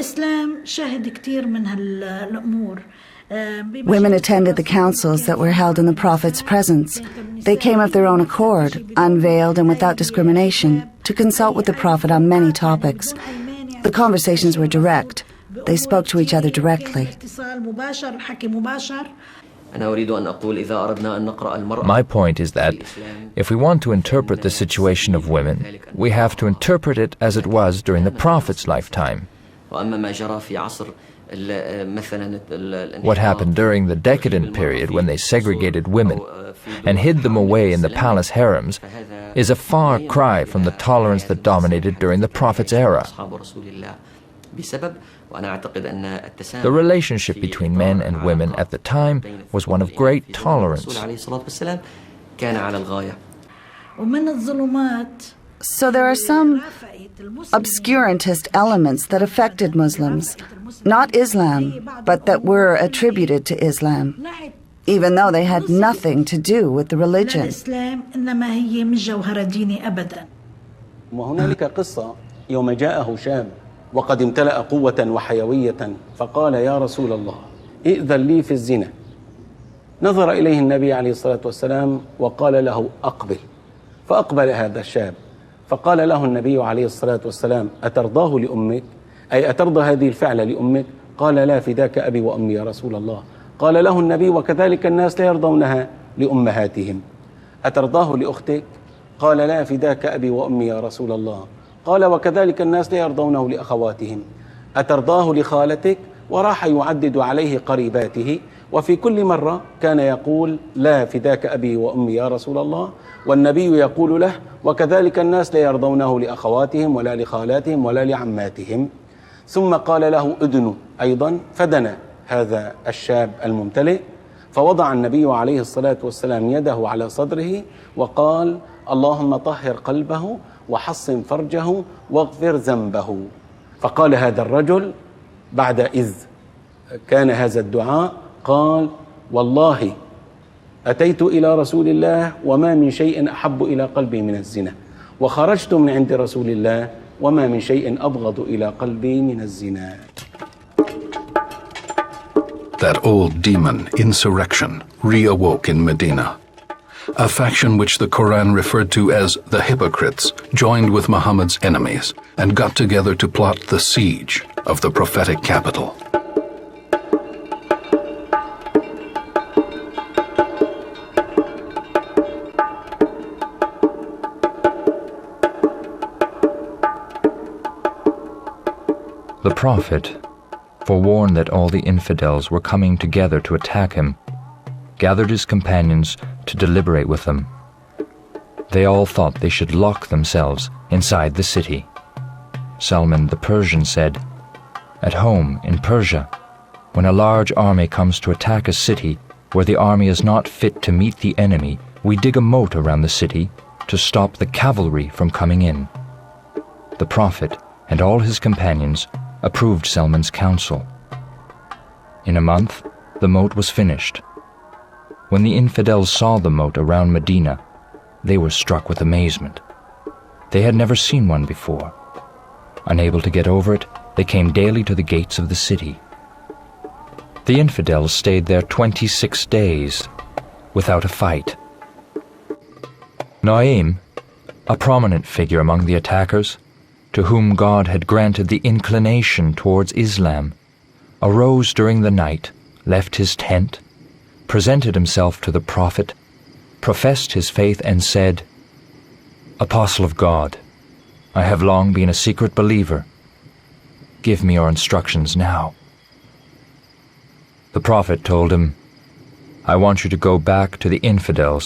attended the councils that were held in the Prophet's presence. They came of their own accord, unveiled and without discrimination, to consult with the Prophet on many topics. The conversations were direct. They spoke to each other directly. My point is that if we want to interpret the situation of women, we have to interpret it as it was during the Prophet's lifetime. What happened during the decadent period when they segregated women and hid them away in the palace harems is a far cry from the tolerance that dominated during the Prophet's era. The relationship between men and women at the time was one of great tolerance. So there are some obscurantist elements that affected Muslims, not Islam, but that were attributed to Islam, even though they had nothing to do with the religion. وهنالك قصة يوم جاءه شاب وقد امتلأ قوة وحيوية فقال يا رسول الله ائذن لي في الزنا نظر إليه النبي عليه الصلاة والسلام وقال له أقبل، فأقبل هذا الشاب، فقال له النبي عليه الصلاة والسلام أترضاه لأمك؟ أي أترضى هذه الفعلة لأمك؟ قال لا، فداك أبي وأمي يا رسول الله. قال له النبي وكذلك الناس لا يرضونها لأمهاتهم. أترضاه لأختك؟ قال لا، فداك أبي وأمي يا رسول الله. قال وكذلك الناس لا يرضونه لأخواتهم. أترضاه لخالتك؟ وراح يعدد عليه قريباته، وفي كل مرة كان يقول لا، فداك أبي وأمي يا رسول الله، والنبي يقول له وكذلك الناس لا يرضونه لأخواتهم ولا لخالاتهم ولا لعماتهم. ثم قال له أدن أيضا، فدنا هذا الشاب الممتلئ، فوضع النبي عليه الصلاة والسلام يده على صدره وقال اللهم طهر قلبه وحصن فرجه واغفر ذنبه. فقال هذا الرجل بعد إذ كان هذا الدعاء، قال والله أتيت إلى رسول الله وما من شيء أحب إلى قلبي من الزنا، وخرجت من عند رسول الله وما من شيء أبغض إلى قلبي من الزنا. That old demon, insurrection, reawoke in Medina. A faction which the Quran referred to as the hypocrites joined with Muhammad's enemies and got together to plot the siege of the prophetic capital. The Prophet, forewarned that all the infidels were coming together to attack him, gathered his companions to deliberate with them. They all thought they should lock themselves inside the city. Salman the Persian said, "At home in Persia, when a large army comes to attack a city where the army is not fit to meet the enemy, we dig a moat around the city to stop the cavalry from coming in." The Prophet and all his companions approved Salman's counsel. In a month, the moat was finished. When the infidels saw the moat around Medina, they were struck with amazement. They had never seen one before. Unable to get over it, they came daily to the gates of the city. The infidels stayed there 26 days without a fight. Naim, a prominent figure among the attackers, to whom God had granted the inclination towards Islam, arose during the night, left his tent, presented himself to the Prophet, professed his faith and said, "Apostle of God, I have long been a secret believer. Give me your instructions now." The Prophet told him, "I want you to go back to the infidels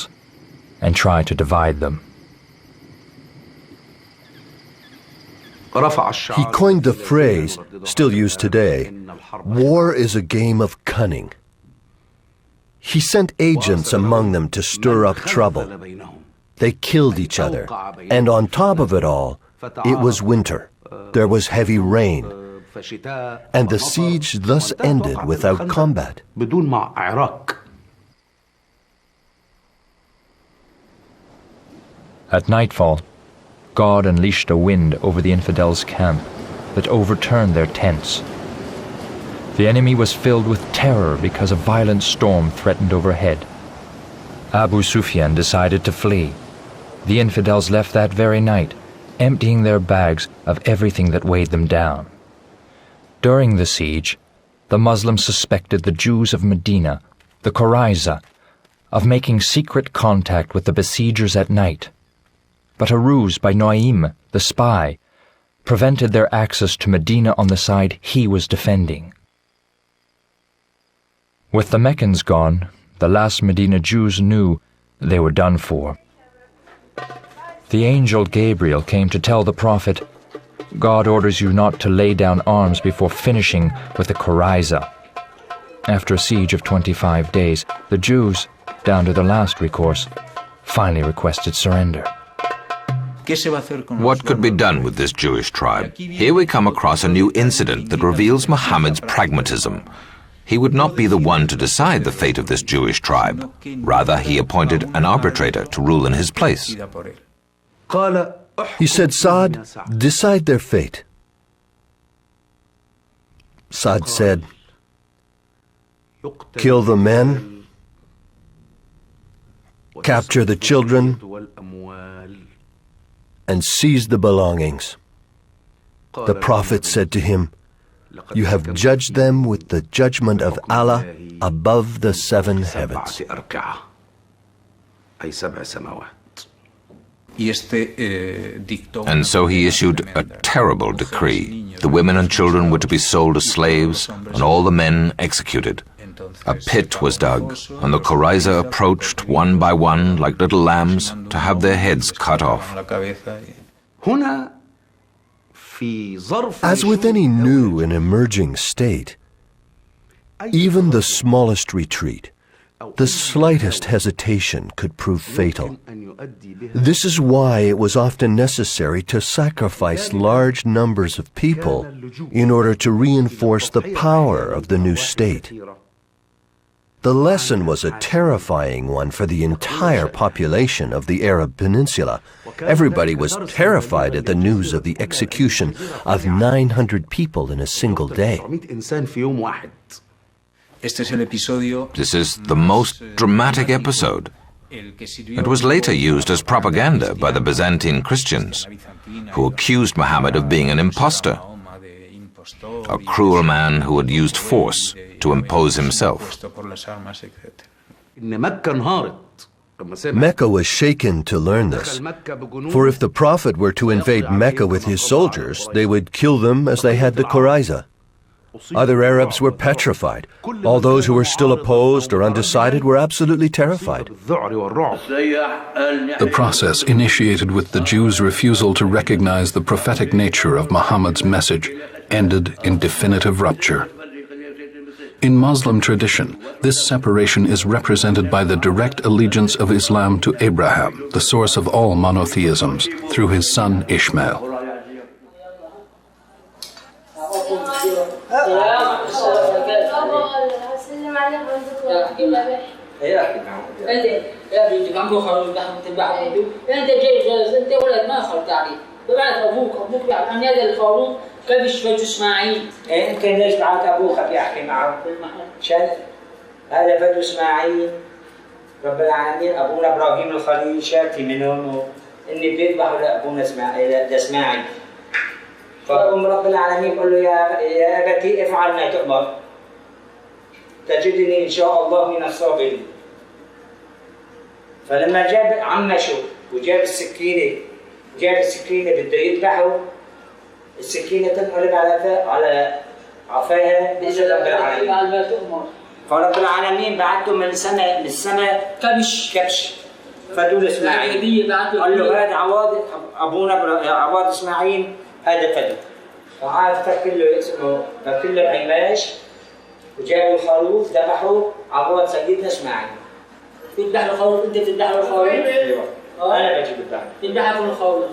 and try to divide them." He coined the phrase, still used today, war is a game of cunning. He sent agents among them to stir up trouble. They killed each other, and on top of it all, it was winter. There was heavy rain, and the siege thus ended without combat. At nightfall, God unleashed a wind over the infidels' camp that overturned their tents. The enemy was filled with terror because a violent storm threatened overhead. Abu Sufyan decided to flee. The infidels left that very night, emptying their bags of everything that weighed them down. During the siege, the Muslims suspected the Jews of Medina, the Qurayza, of making secret contact with the besiegers at night. But a ruse by Naim, the spy, prevented their access to Medina on the side he was defending. With the Meccans gone, the last Medina Jews knew they were done for. The angel Gabriel came to tell the Prophet, "God orders you not to lay down arms before finishing with the Qurayza." After a siege of 25 days, the Jews, down to their last recourse, finally requested surrender. What could be done with this Jewish tribe? Here we come across a new incident that reveals Muhammad's pragmatism. He would not be the one to decide the fate of this Jewish tribe. Rather, he appointed an arbitrator to rule in his place. He said, "Saad, decide their fate." Saad said, "Kill the men capture the children, and seize the belongings. The Prophet said to him, "You have judged them with the judgment of Allah above the 7 heavens." And so he issued a terrible decree. The women and children were to be sold as slaves, and all the men executed. A pit was dug, and the Qurayza approached one by one like little lambs to have their heads cut off. As with any new and emerging state, even the smallest retreat, the slightest hesitation could prove fatal. This is why it was often necessary to sacrifice large numbers of people in order to reinforce the power of the new state. The lesson was a terrifying one for the entire population of the Arab Peninsula. Everybody was terrified at the news of the execution of 900 people in a single day. This is the most dramatic episode. It was later used as propaganda by the Byzantine Christians, who accused Muhammad of being an impostor, a cruel man who had used force to impose himself. Mecca was shaken to learn this, for if the Prophet were to invade Mecca with his soldiers, they would kill them as they had the Qurayza. Other Arabs were petrified. All those who were still opposed or undecided were absolutely terrified. The process initiated with the Jews' refusal to recognize the prophetic nature of Muhammad's message ended in definitive rupture. In Muslim tradition, this separation is represented by the direct allegiance of Islam to Abraham, the source of all monotheisms, through his son Ishmael. كيف شفت اسماعيل؟ انت ليش معك ابوك بيحكي معك؟ شايف؟ هذا فدو اسماعيل رب العالمين ابونا ابراهيم الخليل شاتي منهم اني بيذبحوا لابونا اسماعيل. فقوم رب العالمين يقول له يا ابتي افعل ما تؤمر تجدني ان شاء الله من الصابرين. فلما جاب عمشه وجاب السكينه بده يذبحه، السكينة تنقلب على عفاها بإذن رب العالمين. فرب العالمين بعته من السماء كبش فدول اسماعيل. قال له هذا عواد ابونا عواد اسماعيل، هذا فدو. فعاد فك له العماش وجابوا الخروف ذبحوا عواد سيدنا اسماعيل. تذبح له خروف؟ انت تذبح له خروف؟ ايوه انا بجيب الذبح. تذبح له خروف.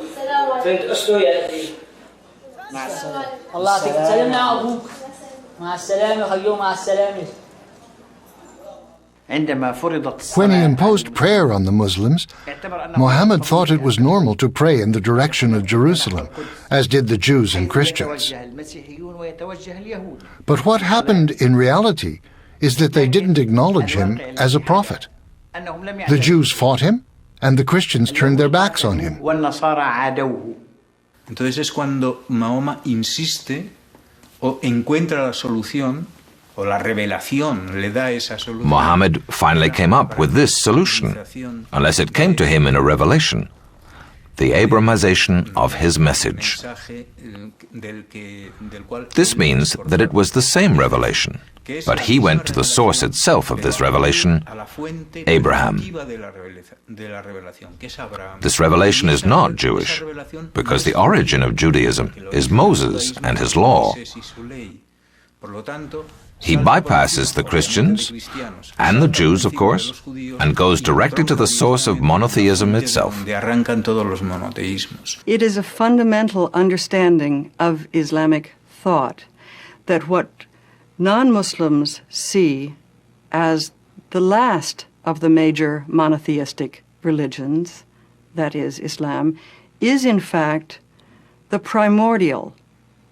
فهمت قصته يا ابني؟ مع السلامة. الله سلمنا على أبوك. مع السلامة خيو مع السلامة. When he imposed prayer on the Muslims, Muhammad thought it was normal to pray in the direction of Jerusalem, as did the Jews and Christians. But what happened in reality is that they didn't acknowledge him as a prophet. The Jews fought him, and the Christians turned their backs on him. Entonces es cuando Mahoma insiste o encuentra la solución o la revelación le da esa solución. Muhammad finally came up with this solution, unless it came to him in a revelation, the Abrahamization of his message. This means that it was the same revelation, but he went to the source itself of this revelation, Abraham. This revelation is not Jewish, because the origin of Judaism is Moses and his law. He bypasses the Christians and the Jews, of course, and goes directly to the source of monotheism itself. It is a fundamental understanding of Islamic thought that what non-Muslims see as the last of the major monotheistic religions, that is, Islam, is in fact the primordial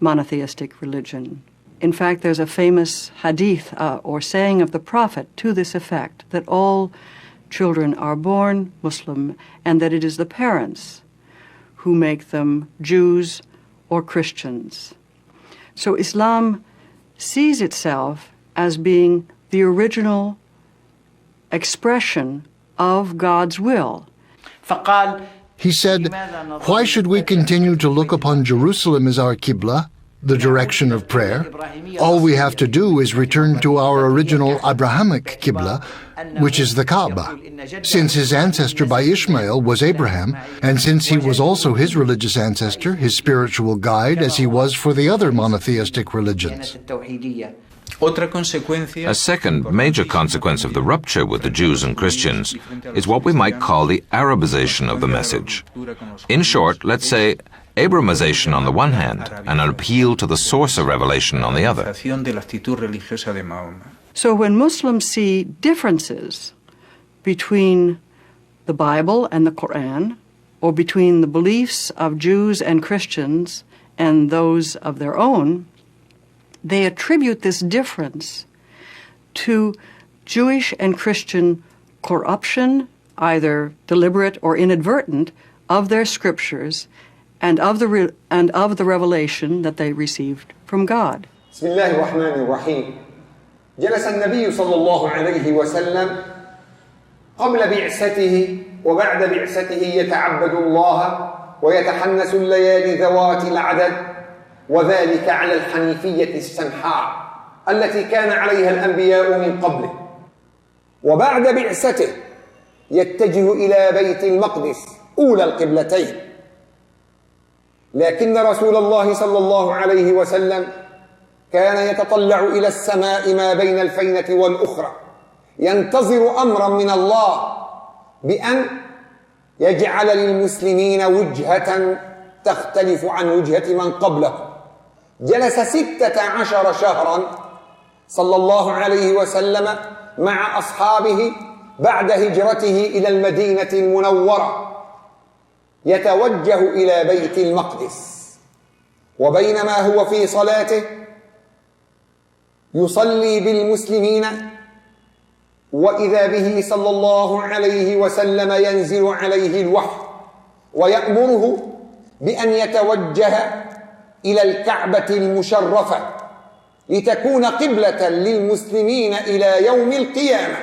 monotheistic religion. In fact, there's a famous hadith or saying of the Prophet to this effect, that all children are born Muslim and that it is the parents who make them Jews or Christians. So Islam sees itself as being the original expression of God's will. He said, "Why should we continue to look upon Jerusalem as our Qibla, the direction of prayer? All we have to do is return to our original Abrahamic Qibla, which is the Kaaba. Since his ancestor by Ishmael was Abraham, and since he was also his religious ancestor, his spiritual guide, as he was for the other monotheistic religions." A second major consequence of the rupture with the Jews and Christians is what we might call the Arabization of the message. In short, let's say Abramization on the one hand, and an appeal to the source of revelation on the other. So when Muslims see differences between the Bible and the Quran, or between the beliefs of Jews and Christians and those of their own, they attribute this difference to Jewish and Christian corruption, either deliberate or inadvertent, of their scriptures and of the revelation that they received from God. بسم الله الرحمن الرحيم. جلس النبي صلى الله عليه وسلم قبل بعثته وبعد بعثته يتعبد الله ويتحنس الليالي ذوات العدد، وذلك على الحنيفية السمحاء التي كان عليها الأنبياء من قبله. وبعد بعثته يتجه إلى بيت المقدس أولى القبلتين، لكن رسول الله صلى الله عليه وسلم كان يتطلع إلى السماء ما بين الفينة والأخرى، ينتظر أمرا من الله بأن يجعل للمسلمين وجهة تختلف عن وجهة من قبله. جلس 16 شهرا صلى الله عليه وسلم مع أصحابه بعد هجرته إلى المدينة المنورة يتوجه إلى بيت المقدس، وبينما هو في صلاته يصلي بالمسلمين وإذا به صلى الله عليه وسلم ينزل عليه الوحي ويأمره بأن يتوجه إلى الكعبة المشرفة لتكون قبلة للمسلمين إلى يوم القيامة.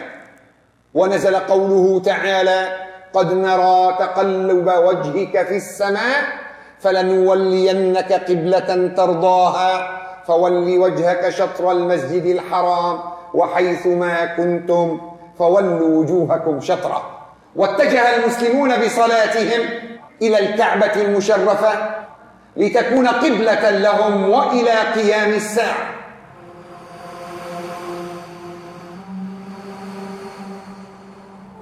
ونزل قوله تعالى: قد نرى تقلب وجهك في السماء فلنولينك قبلة ترضاها فول وجهك شطر المسجد الحرام وحيث ما كنتم فولوا وجوهكم شطره. واتجه المسلمون بصلاتهم إلى الكعبة المشرفة لتكون قبلة لهم وإلى قيام الساعة.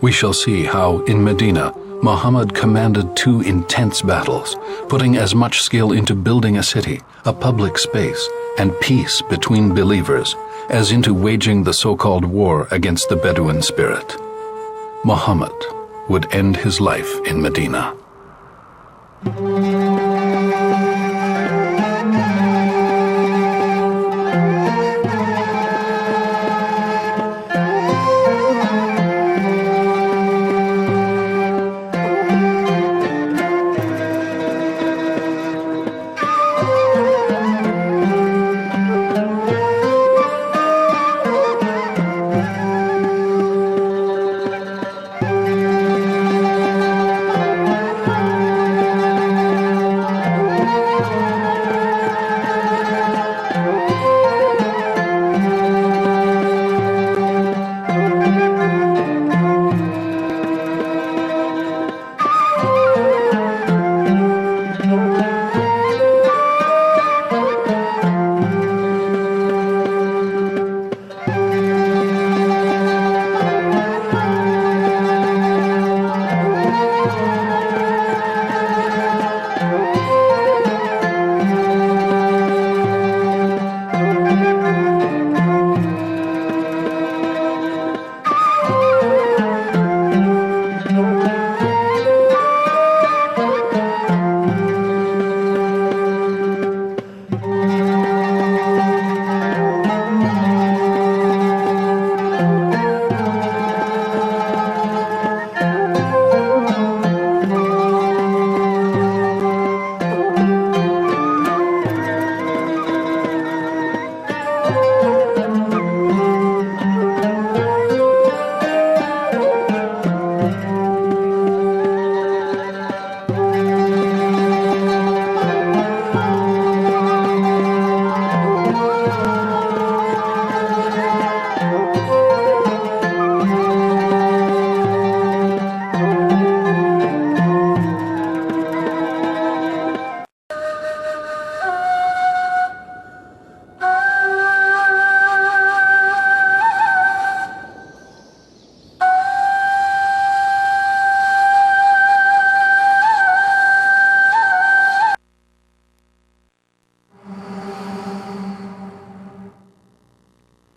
We shall see how, in Medina, Muhammad commanded 2 intense battles, putting as much skill into building a city, a public space, and peace between believers, as into waging the so-called war against the Bedouin spirit. Muhammad would end his life in Medina.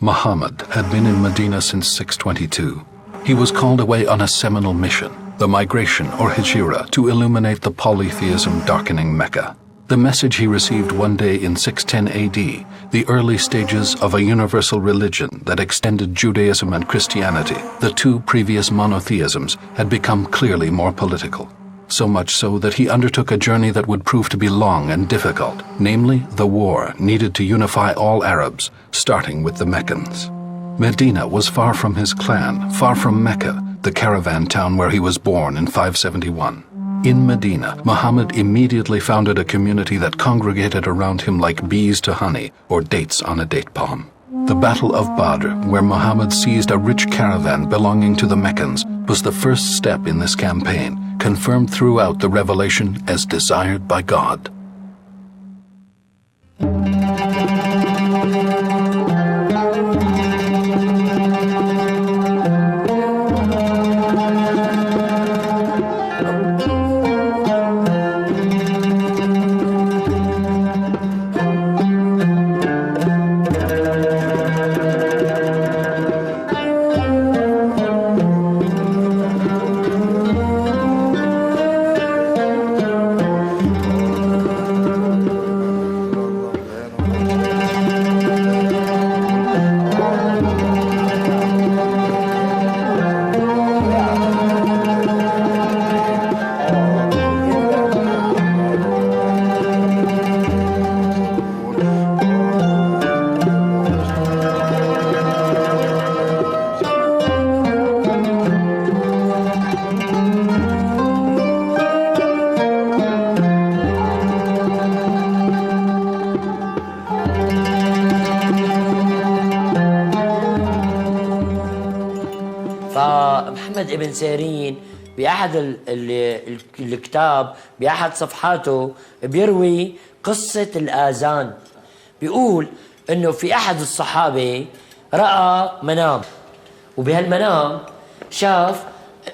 Muhammad had been in Medina since 622. He was called away on a seminal mission, the migration or hijra, to illuminate the polytheism darkening Mecca. The message he received one day in 610 AD, the early stages of a universal religion that extended Judaism and Christianity, the two previous monotheisms, had become clearly more political. So much so that he undertook a journey that would prove to be long and difficult, namely the war needed to unify all Arabs, starting with the Meccans. Medina was far from his clan, far from Mecca, the caravan town where he was born in 571. In Medina, Muhammad immediately founded a community that congregated around him like bees to honey or dates on a date palm. The Battle of Badr, where Muhammad seized a rich caravan belonging to the Meccans, was the first step in this campaign, confirmed throughout the revelation as desired by God. فمحمد ابن سيرين بأحد الكتاب بأحد صفحاته بيروي قصة الآذان. بيقول إنه في أحد الصحابة رأى منام، وبهالمنام شاف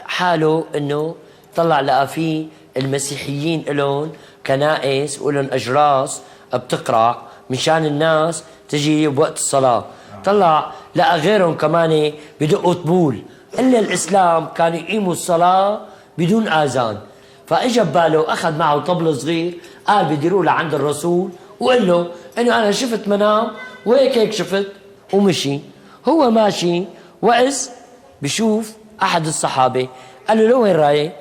حاله إنه طلع لقى فيه المسيحيين إلهم كنائس ولهم أجراس بتقرع مشان الناس تجي بوقت الصلاة. طلع لقى غيرهم كمان بدقوا طبول، إلا الإسلام كانوا يقيموا الصلاة بدون آذان. فإجا بباله أخذ معه طبل صغير، قال بديروه لعند الرسول وقال له إنه أنا شفت منام وهيك شفت، ومشي. هو ماشي وإذ بشوف أحد الصحابة، قال له لو وين رايح؟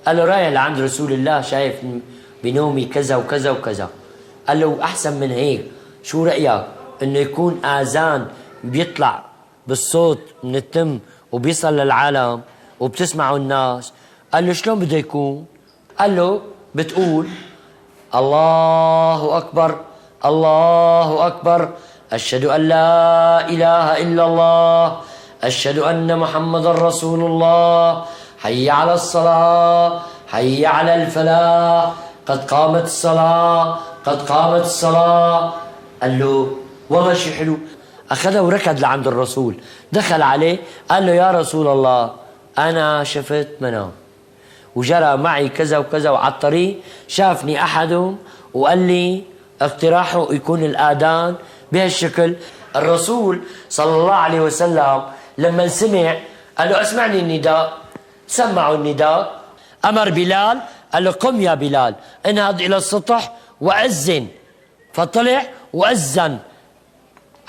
قال له رايح لعند رسول الله، شايف بنومي كذا وكذا وكذا. قال له أحسن من هيك، شو رأيك إنه يكون آذان بيطلع بالصوت من التم وبيصل للعالم وبتسمعوا الناس؟ قال له شلون بده يكون؟ قال له بتقول الله أكبر الله أكبر أشهد أن لا إله إلا الله أشهد أن محمد رسول الله حي على الصلاة حي على الفلاح قد قامت الصلاة قد قامت الصلاة. قال له والله شي حلو. أخذه وركض لعند الرسول، دخل عليه قال له يا رسول الله أنا شفت منام وجرى معي كذا وكذا، وعلى الطريق شافني أحدهم وقال لي اقتراحه يكون الآذان بهالشكل. الرسول صلى الله عليه وسلم لما سمع قال له اسمعني النداء. سمعوا النداء، أمر بلال قال له قم يا بلال انهض إلى السطح وأذن. فطلع وأذن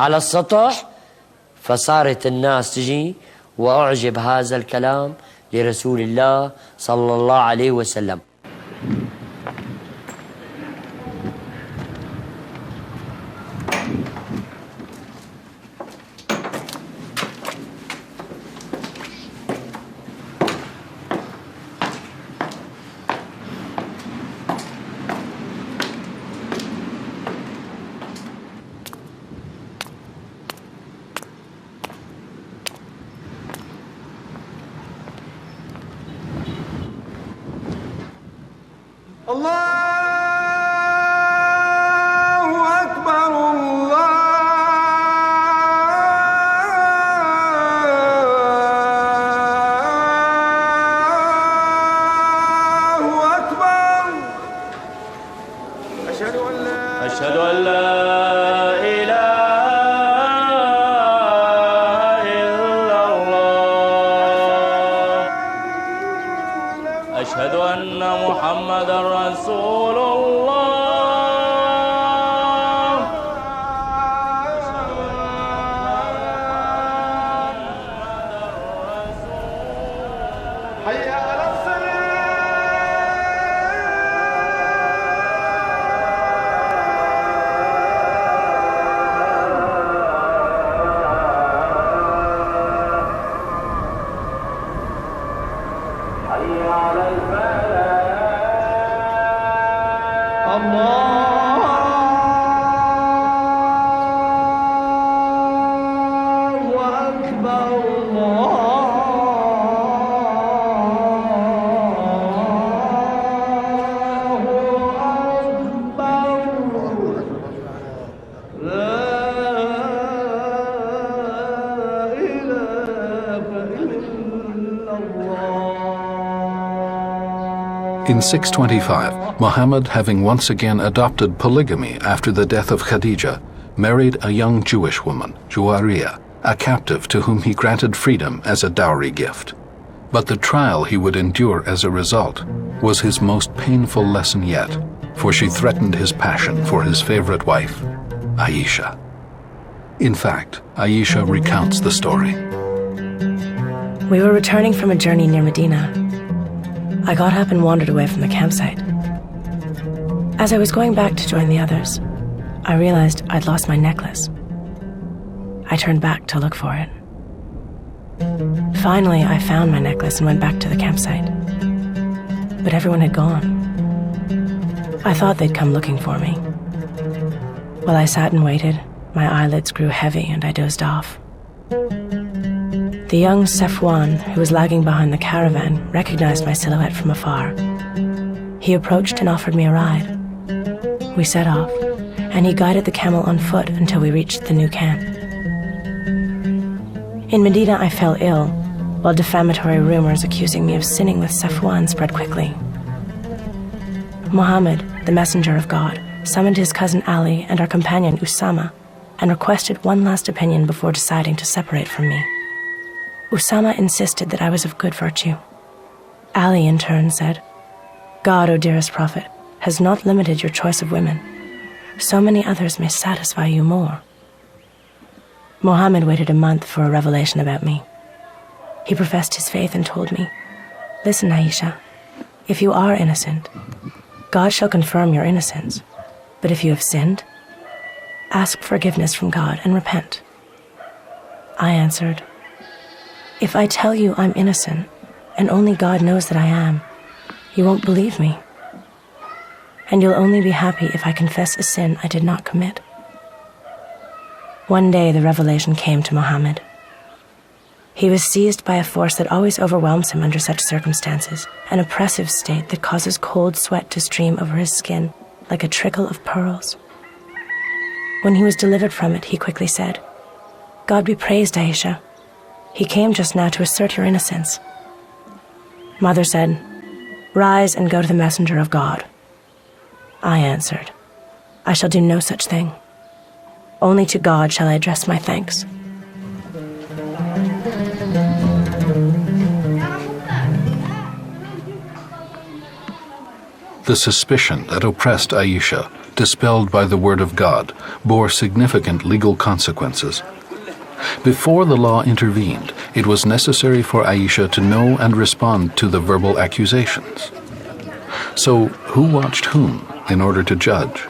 على السطح، فصارت الناس تجي وأعجب هذا الكلام لرسول الله صلى الله عليه وسلم. الله أكبر الله In 625, Muhammad, having once again adopted polygamy after the death of Khadija, married a young Jewish woman, Juwariya, a captive to whom he granted freedom as a dowry gift. But the trial he would endure as a result was his most painful lesson yet, for she threatened his passion for his favorite wife, Aisha. In fact, Aisha recounts the story. We were returning from a journey near Medina. I got up and wandered away from the campsite. As I was going back to join the others, I realized I'd lost my necklace. I turned back to look for it. Finally, I found my necklace and went back to the campsite. But everyone had gone. I thought they'd come looking for me. While I sat and waited, my eyelids grew heavy and I dozed off. The young Safwan, who was lagging behind the caravan, recognized my silhouette from afar. He approached and offered me a ride. We set off, and he guided the camel on foot until we reached the new camp. In Medina, I fell ill, while defamatory rumors accusing me of sinning with Safwan spread quickly. Muhammad, the messenger of God, summoned his cousin Ali and our companion Usama, and requested one last opinion before deciding to separate from me. Usama insisted that I was of good virtue. Ali, in turn, said, God, O dearest Prophet, has not limited your choice of women. So many others may satisfy you more. Muhammad waited a month for a revelation about me. He professed his faith and told me, Listen, Aisha, if you are innocent, God shall confirm your innocence. But if you have sinned, ask forgiveness from God and repent. I answered, If I tell you I'm innocent, and only God knows that I am, you won't believe me. And you'll only be happy if I confess a sin I did not commit. One day the revelation came to Muhammad. He was seized by a force that always overwhelms him under such circumstances, an oppressive state that causes cold sweat to stream over his skin like a trickle of pearls. When he was delivered from it, he quickly said, God be praised, Aisha. He came just now to assert your innocence. Mother said, Rise and go to the messenger of God. I answered, I shall do no such thing. Only to God shall I address my thanks. The suspicion that oppressed Aisha, dispelled by the word of God, bore significant legal consequences. Before the law intervened, it was necessary for Aisha to know and respond to the verbal accusations. So, who watched whom in order to judge?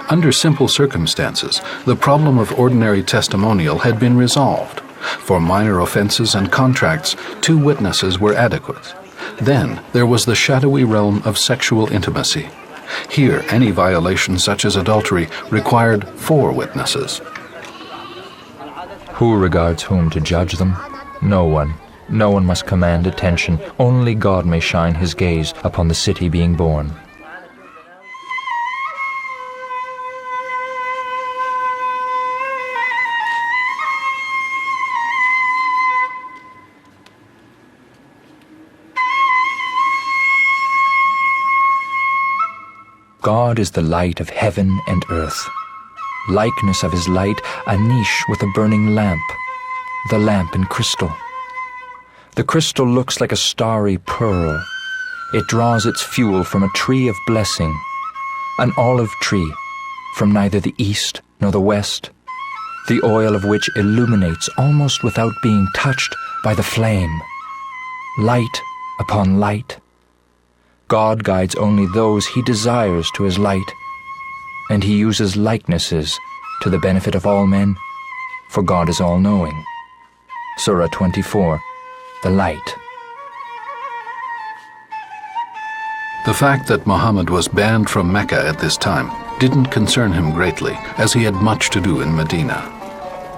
Under simple circumstances, the problem of ordinary testimonial had been resolved. For minor offenses and contracts, 2 witnesses were adequate. Then there was the shadowy realm of sexual intimacy. Here, any violation such as adultery required 4 witnesses. Who regards whom to judge them? No one. No one must command attention. Only God may shine his gaze upon the city being born. God is the light of heaven and earth. Likeness of his light, a niche with a burning lamp, the lamp in crystal. The crystal looks like a starry pearl. It draws its fuel from a tree of blessing, an olive tree, from neither the east nor the west, the oil of which illuminates almost without being touched by the flame. Light upon light. God guides only those he desires to his light, and he uses likenesses to the benefit of all men, for God is all-knowing. Surah 24, the light. The fact that Muhammad was banned from Mecca at this time didn't concern him greatly, as he had much to do in Medina.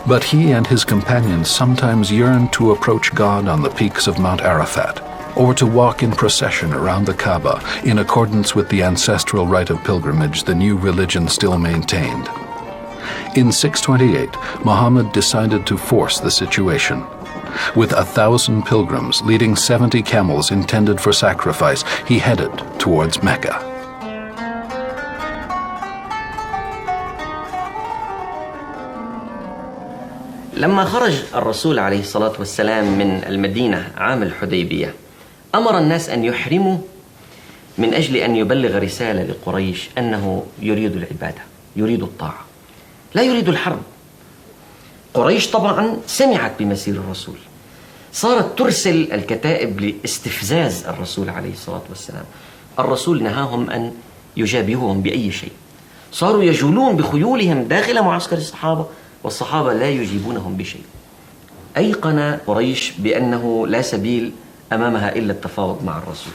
But he and his companions sometimes yearned to approach God on the peaks of Mount Arafat, or to walk in procession around the Kaaba in accordance with the ancestral rite of pilgrimage the new religion still maintained. In 628, Muhammad decided to force the situation. With 1,000 pilgrims leading 70 camels intended for sacrifice, he headed towards Mecca. لما خرج الرسول عليه الصلاة والسلام من المدينة عام الحديبية أمر الناس أن يحرموا من أجل أن يبلغ رسالة لقريش أنه يريد العبادة، يريد الطاعة، لا يريد الحرب. قريش طبعا سمعت بمسير الرسول، صارت ترسل الكتائب لاستفزاز الرسول عليه الصلاة والسلام. الرسول نهاهم أن يجابههم بأي شيء، صاروا يجولون بخيولهم داخل معسكر الصحابة والصحابة لا يجيبونهم بشيء. أيقن قريش بأنه لا سبيل أمامها إلا التفاوض مع الرسول.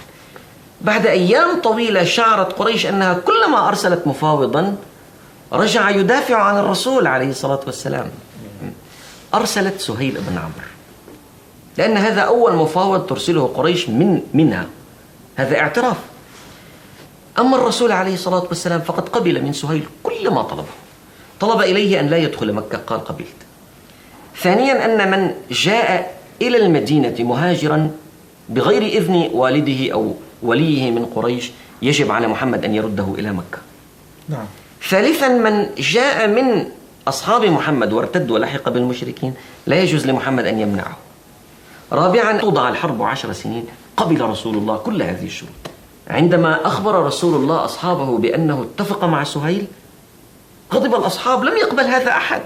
بعد أيام طويلة شعرت قريش أنها كلما أرسلت مفاوضا رجع يدافع عن الرسول عليه الصلاة والسلام. أرسلت سهيل بن عمرو، لأن هذا أول مفاوض ترسله قريش منها، هذا اعتراف. أما الرسول عليه الصلاة والسلام فقد قبل من سهيل كل ما طلبه، طلب إليه أن لا يدخل مكة، قال قبلت. ثانيا أن من جاء إلى المدينة مهاجرا بغير إذن والده أو وليه من قريش يجب على محمد أن يرده إلى مكة. نعم. ثالثا من جاء من أصحاب محمد وارتد ولحق بالمشركين لا يجوز لمحمد أن يمنعه. رابعا توضع الحرب 10 سنين، قبل رسول الله كل هذه الشروط. عندما أخبر رسول الله أصحابه بأنه اتفق مع سهيل غضب الأصحاب، لم يقبل هذا أحد،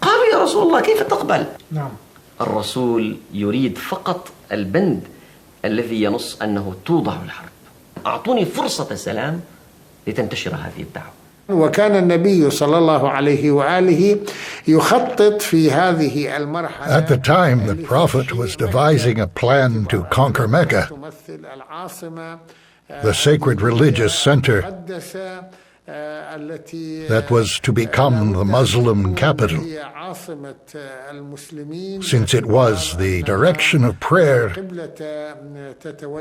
قالوا يا رسول الله كيف تقبل؟ نعم. الرسول يريد فقط البند الذي ينص أنه توضع الحرب، أعطوني فرصة سلام لتنتشر هذه الدعوة. وكان النبي صلى الله عليه وآله يخطط في هذه المرحلة. At the time, the Prophet was devising a plan to conquer Mecca, the sacred religious center that was to become the Muslim capital, since it was the direction of prayer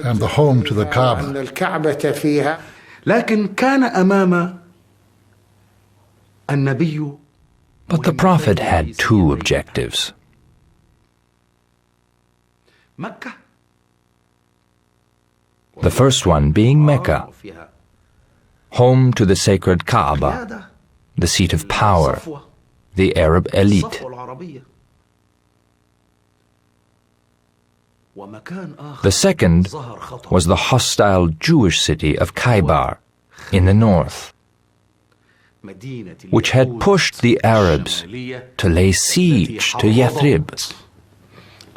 and the home to the Kaaba. لكن كان أمام النبي. But the Prophet had two objectives. مكة. The first one being Mecca, home to the sacred Kaaba, the seat of power, the Arab elite. The second was the hostile Jewish city of Khaybar in the north, which had pushed the Arabs to lay siege to Yathrib.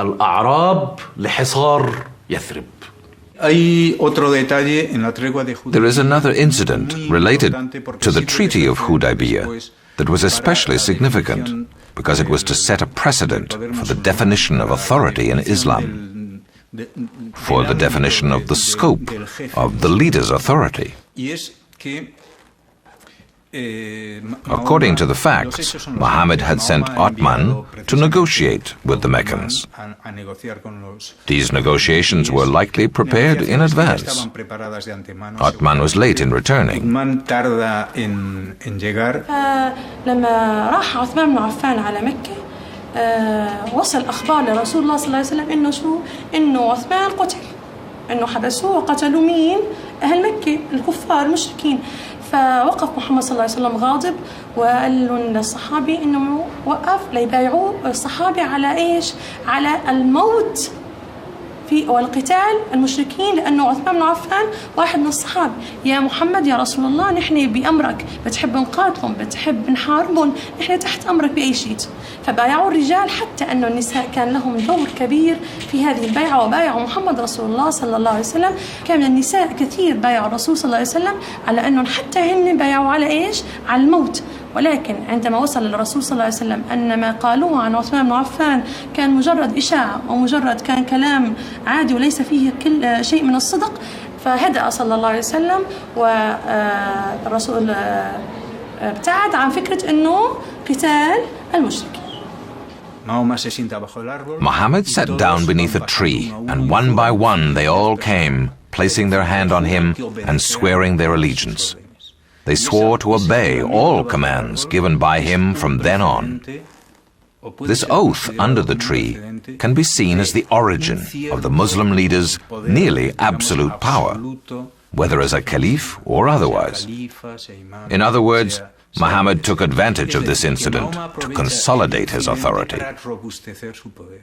الأعراب لحصار يثرب. There is another incident related to the Treaty of Hudaybiyah that was especially significant because it was to set a precedent for the definition of authority in Islam, for the definition of the scope of the leader's authority. According to the facts, Muhammad had sent Othman to negotiate with the Meccans. These negotiations were likely prepared in advance. Othman was late in returning. لما راح عثمان بن عفان على مكة وصل أخبار لرسول الله صلى الله عليه وسلم إنه عثمان قتل، إنه حبسوه وقتلوا مين؟ أهل مكة الكفار المشركين. فوقف محمد صلى الله عليه وسلم غاضب وقال للصحابي إنه وقف ليبايعوا الصحابي على إيش؟ على الموت في والقتال المشركين، لأنه عثمان بن عفان واحد من الصحابة. يا محمد يا رسول الله نحن بأمرك، بتحب نقاتلهم، بتحب نحاربهم، نحن تحت أمرك بأي شيء. فبايعوا الرجال، حتى أنه النساء كان لهم دور كبير في هذه البيعة، وبايعوا محمد رسول الله صلى الله عليه وسلم. كان النساء كثير بايعوا الرسول صلى الله عليه وسلم على أنهم حتى هن بايعوا على إيش؟ على الموت. ولكن عندما وصل الرسول صلى الله عليه وسلم أن ما قالوه عن عثمان بن عفان كان مجرد إشاعة ومجرد كان كلام عادي وليس فيه كل شيء من الصدق، فهدأ صلى الله عليه وسلم، والرسول ابتعد عن فكرة أنه قتال المشركين. Muhammad sat down beneath a tree, and one by one they all came, placing their hand on him and swearing their allegiance. They swore to obey all commands given by him from then on. This oath under the tree can be seen as the origin of the Muslim leader's nearly absolute power, whether as a caliph or otherwise. In other words, Muhammad took advantage of this incident to consolidate his authority.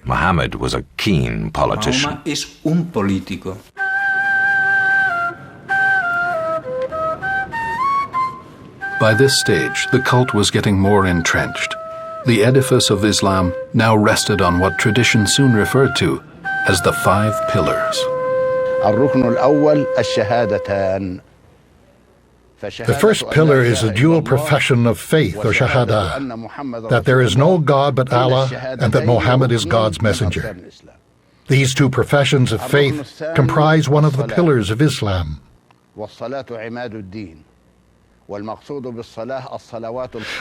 Muhammad was a keen politician. By this stage, the cult was getting more entrenched. The edifice of Islam now rested on what tradition soon referred to as the 5 pillars. The first pillar is a dual profession of faith, or shahada, that there is no God but Allah and that Muhammad is God's messenger. These 2 professions of faith comprise one of the pillars of Islam.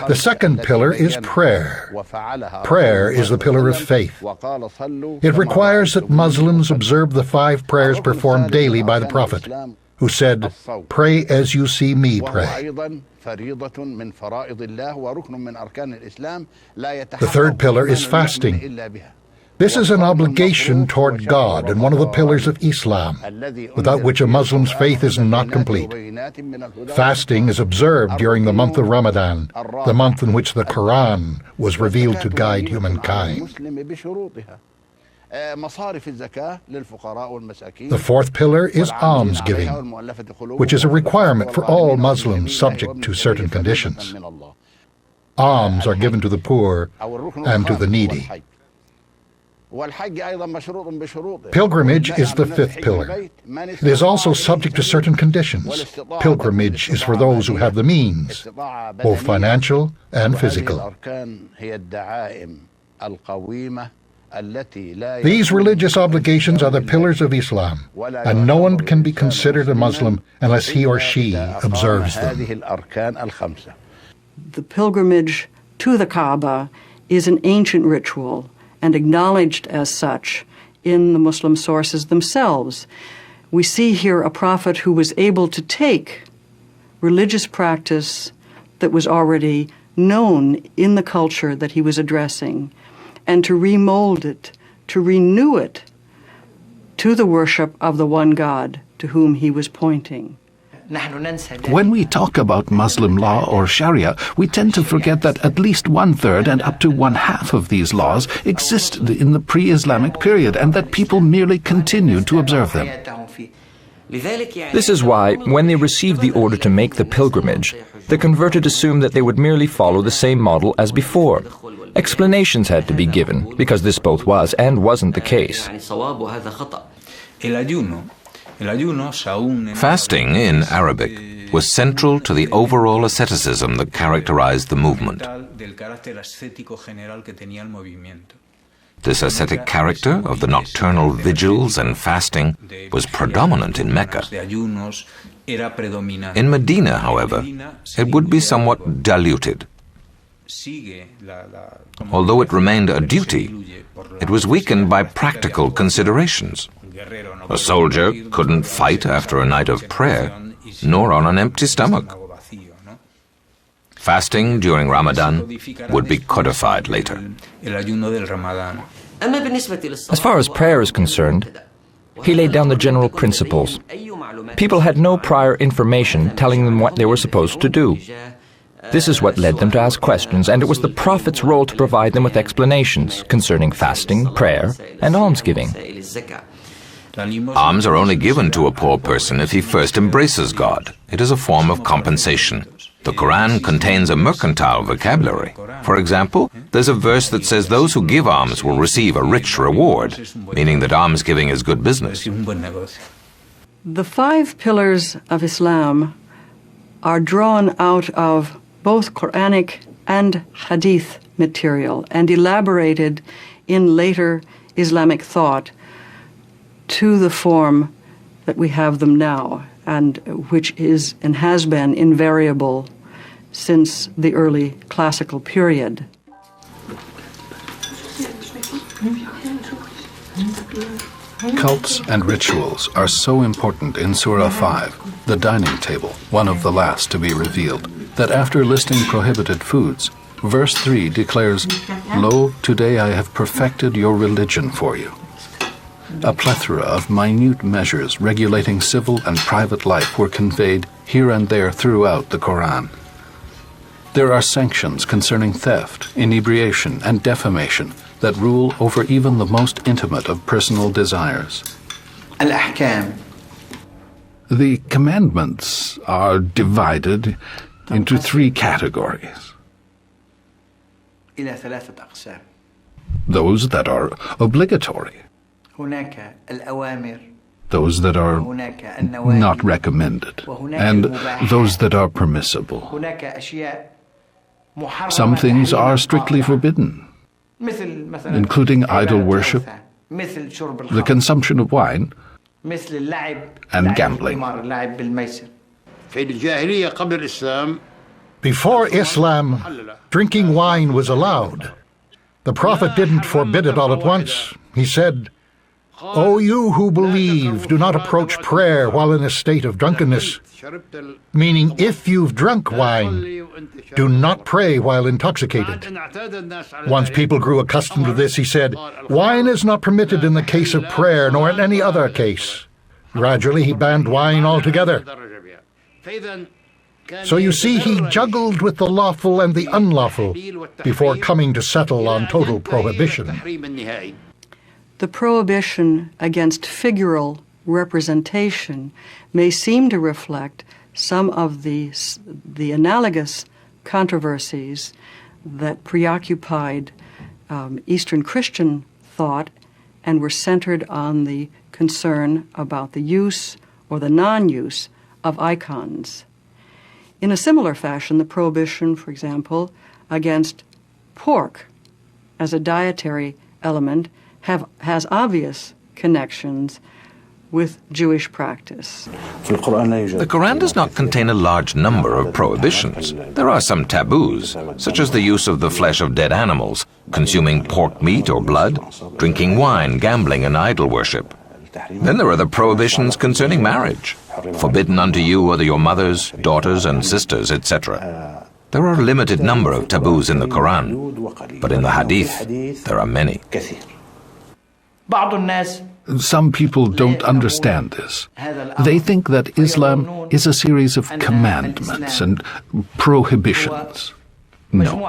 The second pillar is prayer. Prayer is the pillar of faith. It requires that Muslims observe the 5 prayers performed daily by the Prophet, who said, "Pray as you see me pray." The third pillar is fasting. This is an obligation toward God and one of the pillars of Islam, without which a Muslim's faith is not complete. Fasting is observed during the month of Ramadan, the month in which the Quran was revealed to guide humankind. The fourth pillar is almsgiving, which is a requirement for all Muslims subject to certain conditions. Alms are given to the poor and to the needy. Pilgrimage is the fifth pillar. It is also subject to certain conditions. Pilgrimage is for those who have the means, both financial and physical. These religious obligations are the pillars of Islam, and no one can be considered a Muslim unless he or she observes them. The pilgrimage to the Kaaba is an ancient ritual and acknowledged as such in the Muslim sources themselves. We see here a prophet who was able to take religious practice that was already known in the culture that he was addressing and to remold it, to renew it to the worship of the one God to whom he was pointing. When we talk about Muslim law or Sharia, we tend to forget that at least 1/3 and up to 1/2 of these laws existed in the pre-Islamic period and that people merely continued to observe them. This is why, when they received the order to make the pilgrimage, the converted assumed that they would merely follow the same model as before. Explanations had to be given, because this both was and wasn't the case. Fasting in Arabic was central to the overall asceticism that characterized the movement. This ascetic character of the nocturnal vigils and fasting was predominant in Mecca. In Medina, however, it would be somewhat diluted. Although it remained a duty, it was weakened by practical considerations. A soldier couldn't fight after a night of prayer, nor on an empty stomach. Fasting during Ramadan would be codified later. As far as prayer is concerned, he laid down the general principles. People had no prior information telling them what they were supposed to do. This is what led them to ask questions, and it was the Prophet's role to provide them with explanations concerning fasting, prayer, and almsgiving. Alms are only given to a poor person if he first embraces God. It is a form of compensation. The Quran contains a mercantile vocabulary. For example, there's a verse that says those who give alms will receive a rich reward, meaning that almsgiving is good business. The 5 pillars of Islam are drawn out of both Quranic and Hadith material and elaborated in later Islamic thought to the form that we have them now, and which is and has been invariable since the early classical period. Cults and rituals are so important in Surah 5, the dining table, one of the last to be revealed, that after listing prohibited foods, Verse 3 declares, "Lo, today I have perfected your religion for you." A plethora of minute measures regulating civil and private life were conveyed here and there throughout the Quran. There are sanctions concerning theft, inebriation, and defamation that rule over even the most intimate of personal desires. The commandments are divided into three categories. Those that are obligatory, those that are not recommended, and those that are permissible. Some things are strictly forbidden, including idol worship, the consumption of wine, and gambling. Before Islam, drinking wine was allowed. The Prophet didn't forbid it all at once. He said, "O you who believe, do not approach prayer while in a state of drunkenness," meaning if you've drunk wine, do not pray while intoxicated. Once people grew accustomed to this, he said, "Wine is not permitted in the case of prayer, nor in any other case." Gradually, he banned wine altogether. So you see, he juggled with the lawful and the unlawful before coming to settle on total prohibition. The prohibition against figural representation may seem to reflect some of the analogous controversies that preoccupied Eastern Christian thought and were centered on the concern about the use or the non-use of icons. In a similar fashion, the prohibition, for example, against pork as a dietary element has obvious connections with Jewish practice. The Quran does not contain a large number of prohibitions. There are some taboos, such as the use of the flesh of dead animals, consuming pork meat or blood, drinking wine, gambling, and idol worship. Then there are the prohibitions concerning marriage, forbidden unto you are your mothers, daughters, and sisters, etc. There are a limited number of taboos in the Quran, but in the Hadith, there are many. Some people don't understand this. They think that Islam is a series of commandments and prohibitions. No.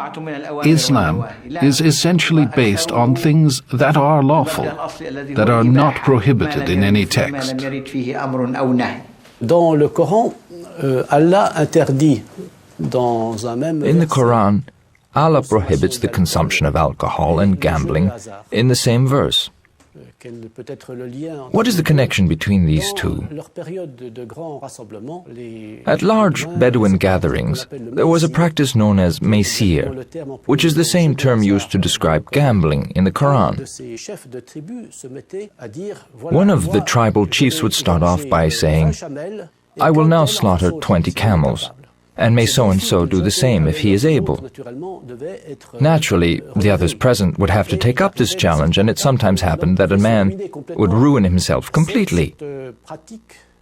Islam is essentially based on things that are lawful, that are not prohibited in any text. Dans le Coran, Allah interdit dans un même In the Quran, Allah prohibits the consumption of alcohol and gambling in the same verse. What is the connection between these two? At large Bedouin gatherings, there was a practice known as maysir, which is the same term used to describe gambling in the Quran. One of the tribal chiefs would start off by saying, "I will now slaughter 20 camels, and may so-and-so do the same if he is able." Naturally, the others present would have to take up this challenge, and it sometimes happened that a man would ruin himself completely.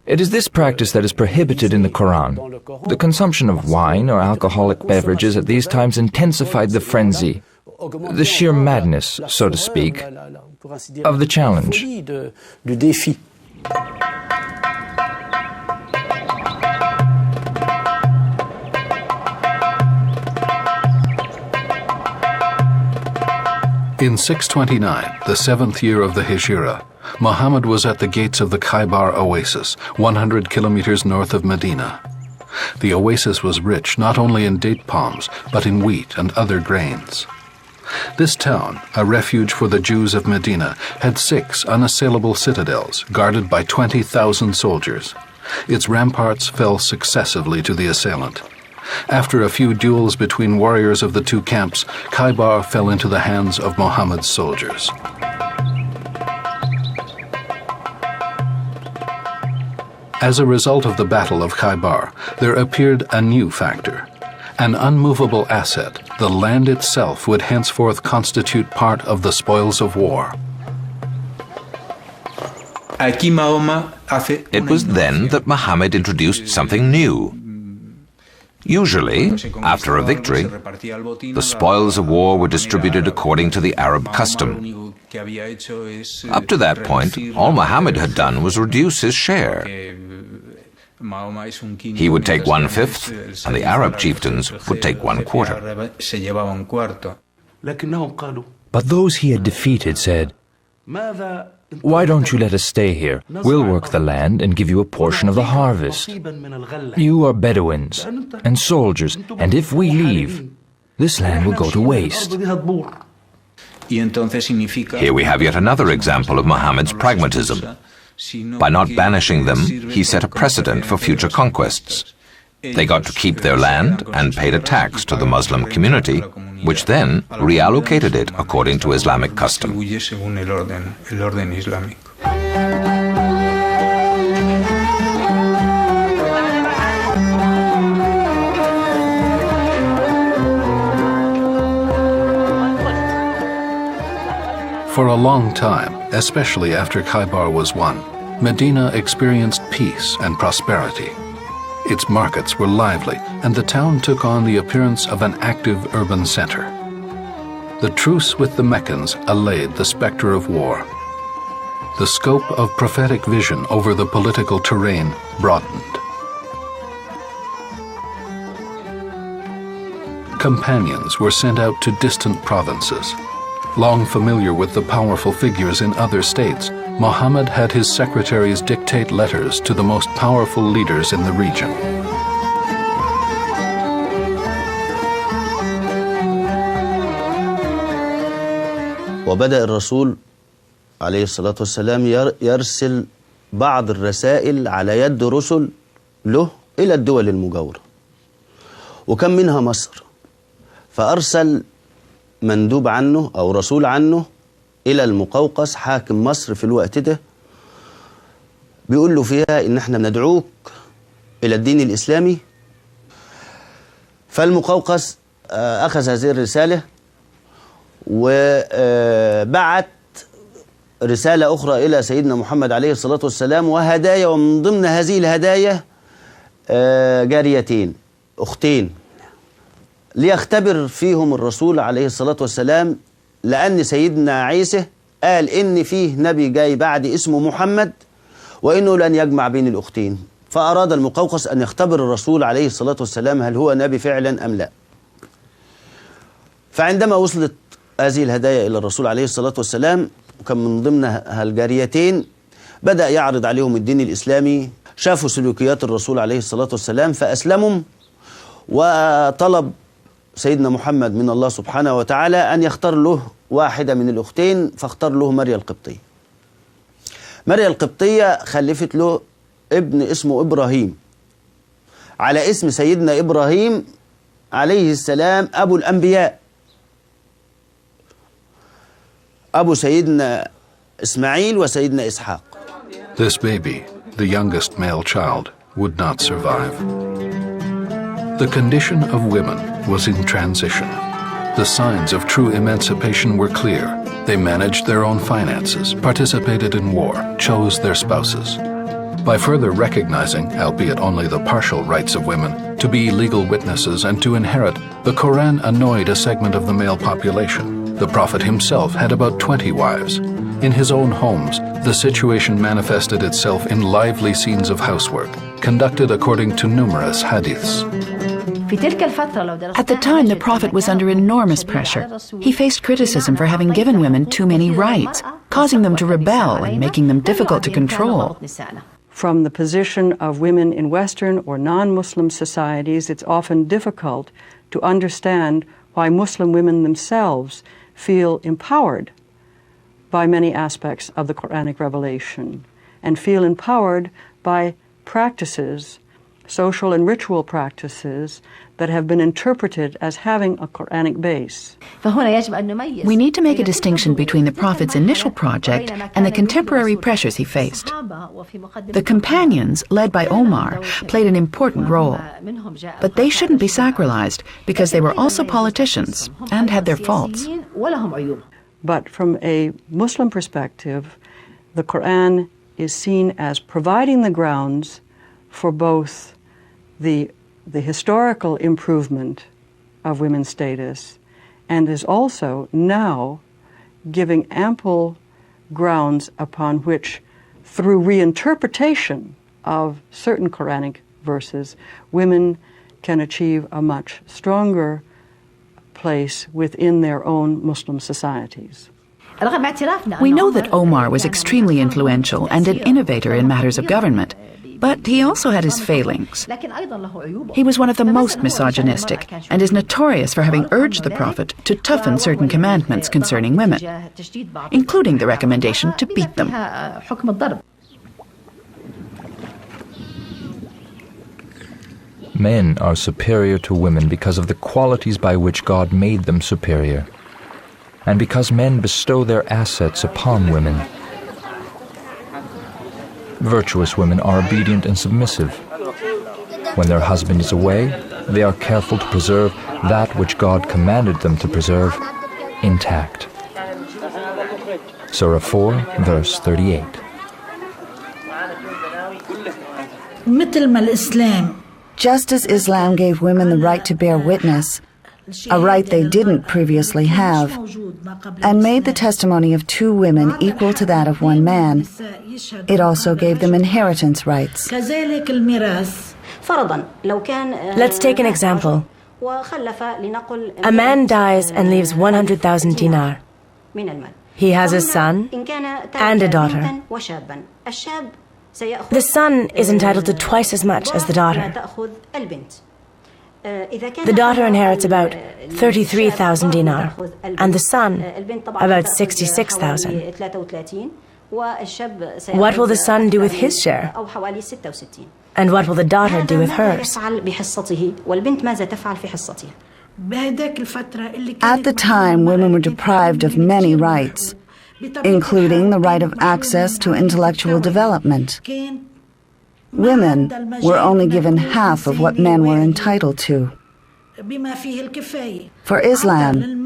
It is this practice that is prohibited in the Quran. The consumption of wine or alcoholic beverages at these times intensified the frenzy, the sheer madness, so to speak, of the challenge. In 629, the 7th year of the Hijra, Muhammad was at the gates of the Khaybar oasis, 100 kilometers north of Medina. The oasis was rich not only in date palms, but in wheat and other grains. This town, a refuge for the Jews of Medina, had 6 unassailable citadels guarded by 20,000 soldiers. Its ramparts fell successively to the assailant. After a few duels between warriors of the two camps, Khaybar fell into the hands of Muhammad's soldiers. As a result of the Battle of Khaybar, there appeared a new factor. An unmovable asset, the land itself would henceforth constitute part of the spoils of war. It was then that Muhammad introduced something new. Usually, after a victory, the spoils of war were distributed according to the Arab custom. Up to that point, all Muhammad had done was reduce his share. He would take 1/5, and the Arab chieftains would take 1/4. But those he had defeated said, "Why don't you let us stay here? We'll work the land and give you a portion of the harvest. You are Bedouins and soldiers, and if we leave, this land will go to waste." Here we have yet another example of Muhammad's pragmatism. By not banishing them, he set a precedent for future conquests. They got to keep their land and paid a tax to the Muslim community, which then reallocated it according to Islamic custom. For a long time, especially after Khaybar was won, Medina experienced peace and prosperity. Its markets were lively, and the town took on the appearance of an active urban center. The truce with the Meccans allayed the specter of war. The scope of prophetic vision over the political terrain broadened. Companions were sent out to distant provinces. Long familiar with the powerful figures in other states, Muhammad had his secretaries dictate letters to the most powerful leaders in the region. وبدأ الرسول عليه الصلاة والسلام يرسل بعض الرسائل على يد رسل له إلى الدول المجاورة، وكان منها مصر، فأرسل مندوب عنه أو رسول عنه إلى المقوقس حاكم مصر في الوقت ده، بيقول له فيها إن احنا ندعوك إلى الدين الإسلامي. فالمقوقس أخذ هذه الرسالة وبعت رسالة أخرى إلى سيدنا محمد عليه الصلاة والسلام وهدايا، ومن ضمن هذه الهدايا جاريتين أختين ليختبر فيهم الرسول عليه الصلاة والسلام، لأن سيدنا عيسى قال إن فيه نبي جاي بعد اسمه محمد وإنه لن يجمع بين الأختين، فأراد المقوقس أن يختبر الرسول عليه الصلاة والسلام هل هو نبي فعلا أم لا. فعندما وصلت هذه الهدايا إلى الرسول عليه الصلاة والسلام، وكان من ضمنها الجاريتين، بدأ يعرض عليهم الدين الإسلامي، شافوا سلوكيات الرسول عليه الصلاة والسلام فأسلموا، وطلب سيدنا محمد من الله سبحانه وتعالى أن يختار له واحدة من الأختين، فاختار له مريا القبطية. مريا القبطية خلفت له ابن اسمه إبراهيم على اسم سيدنا إبراهيم عليه السلام أبو الأنبياء، أبو سيدنا إسماعيل وسيدنا إسحاق. This baby, the youngest male child, would not survive. The condition of women was in transition. The signs of true emancipation were clear. They managed their own finances, participated in war, chose their spouses. By further recognizing, albeit only the partial rights of women, to be legal witnesses and to inherit, the Quran annoyed a segment of the male population. The Prophet himself had about 20 wives. In his own homes, the situation manifested itself in lively scenes of housework, conducted according to numerous hadiths. At the time, the Prophet was under enormous pressure. He faced criticism for having given women too many rights, causing them to rebel and making them difficult to control. From the position of women in Western or non-Muslim societies, it's often difficult to understand why Muslim women themselves feel empowered by many aspects of the Quranic revelation and feel empowered by practices, social and ritual practices, that have been interpreted as having a Quranic base. We need to make a distinction between the Prophet's initial project and the contemporary pressures he faced. The companions, led by Omar, played an important role, but they shouldn't be sacralized because they were also politicians and had their faults. But from a Muslim perspective, the Quran is seen as providing the grounds for both the the historical improvement of women's status and is also now giving ample grounds upon which, through reinterpretation of certain Quranic verses, women can achieve a much stronger place within their own Muslim societies. We know that Omar was extremely influential and an innovator in matters of government, but he also had his failings. He was one of the most misogynistic and is notorious for having urged the Prophet to toughen certain commandments concerning women, including the recommendation to beat them. Men are superior to women because of the qualities by which God made them superior, and because men bestow their assets upon women. Virtuous women are obedient and submissive. When their husband is away, they are careful to preserve that which God commanded them to preserve intact. Surah 4, verse 38. Just as Islam gave women the right to bear witness, a right they didn't previously have, and made the testimony of two women equal to that of one man, it also gave them inheritance rights. Let's take an example. A man dies and leaves 100,000 dinar. He has a son and a daughter. The son is entitled to twice as much as the daughter. The daughter inherits about 33,000 dinar, and the son about 66,000. What will the son do with his share? And what will the daughter do with hers? At the time, women were deprived of many rights, including the right of access to intellectual development. Women were only given half of what men were entitled to. For Islam,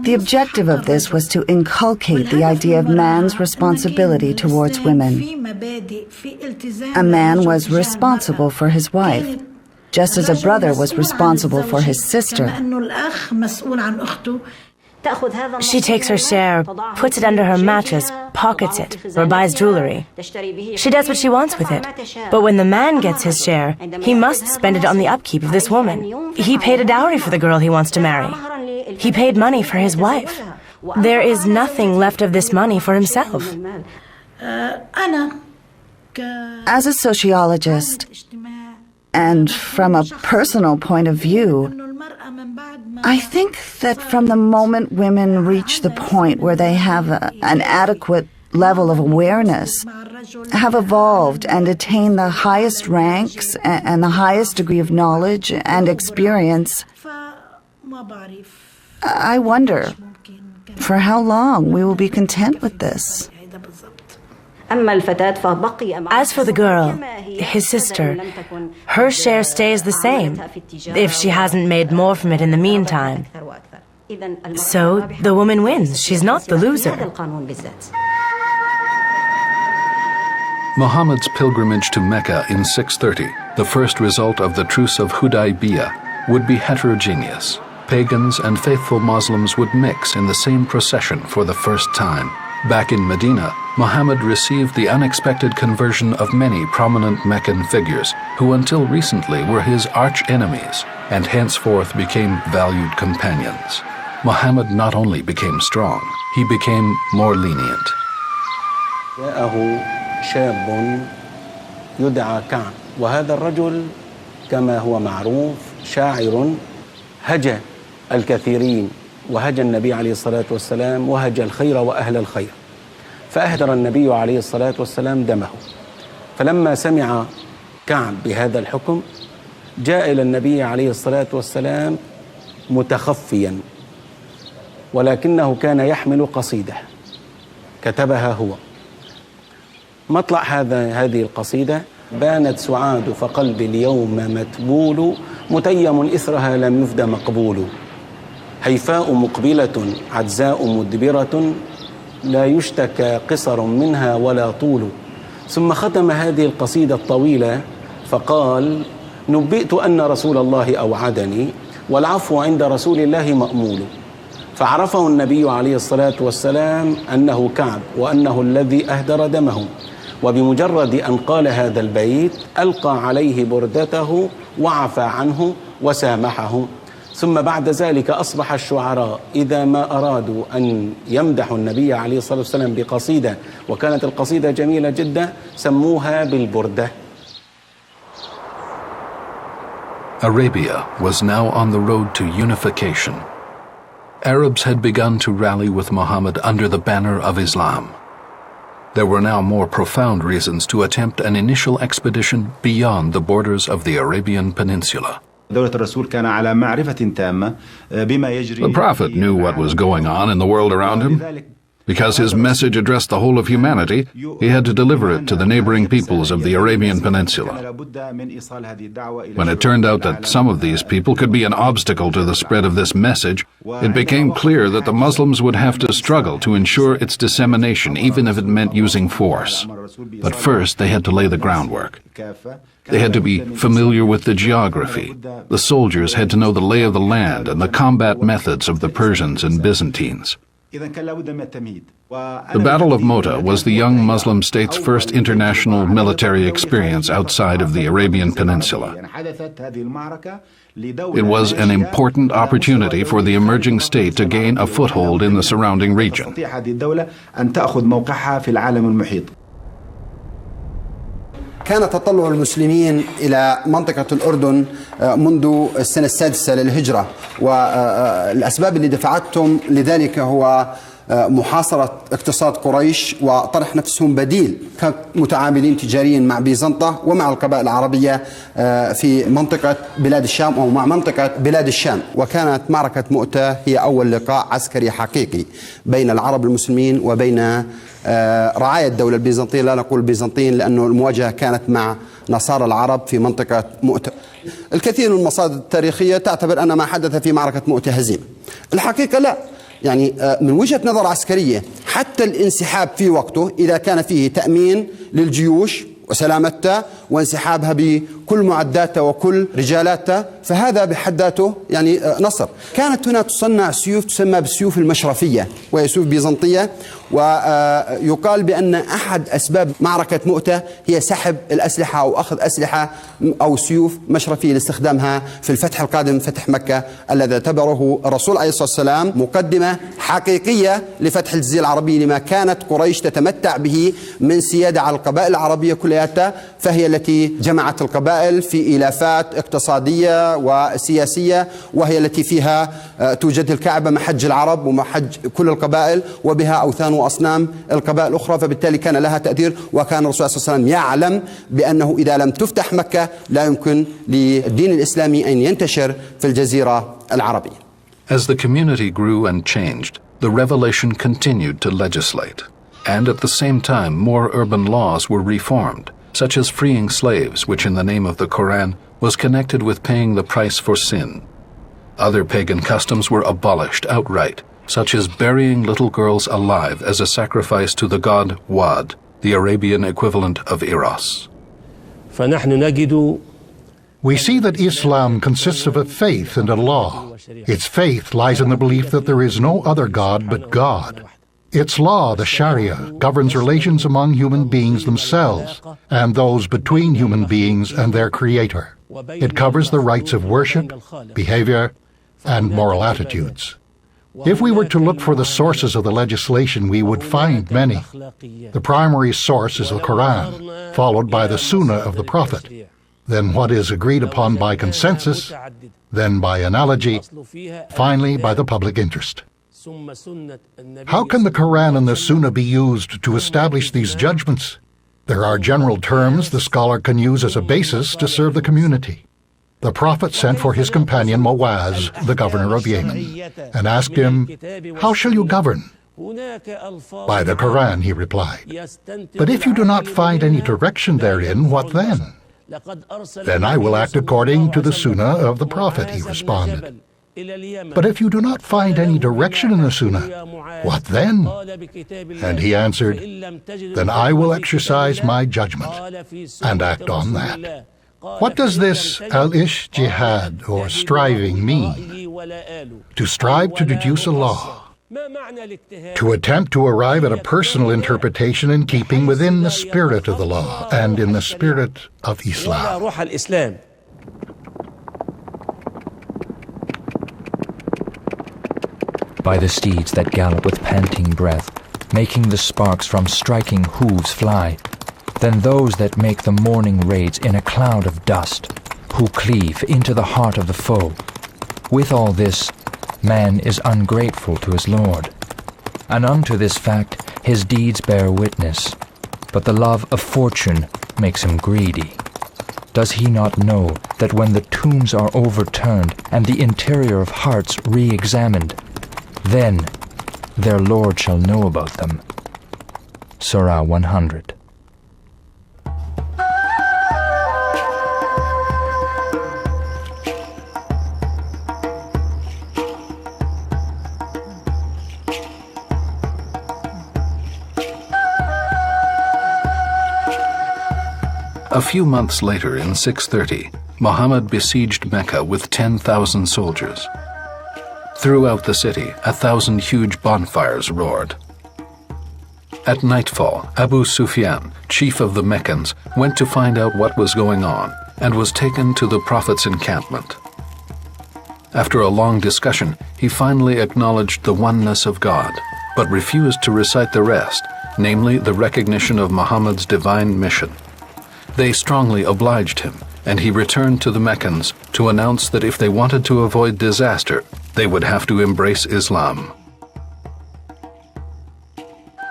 the objective of this was to inculcate the idea of man's responsibility towards women. A man was responsible for his wife, just as a brother was responsible for his sister. She takes her share, puts it under her mattress, pockets it, or buys jewelry. She does what she wants with it. But when the man gets his share, he must spend it on the upkeep of this woman. He paid a dowry for the girl he wants to marry. He paid money for his wife. There is nothing left of this money for himself. As a sociologist, and from a personal point of view, I think that from the moment women reach the point where they have an adequate level of awareness, have evolved and attained the highest ranks and the highest degree of knowledge and experience, I wonder for how long we will be content with this. As for the girl, his sister, her share stays the same, if she hasn't made more from it in the meantime. So the woman wins. She's not the loser. Muhammad's pilgrimage to Mecca in 630, the first result of the Truce of Hudaybiyah, would be heterogeneous. Pagans and faithful Muslims would mix in the same procession for the first time. Back in Medina, Muhammad received the unexpected conversion of many prominent Meccan figures who until recently were his arch-enemies and henceforth became valued companions. Muhammad not only became strong, he became more lenient. جاءه شاب يدعى كعب وهذا الرجل كما هو معروف شاعر هجا الكثيرين وهجى النبي عليه الصلاة والسلام وهجى الخير وأهل الخير فأهدر النبي عليه الصلاة والسلام دمه فلما سمع كعب بهذا الحكم جاء إلى النبي عليه الصلاة والسلام متخفيا ولكنه كان يحمل قصيدة كتبها هو مطلع هذه القصيدة بانت سعاد فقلبي اليوم متبول متيم إثرها لم يفد مقبول هيفاء مقبلة عجزاء مدبرة لا يشتكى قصر منها ولا طول ثم ختم هذه القصيدة الطويلة فقال نبئت أن رسول الله أوعدني والعفو عند رسول الله مأمول. فعرفه النبي عليه الصلاة والسلام أنه كعب وأنه الذي أهدر دمه، وبمجرد أن قال هذا البيت ألقى عليه بردته وعفى عنه وسامحه. ثم بعد ذلك أصبح الشعراء إذا ما أرادوا أن يمدحوا النبي عليه الصلاة والسلام بقصيدة، وكانت القصيدة جميلة جدا، سموها بالبردة. Arabia was now on the road to unification. Arabs had begun to rally with Muhammad under the banner of Islam. There were now more profound reasons to attempt an initial expedition beyond the borders of the Arabian Peninsula. The Prophet knew what was going on in the world around him. Because his message addressed the whole of humanity, he had to deliver it to the neighboring peoples of the Arabian Peninsula. When it turned out that some of these people could be an obstacle to the spread of this message, it became clear that the Muslims would have to struggle to ensure its dissemination, even if it meant using force. But first, they had to lay the groundwork. They had to be familiar with the geography. The soldiers had to know the lay of the land and the combat methods of the Persians and Byzantines. The Battle of Mota was the young Muslim state's first international military experience outside of the Arabian Peninsula. It was an important opportunity for the emerging state to gain a foothold in the surrounding region. كان تطلع المسلمين إلى منطقة الأردن منذ السنة السادسة للهجرة، والأسباب اللي دفعتهم لذلك هو محاصرة اقتصاد قريش وطرح نفسهم بديل كمتعاملين تجاريا مع بيزنطة ومع القبائل العربية في منطقة بلاد الشام أو مع منطقة بلاد الشام. وكانت معركة مؤتة هي أول لقاء عسكري حقيقي بين العرب المسلمين وبين رعايا الدولة البيزنطية، لا نقول البيزنطيين لأنه المواجهة كانت مع نصارى العرب في منطقة مؤتة. الكثير من المصادر التاريخية تعتبر أن ما حدث في معركة مؤتة هزيمة. الحقيقة لا، يعني من وجهة نظر عسكرية حتى الانسحاب في وقته إذا كان فيه تأمين للجيوش وسلامتها وانسحابها بكل معداتها وكل رجالاتها، فهذا بحد ذاته يعني نصر. كانت هنا تصنع سيوف تسمى بالسيوف المشرفية، وهي سيوف بيزنطية، ويقال بأن أحد أسباب معركة مؤتة هي سحب الأسلحة أو أخذ أسلحة أو سيوف مشرفية لاستخدامها في الفتح القادم، فتح مكة الذي اعتبره الرسول عليه الصلاة والسلام مقدمة حقيقية لفتح الجزيرة العربية، لما كانت قريش تتمتع به من سيادة على القبائل العربية كلياتها، فهي التي جمعت القبائل في إلافات اقتصادية وسياسية، وهي التي فيها توجد الكعبة محج العرب ومحج كل القبائل، وبها أوثان وأصنام القبائل الأخرى، فبالتالي كان لها تأثير. وكان الرسول صلى الله عليه وسلم يعلم بأنه إذا لم تفتح مكة لا يمكن للدين الإسلامي أن ينتشر في الجزيرة العربية. As the community grew and changed, the revelation continued to legislate. And at the same time, more urban laws were reformed, such as freeing slaves, which in the name of the Quran was connected with paying the price for sin. Other pagan customs were abolished outright, such as burying little girls alive as a sacrifice to the god Wad, the Arabian equivalent of Eros. We see that Islam consists of a faith and a law. Its faith lies in the belief that there is no other God but God. Its law, the Sharia, governs relations among human beings themselves and those between human beings and their Creator. It covers the rights of worship, behavior, and moral attitudes. If we were to look for the sources of the legislation, we would find many. The primary source is the Quran, followed by the Sunnah of the Prophet, then what is agreed upon by consensus, then by analogy, finally by the public interest. How can the Quran and the Sunnah be used to establish these judgments? There are general terms the scholar can use as a basis to serve the community. The Prophet sent for his companion Muaz, the governor of Yemen, and asked him, "How shall you govern?" "By the Quran," he replied. "But if you do not find any direction therein, what then?" "Then I will act according to the Sunnah of the Prophet," he responded. "But if you do not find any direction in the Sunnah, what then?" And he answered, "Then I will exercise my judgment and act on that." What does this al-ish jihad, or striving, mean? To strive to deduce a law. To attempt to arrive at a personal interpretation in keeping within the spirit of the law and in the spirit of Islam. By the steeds that gallop with panting breath, making the sparks from striking hooves fly, than those that make the morning raids in a cloud of dust, who cleave into the heart of the foe. With all this, man is ungrateful to his Lord, and unto this fact his deeds bear witness, but the love of fortune makes him greedy. Does he not know that when the tombs are overturned and the interior of hearts re-examined, then their Lord shall know about them? Surah 100. A few months later, in 630, Muhammad besieged Mecca with 10,000 soldiers. Throughout the city, 1,000 huge bonfires roared. At nightfall, Abu Sufyan, chief of the Meccans, went to find out what was going on and was taken to the Prophet's encampment. After a long discussion, he finally acknowledged the oneness of God, but refused to recite the rest, namely the recognition of Muhammad's divine mission. They strongly obliged him, and he returned to the Meccans to announce that if they wanted to avoid disaster, they would have to embrace Islam.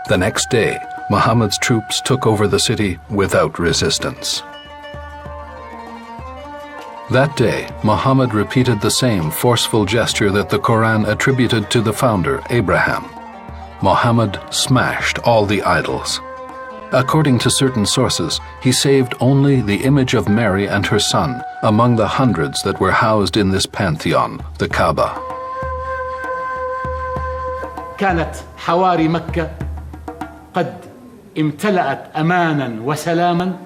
The next day, Muhammad's troops took over the city without resistance. That day, Muhammad repeated the same forceful gesture that the Quran attributed to the founder, Abraham. Muhammad smashed all the idols. According to certain sources, he saved only the image of Mary and her son among the hundreds that were housed in this pantheon, the Kaaba. كانت حواري مكة قد امتلأت أمانا وسلاما،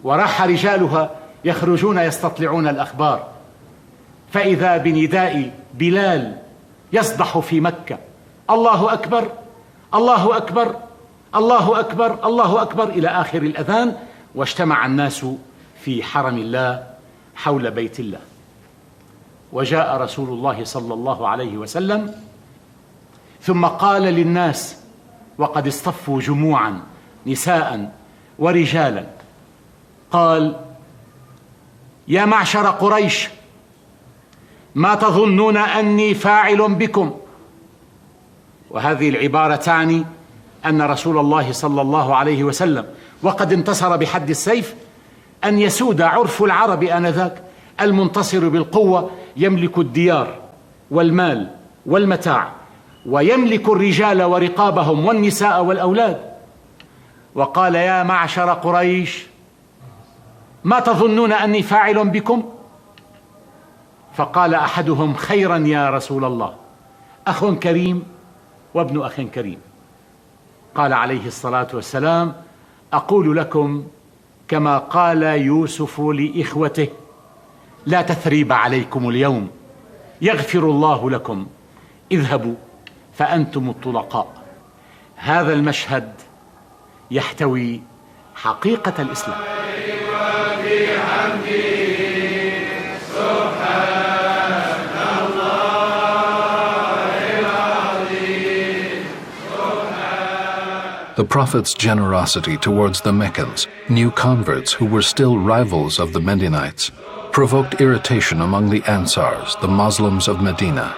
وراح رجالها يخرجون يستطلعون الأخبار، فإذا بنداء بلال يصدح في مكة: الله أكبر الله أكبر الله أكبر الله أكبر، إلى آخر الأذان، واجتمع الناس في حرم الله حول بيت الله. وجاء رسول الله صلى الله عليه وسلم ثم قال للناس وقد اصطفوا جموعا نساء ورجالا، قال: يا معشر قريش، ما تظنون أني فاعل بكم؟ وهذه العبارة تعني أن رسول الله صلى الله عليه وسلم وقد انتصر بحد السيف أن يسود عرف العرب آنذاك، المنتصر بالقوة يملك الديار والمال والمتاع، ويملك الرجال ورقابهم والنساء والأولاد. وقال: يا معشر قريش، ما تظنون أني فاعل بكم؟ فقال أحدهم: خيرا يا رسول الله، أخ كريم وابن أخ كريم. قال عليه الصلاة والسلام: أقول لكم كما قال يوسف لإخوته: لا تثريب عليكم اليوم، يغفر الله لكم، اذهبوا فأنتم الطلقاء. هذا المشهد يحتوي حقيقة الإسلام. The Prophet's generosity towards the Meccans, new converts who were still rivals of the Medinites, provoked irritation among the Ansars, the Muslims of Medina.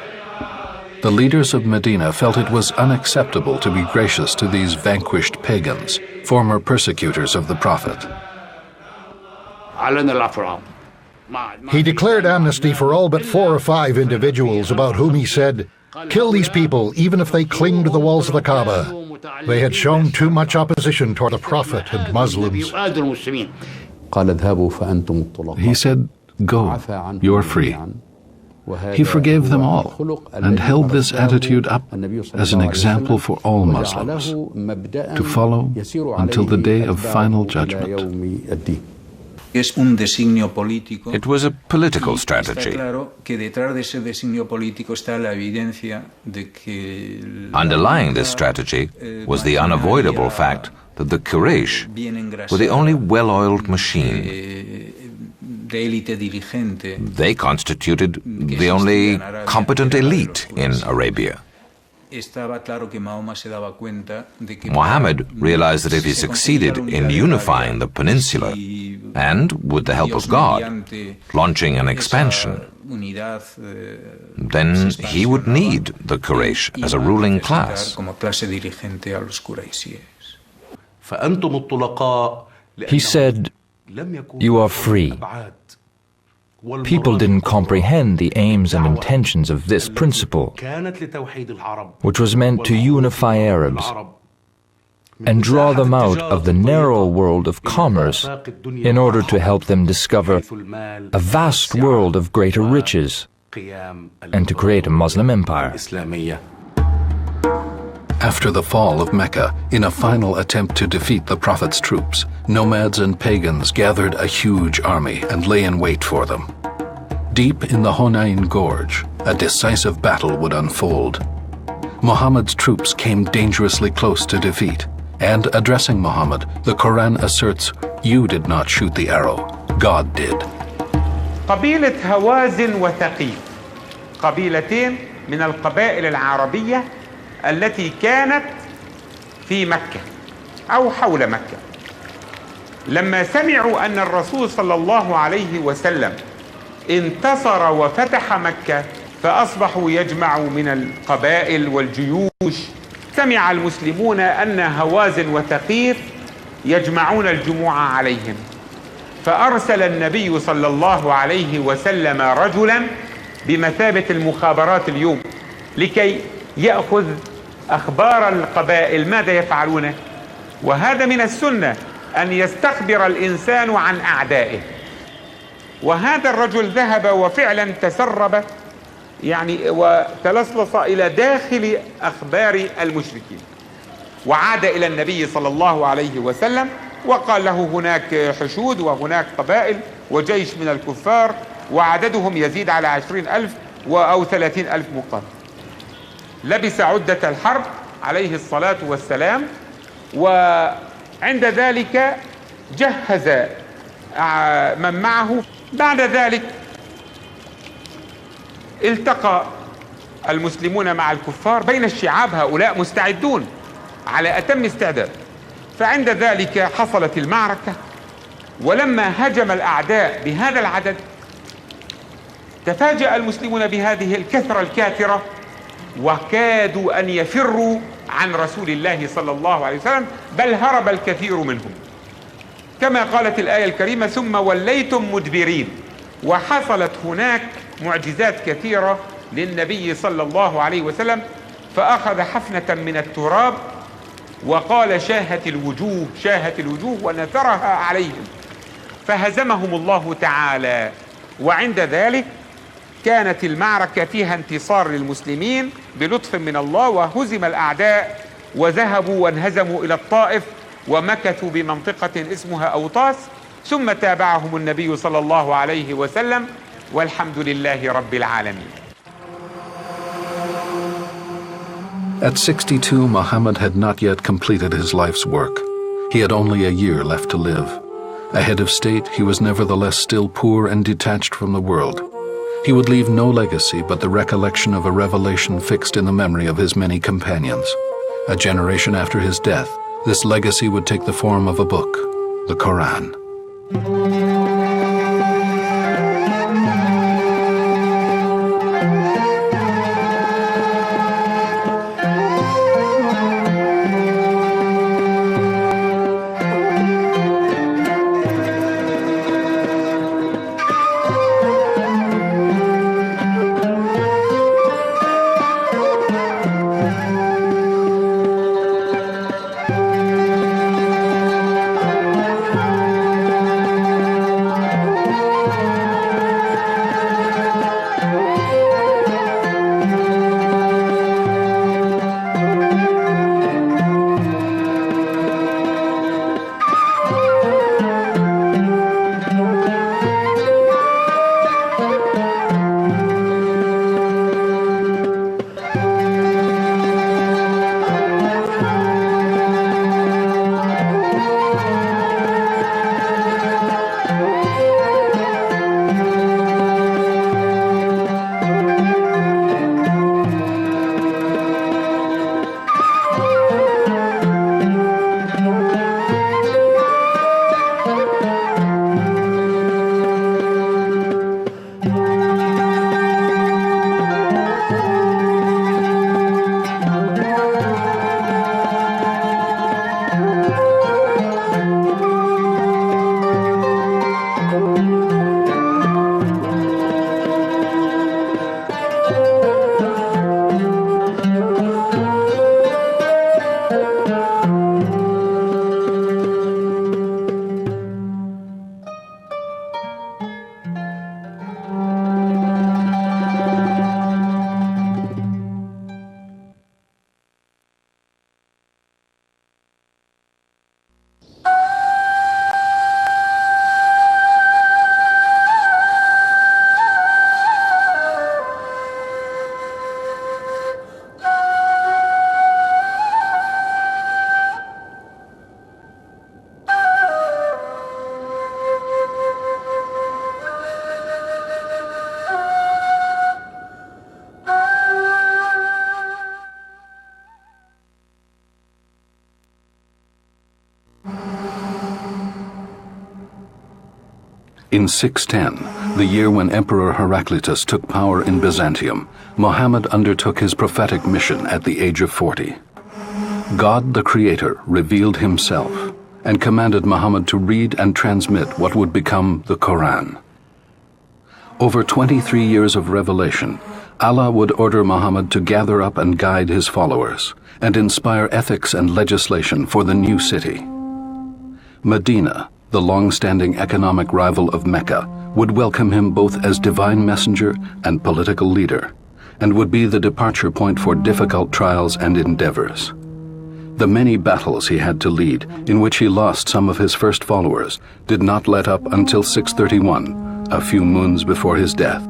The leaders of Medina felt it was unacceptable to be gracious to these vanquished pagans, former persecutors of the Prophet. He declared amnesty for all but 4 or 5 individuals about whom he said, "Kill these people even if they cling to the walls of the Kaaba. They had shown too much opposition toward the Prophet and Muslims." He said, "Go, you're free." He forgave them all and held this attitude up as an example for all Muslims to follow until the day of final judgment. It was a political strategy. Underlying this strategy was the unavoidable fact that the Quraysh were the only well-oiled machine. They constituted the only competent elite in Arabia. Muhammad realized that if he succeeded in unifying the peninsula and, with the help of God, launching an expansion, then he would need the Quraysh as a ruling class. He said, "You are free." People didn't comprehend the aims and intentions of this principle, which was meant to unify Arabs and draw them out of the narrow world of commerce in order to help them discover a vast world of greater riches and to create a Muslim empire. After the fall of Mecca, in a final attempt to defeat the Prophet's troops, nomads and pagans gathered a huge army and lay in wait for them. Deep in the Hunayn Gorge, a decisive battle would unfold. Muhammad's troops came dangerously close to defeat, and addressing Muhammad, the Quran asserts, "You did not shoot the arrow, God did." قبيلة هوازن وثقيف قبيلتين من القبائل العربية التي كانت في مكة أو حول مكة، لما سمعوا أن الرسول صلى الله عليه وسلم انتصر وفتح مكة فأصبحوا يجمعوا من القبائل والجيوش. سمع المسلمون أن هوازن وثقيف يجمعون الجموع عليهم، فأرسل النبي صلى الله عليه وسلم رجلا بمثابة المخابرات اليوم لكي يأخذ أخبار القبائل ماذا يفعلون. وهذا من السنة أن يستخبر الإنسان عن أعدائه. وهذا الرجل ذهب وفعلا تسرب وتلصص إلى داخل أخبار المشركين، وعاد إلى النبي صلى الله عليه وسلم وقال له هناك حشود وهناك قبائل وجيش من الكفار وعددهم يزيد على 20,000 أو 30,000 مقاتل. لبس عدة الحرب عليه الصلاة والسلام، وعند ذلك جهز من معه. بعد ذلك التقى المسلمون مع الكفار بين الشعاب، هؤلاء مستعدون على أتم استعداد. فعند ذلك حصلت المعركة، ولما هجم الأعداء بهذا العدد تفاجأ المسلمون بهذه الكثرة الكاثرة وكادوا أن يفروا عن رسول الله صلى الله عليه وسلم، بل هرب الكثير منهم كما قالت الآية الكريمة: ثم وليتم مدبرين. وحصلت هناك معجزات كثيرة للنبي صلى الله عليه وسلم، فأخذ حفنة من التراب وقال: شاهت الوجوه شاهت الوجوه، ونثرها عليهم فهزمهم الله تعالى. وعند ذلك كانت المعركة فيها انتصار للمسلمين بلطف من الله، وهزم الأعداء وذهبوا وانهزموا إلى الطائف ومكثوا بمنطقة اسمها أوطاس، ثم تابعهم النبي صلى الله عليه وسلم، والحمد لله رب العالمين. At 62, Muhammad had not yet completed his life's work. He had only a year left to live. A head of state, he was nevertheless still poor and detached from the world. He would leave no legacy but the recollection of a revelation fixed in the memory of his many companions. A generation after his death, this legacy would take the form of a book, the Quran. In 610, the year when Emperor Heraclius took power in Byzantium, Muhammad undertook his prophetic mission at the age of 40. God the Creator revealed himself and commanded Muhammad to read and transmit what would become the Quran. Over 23 years of revelation, Allah would order Muhammad to gather up and guide his followers and inspire ethics and legislation for the new city. Medina, the long-standing economic rival of Mecca, would welcome him both as divine messenger and political leader, and would be the departure point for difficult trials and endeavors. The many battles he had to lead, in which he lost some of his first followers, did not let up until 631, a few moons before his death.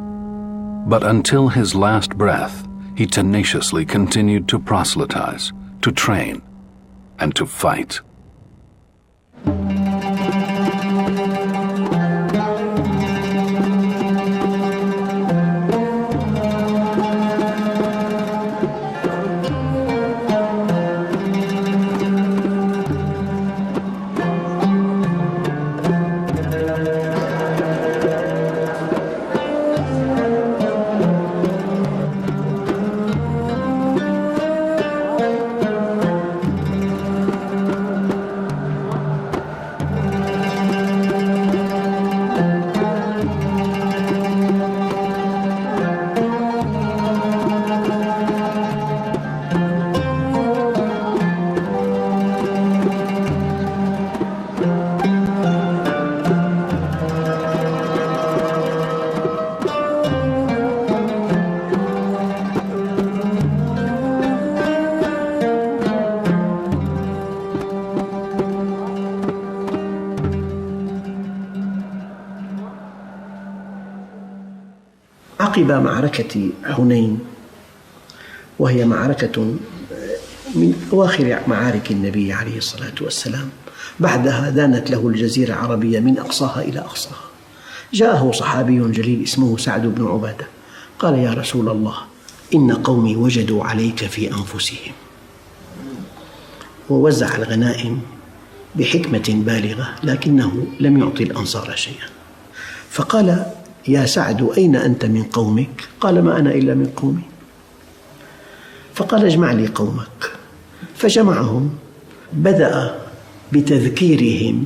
But until his last breath, he tenaciously continued to proselytize, to train, and to fight. عقب معركة حنين، وهي معركة من أواخر معارك النبي عليه الصلاة والسلام، بعدها دانت له الجزيرة العربية من أقصاها إلى أقصاها. جاءه صحابي جليل اسمه سعد بن عبادة، قال: يا رسول الله، إن قومي وجدوا عليك في أنفسهم. ووزع الغنائم بحكمة بالغة، لكنه لم يعطي الأنصار شيئا. فقال: يا سعد، أين أنت من قومك؟ قال: ما أنا إلا من قومي. فقال: اجمع لي قومك. فجمعهم، بدأ بتذكيرهم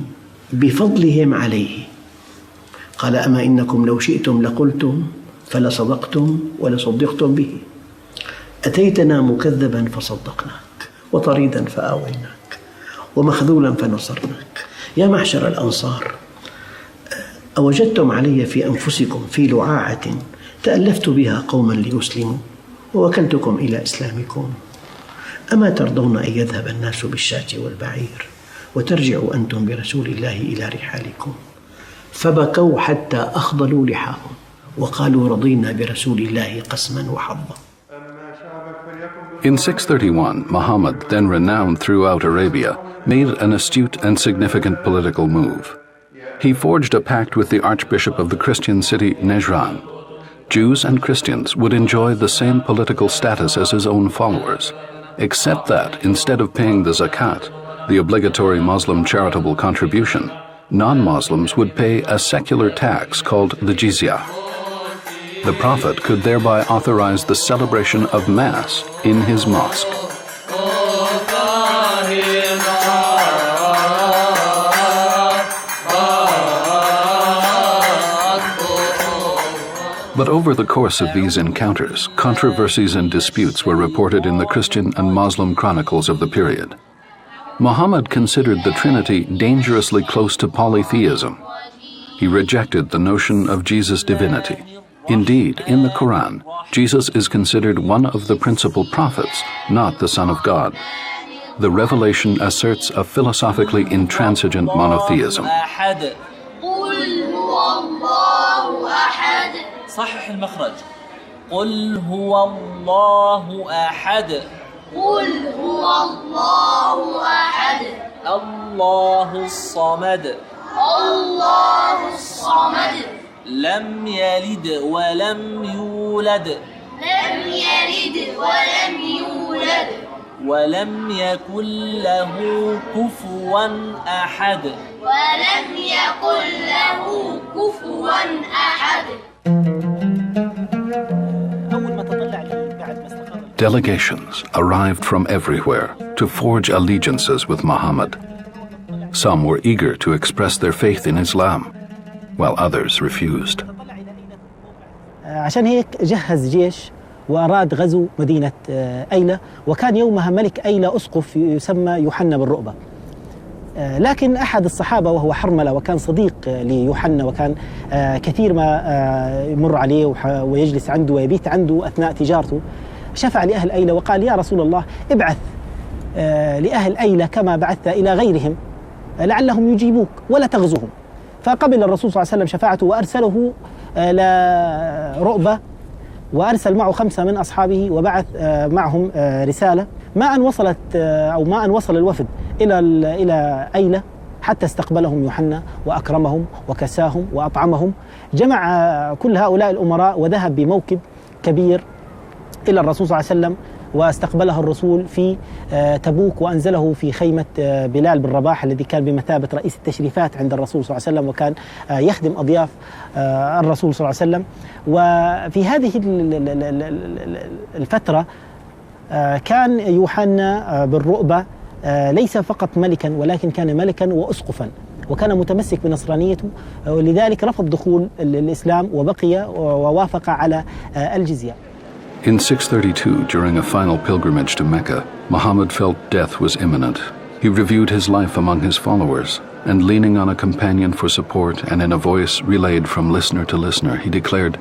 بفضلهم عليه. قال: أما إنكم لو شئتم لقلتم، فلصدقتم ولصدقتم به. أتيتنا مكذبا فصدقناك، وطريدا فآويناك، ومخذولا فنصرناك. يا معشر الأنصار، أوجدتم علي في أنفسكم في لعاعة تألفت بها قوما ليسلموا، ووكلتكم إلى إسلامكم. أما ترضون أن يذهب الناس بالشاة والبعير وترجعوا أنتم برسول الله إلى رحالكم؟ فبكوا حتى أخضلوا لحاهم وقالوا: رضينا برسول الله قسما وحظا. In 631, Muhammad, then renowned throughout Arabia, made an astute and significant political move. He forged a pact with the Archbishop of the Christian city Najran. Jews and Christians would enjoy the same political status as his own followers, except that instead of paying the zakat, the obligatory Muslim charitable contribution, non-Muslims would pay a secular tax called the jizya. The Prophet could thereby authorize the celebration of Mass in his mosque. But over the course of these encounters, controversies and disputes were reported in the Christian and Muslim chronicles of the period. Muhammad considered the Trinity dangerously close to polytheism. He rejected the notion of Jesus' divinity. Indeed, in the Quran, Jesus is considered one of the principal prophets, not the Son of God. The revelation asserts a philosophically intransigent monotheism. صحح المخرج. قل هو الله أحد. قل هو الله أحد. الله الصمد. الله الصمد. لم يلد ولم يولد. لم يلد ولم يولد. ولم يكن له كفوا أحد. ولم يكن له كفوا أحد. Delegations arrived from everywhere to forge allegiances with Muhammad. Some were eager to express their faith in Islam, while others refused. عشان هيك جهز جيش وأراد غزو مدينة أيلة، وكان يومها ملك أيلة أسقف يسمى يوحنا بن رؤبة. لكن أحد الصحابة وهو حرملة وكان صديق ليوحنا، وكان كثير ما يمر عليه ويجلس عنده ويبيت عنده أثناء تجارته، شفع لأهل أيلة وقال: يا رسول الله، ابعث لأهل أيلة كما بعثت إلى غيرهم لعلهم يجيبوك ولا تغزوهم. فقبل الرسول صلى الله عليه وسلم شفاعته وأرسله لرؤبة، وأرسل معه 5 من أصحابه وبعث معهم رسالة. ما أن وصل الوفد إلى أيلة حتى استقبلهم يوحنا وأكرمهم وكساهم وأطعمهم. جمع كل هؤلاء الأمراء وذهب بموكب كبير إلى الرسول صلى الله عليه وسلم، واستقبله الرسول في تبوك وأنزله في خيمة بلال بن رباح الذي كان بمثابة رئيس التشريفات عند الرسول صلى الله عليه وسلم، وكان يخدم أضياف الرسول صلى الله عليه وسلم. وفي هذه الفترة كان يوحنا بن رؤبة ليس فقط ملكا، ولكن كان ملكا وأسقفا، وكان متمسك بنصرانيته، ولذلك رفض دخول الإسلام وبقي ووافق على الجزية. In 632, during a final pilgrimage to Mecca, Muhammad felt death was imminent. He reviewed his life among his followers, and leaning on a companion for support and in a voice relayed from listener to listener, he declared,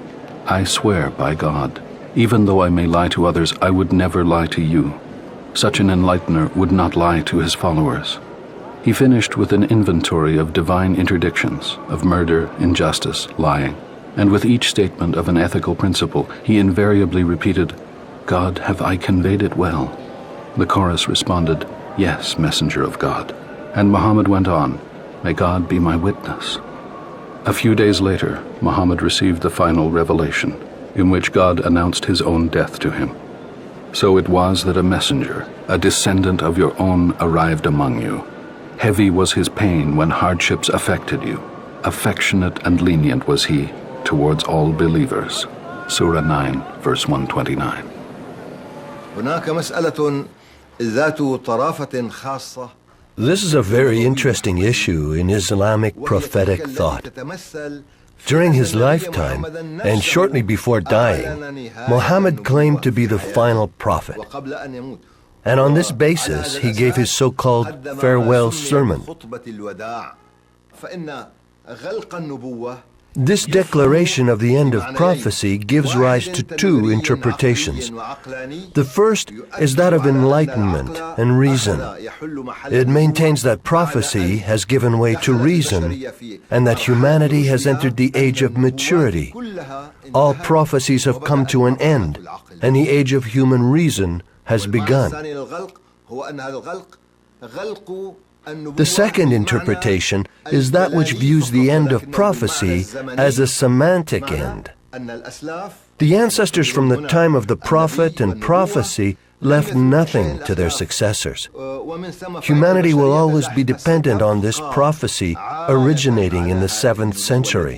"I swear by God, even though I may lie to others, I would never lie to you." Such an enlightener would not lie to his followers. He finished with an inventory of divine interdictions, of murder, injustice, lying. And with each statement of an ethical principle, he invariably repeated, "God, have I conveyed it well?" The chorus responded, "Yes, Messenger of God." And Muhammad went on, "May God be my witness." A few days later, Muhammad received the final revelation, in which God announced his own death to him. So it was that a messenger, a descendant of your own, arrived among you. Heavy was his pain when hardships affected you. Affectionate and lenient was he towards all believers. Surah 9, verse 129. This is a very interesting issue in Islamic prophetic thought. During his lifetime, and shortly before dying, Muhammad claimed to be the final prophet. And on this basis, he gave his so-called farewell sermon. This declaration of the end of prophecy gives rise to 2 interpretations. The first is that of enlightenment and reason. It maintains that prophecy has given way to reason and that humanity has entered the age of maturity. All prophecies have come to an end, and the age of human reason has begun. The second interpretation is that which views the end of prophecy as a semantic end. The ancestors from the time of the prophet and prophecy left nothing to their successors. Humanity will always be dependent on this prophecy originating in the 7th century.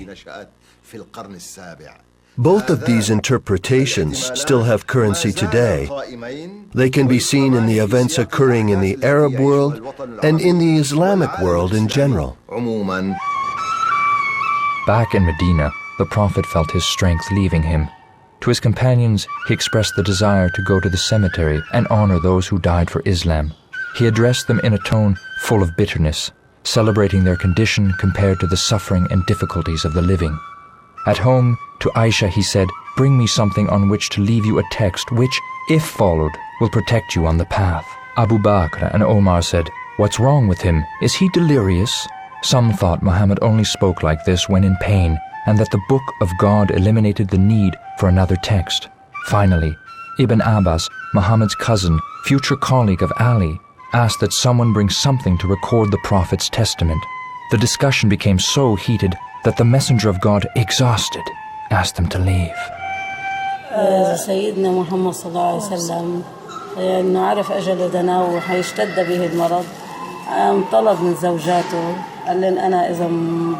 Both of these interpretations still have currency today. They can be seen in the events occurring in the Arab world and in the Islamic world in general. Back in Medina, the Prophet felt his strength leaving him. To his companions, he expressed the desire to go to the cemetery and honor those who died for Islam. He addressed them in a tone full of bitterness, celebrating their condition compared to the suffering and difficulties of the living. At home, to Aisha he said, "Bring me something on which to leave you a text which, if followed, will protect you on the path." Abu Bakr and Omar said, "What's wrong with him? Is he delirious?" Some thought Muhammad only spoke like this when in pain, and that the book of God eliminated the need for another text. Finally, Ibn Abbas, Muhammad's cousin, future colleague of Ali, asked that someone bring something to record the Prophet's testament. The discussion became so heated that the Messenger of God, exhausted, asked them to leave. سيدنا محمد صلى الله عليه وسلم إنه عرف أجله دنا وهيشتد به المرض طلب من زوجاته قال لهم أنا إذا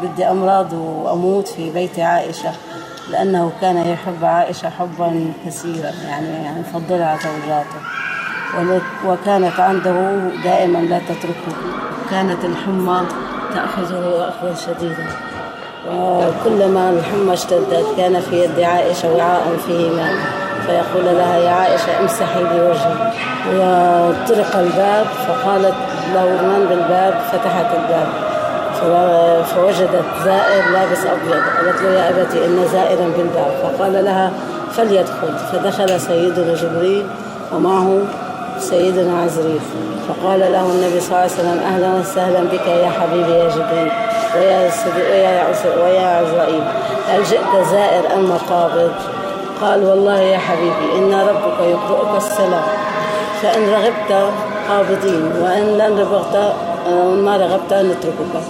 بدي أمرض وأموت في بيت عائشة لأنه كان يحب عائشة حبا كثيرا يعني يفضلها على زوجاته وكانت عنده دائما لا تتركه كانت الحمى تأخذه أخذا شديدا وكلما الحمى اشتدت كان في يد عائشة وعاء فيه ماء فيقول لها يا عائشة امسحي لي وجهي وطرق الباب فقالت له من بالباب فتحت الباب فوجدت زائر لابس أبيض قالت له يا أبتي إن زائرا بالباب فقال لها فليدخل فدخل سيدنا جبريل ومعه سيدنا عزريل فقال له النبي صلى الله عليه وسلم أهلا وسهلا بك يا حبيبي يا جبريل ويا عزرائيل هل جئت زائر أم قابض قال والله يا حبيبي إن ربك يقرؤك السلام فإن رغبت قابضين وإن لن رغبت ما رغبت نتركك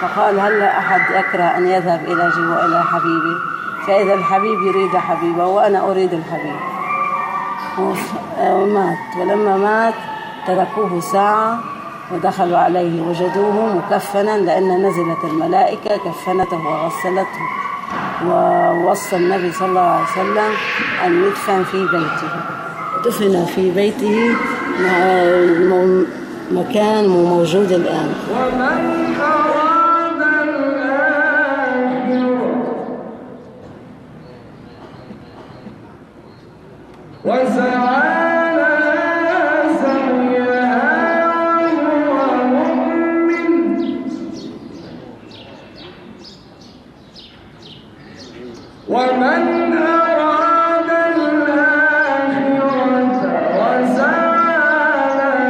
فقال هل أحد يكره أن يذهب إلى إلى حبيبي فإذا الحبيب يريد حبيبه وأنا أريد الحبيب ومات ولما مات تركوه ساعة ودخلوا عليه وجدوه مكفنا لأن نزلت الملائكة كفنته وغسلته ووصى النبي صلى الله عليه وسلم أن يدفن في بيته دفن في بيته مكان موجود الآن ومن أراد الآخرة وسعى لها سعيها وهو مؤمن ومن أراد الآخرة وسعى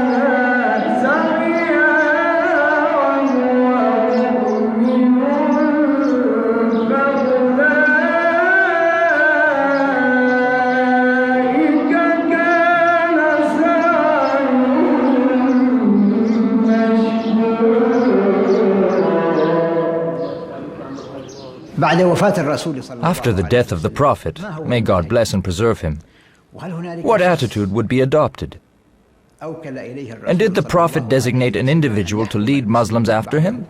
لها سعيها وهو مؤمن فأولئك كان سعيهم After the death of the Prophet, may God bless and preserve him, what attitude would be adopted? And did the Prophet designate an individual to lead Muslims after him?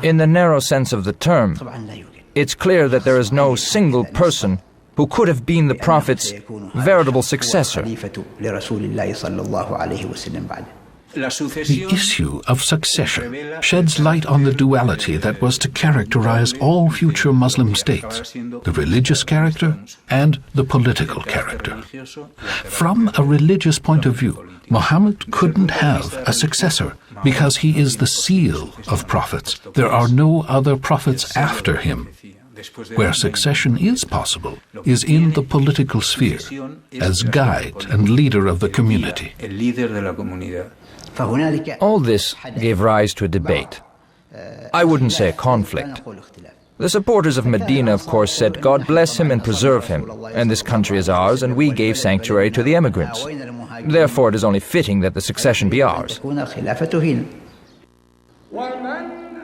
In the narrow sense of the term, it's clear that there is no single person who could have been the Prophet's veritable successor. The issue of succession sheds light on the duality that was to characterize all future Muslim states, the religious character and the political character. From a religious point of view, Muhammad couldn't have a successor because he is the seal of prophets. There are no other prophets after him. Where succession is possible is in the political sphere, as guide and leader of the community. All this gave rise to a debate. I wouldn't say a conflict. The supporters of Medina, of course, said, God bless him and preserve him, and this country is ours, and we gave sanctuary to the emigrants. Therefore, it is only fitting that the succession be ours.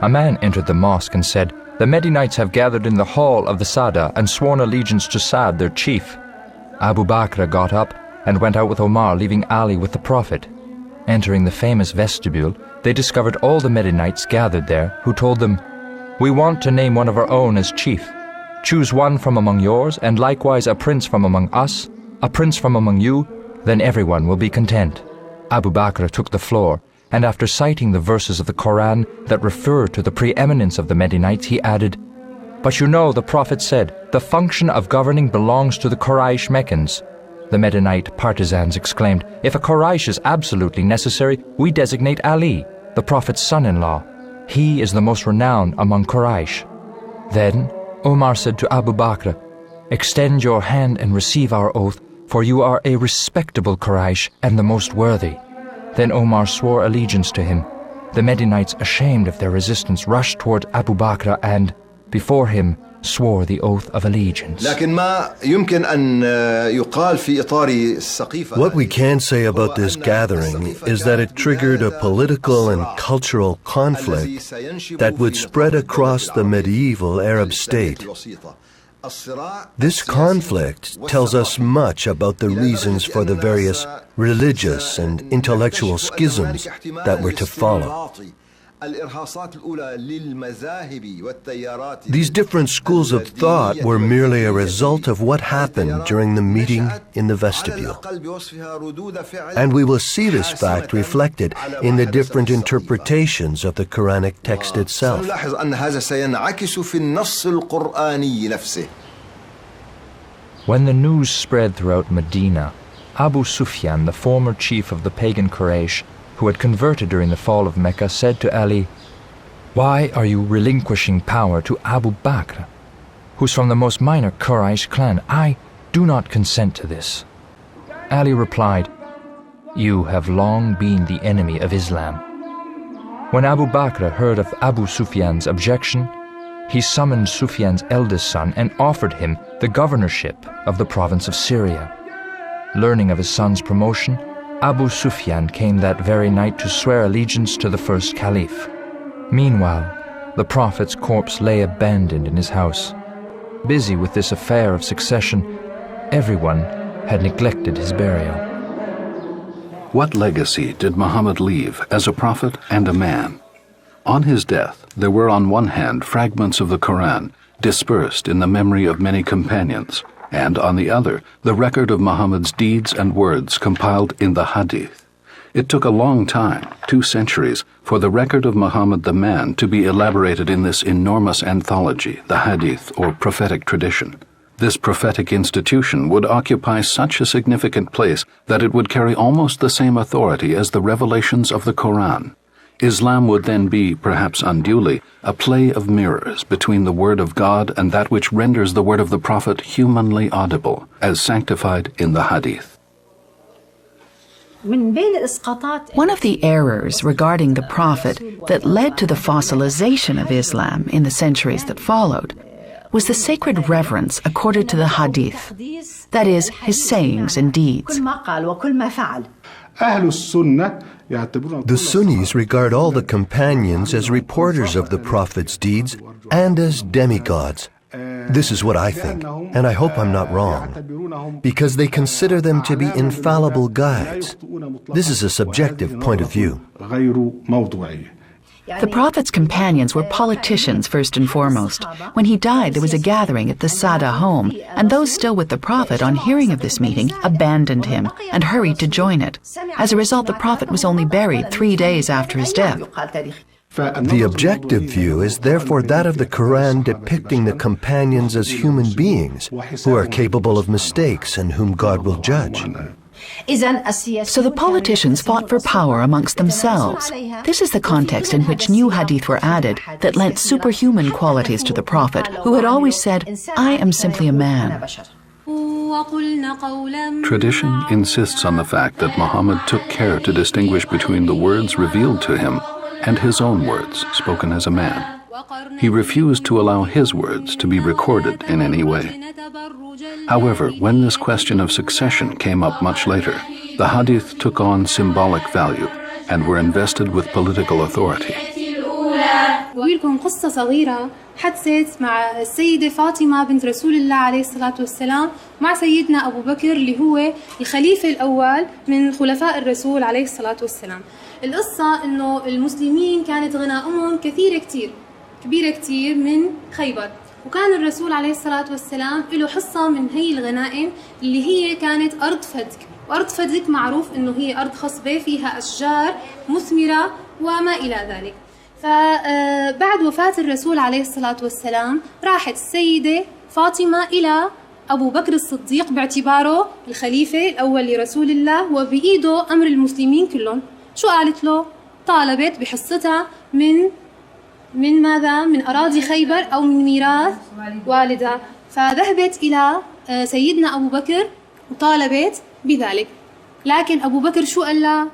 A man entered the mosque and said, the Medinites have gathered in the hall of the Sada and sworn allegiance to Saad, their chief. Abu Bakr got up and went out with Omar, leaving Ali with the Prophet. Entering the famous vestibule, they discovered all the Medinites gathered there, who told them, we want to name one of our own as chief. Choose one from among yours, and likewise a prince from among us, a prince from among you, then everyone will be content. Abu Bakr took the floor, and after citing the verses of the Quran that refer to the preeminence of the Medinites, he added, but you know the Prophet said, the function of governing belongs to the Quraysh Meccans. The Medinite partisans exclaimed, if a Quraysh is absolutely necessary, we designate Ali, the Prophet's son-in-law. He is the most renowned among Quraysh. Then Omar said to Abu Bakr, extend your hand and receive our oath, for you are a respectable Quraysh and the most worthy. Then Omar swore allegiance to him. The Medinites, ashamed of their resistance, rushed toward Abu Bakr and, before him, swore the oath of allegiance. What we can say about this gathering is that it triggered a political and cultural conflict that would spread across the medieval Arab state. This conflict tells us much about the reasons for the various religious and intellectual schisms that were to follow. These different schools of thought were merely a result of what happened during the meeting in the vestibule. And we will see this fact reflected in the different interpretations of the Quranic text itself. When the news spread throughout Medina, Abu Sufyan, the former chief of the pagan Quraysh, who had converted during the fall of Mecca, said to Ali, "Why are you relinquishing power to Abu Bakr, who's from the most minor Quraysh clan? I do not consent to this." Ali replied, "You have long been the enemy of Islam." When Abu Bakr heard of Abu Sufyan's objection, he summoned Sufyan's eldest son and offered him the governorship of the province of Syria. Learning of his son's promotion, Abu Sufyan came that very night to swear allegiance to the first caliph. Meanwhile, the Prophet's corpse lay abandoned in his house. Busy with this affair of succession, everyone had neglected his burial. What legacy did Muhammad leave as a prophet and a man? On his death, there were on one hand fragments of the Quran dispersed in the memory of many companions, and on the other, the record of Muhammad's deeds and words compiled in the Hadith. It took a long time, 2 centuries, for the record of Muhammad the man to be elaborated in this enormous anthology, the Hadith, or prophetic tradition. This prophetic institution would occupy such a significant place that it would carry almost the same authority as the revelations of the Quran. Islam would then be, perhaps unduly, a play of mirrors between the Word of God and that which renders the word of the Prophet humanly audible, as sanctified in the Hadith. One of the errors regarding the Prophet that led to the fossilization of Islam in the centuries that followed was the sacred reverence accorded to the Hadith, that is, his sayings and deeds. The Sunnis regard all the companions as reporters of the Prophet's deeds and as demigods. This is what I think, and I hope I'm not wrong, because they consider them to be infallible guides. This is a subjective point of view. The Prophet's companions were politicians first and foremost. When he died, there was a gathering at the Sada home, and those still with the Prophet, on hearing of this meeting, abandoned him and hurried to join it. As a result, the Prophet was only buried 3 days after his death. The objective view is therefore that of the Quran depicting the companions as human beings who are capable of mistakes and whom God will judge. So the politicians fought for power amongst themselves. This is the context in which new hadith were added that lent superhuman qualities to the Prophet, who had always said, "I am simply a man." Tradition insists on the fact that Muhammad took care to distinguish between the words revealed to him and his own words spoken as a man. He refused to allow his words to be recorded in any way. However, when this question of succession came up much later, the hadith took on symbolic value and were invested with political authority. لكم قصة صغيرة حدثت مع السيدة فاطمة بنت رسول الله عليه الصلاة والسلام مع سيدنا أبو بكر اللي هو الخليفة الأول من خلفاء الرسول عليه الصلاة والسلام. القصة إنه المسلمين كانت غنائمهم كبيرة كتير من خيبر، وكان الرسول عليه الصلاة والسلام له حصة من هي الغنائم اللي هي كانت أرض فدك، وأرض فدك معروف إنه هي أرض خصبة فيها أشجار مثمرة وما إلى ذلك. فبعد وفاة الرسول عليه الصلاة والسلام راحت السيدة فاطمة إلى أبو بكر الصديق باعتباره الخليفة الأول لرسول الله وبإيده أمر المسلمين كلهم. شو قالت له؟ طالبت بحصتها من ماذا؟ من أراضي خيبر أو من ميراث والدها. فذهبت إلى سيدنا أبو بكر وطالبت بذلك. لكن أبو بكر شو قال لها؟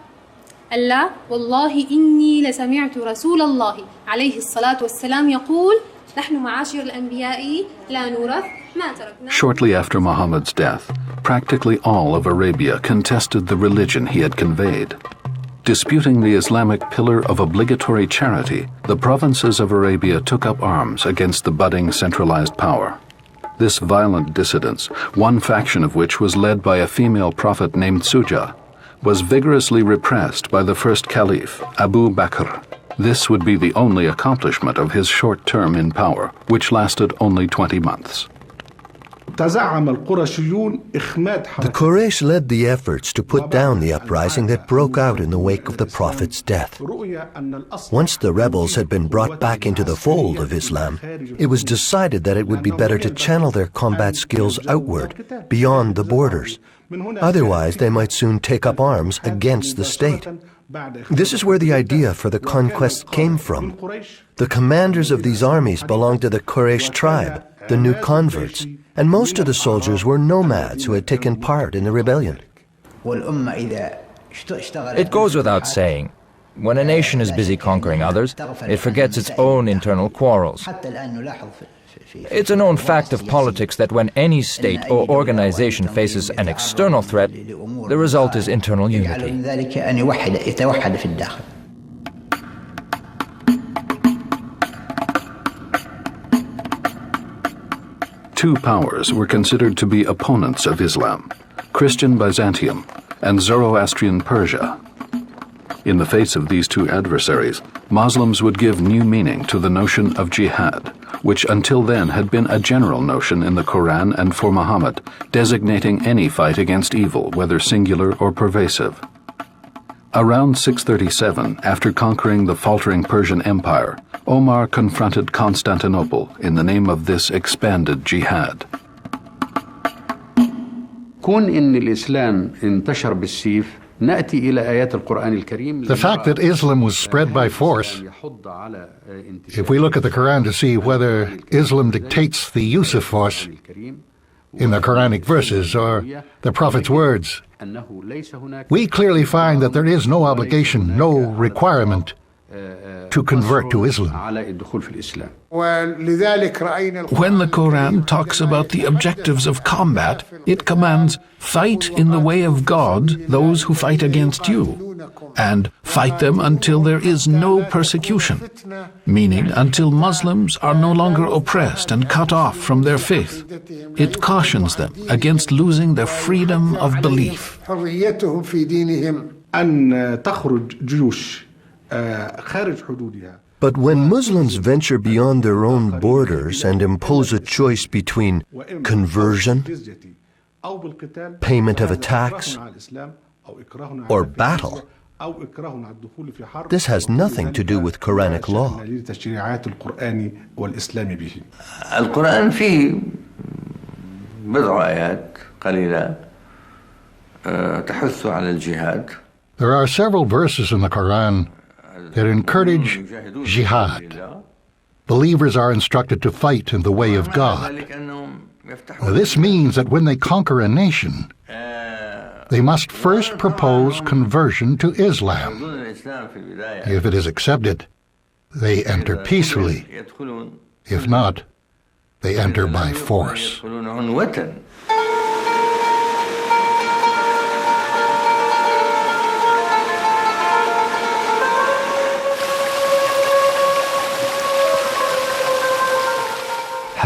قال لها: والله إني لسمعت رسول الله عليه الصلاة والسلام يقول نحن معاشر الأنبياء لا نورث ما تركنا. Shortly after Muhammad's death, practically all of Arabia contested the religion he had conveyed. Disputing the Islamic pillar of obligatory charity, the provinces of Arabia took up arms against the budding centralized power. This violent dissidence, one faction of which was led by a female prophet named Suja, was vigorously repressed by the first caliph, Abu Bakr. This would be the only accomplishment of his short term in power, which lasted only 20 months. The Quraysh led the efforts to put down the uprising that broke out in the wake of the Prophet's death. Once the rebels had been brought back into the fold of Islam, it was decided that it would be better to channel their combat skills outward, beyond the borders. Otherwise, they might soon take up arms against the state. This is where the idea for the conquest came from. The commanders of these armies belonged to the Quraysh tribe, the new converts, and most of the soldiers were nomads who had taken part in the rebellion. It goes without saying, when a nation is busy conquering others, it forgets its own internal quarrels. It's a known fact of politics that when any state or organization faces an external threat, the result is internal unity. Two powers were considered to be opponents of Islam, Christian Byzantium and Zoroastrian Persia. In the face of these two adversaries, Muslims would give new meaning to the notion of jihad, which until then had been a general notion in the Quran and for Muhammad, designating any fight against evil, whether singular or pervasive. Around 637, after conquering the faltering Persian Empire, Omar confronted Constantinople in the name of this expanded jihad. The fact that Islam was spread by force, if we look at the Quran to see whether Islam dictates the use of force in the Quranic verses or the Prophet's words, we clearly find that there is no obligation, no requirement to convert to Islam. When the Quran talks about the objectives of combat, it commands, fight in the way of God those who fight against you, and fight them until there is no persecution, meaning until Muslims are no longer oppressed and cut off from their faith. It cautions them against losing their freedom of belief. But when Muslims venture beyond their own borders and impose a choice between conversion, payment of a tax, or battle, this has nothing to do with Quranic law. القرآن فيه بضع آيات قليلة تحث على الجهاد. There are several verses in the Quran that encourage jihad. Believers are instructed to fight in the way of God. This means that when they conquer a nation, they must first propose conversion to Islam. If it is accepted, they enter peacefully. If not, they enter by force.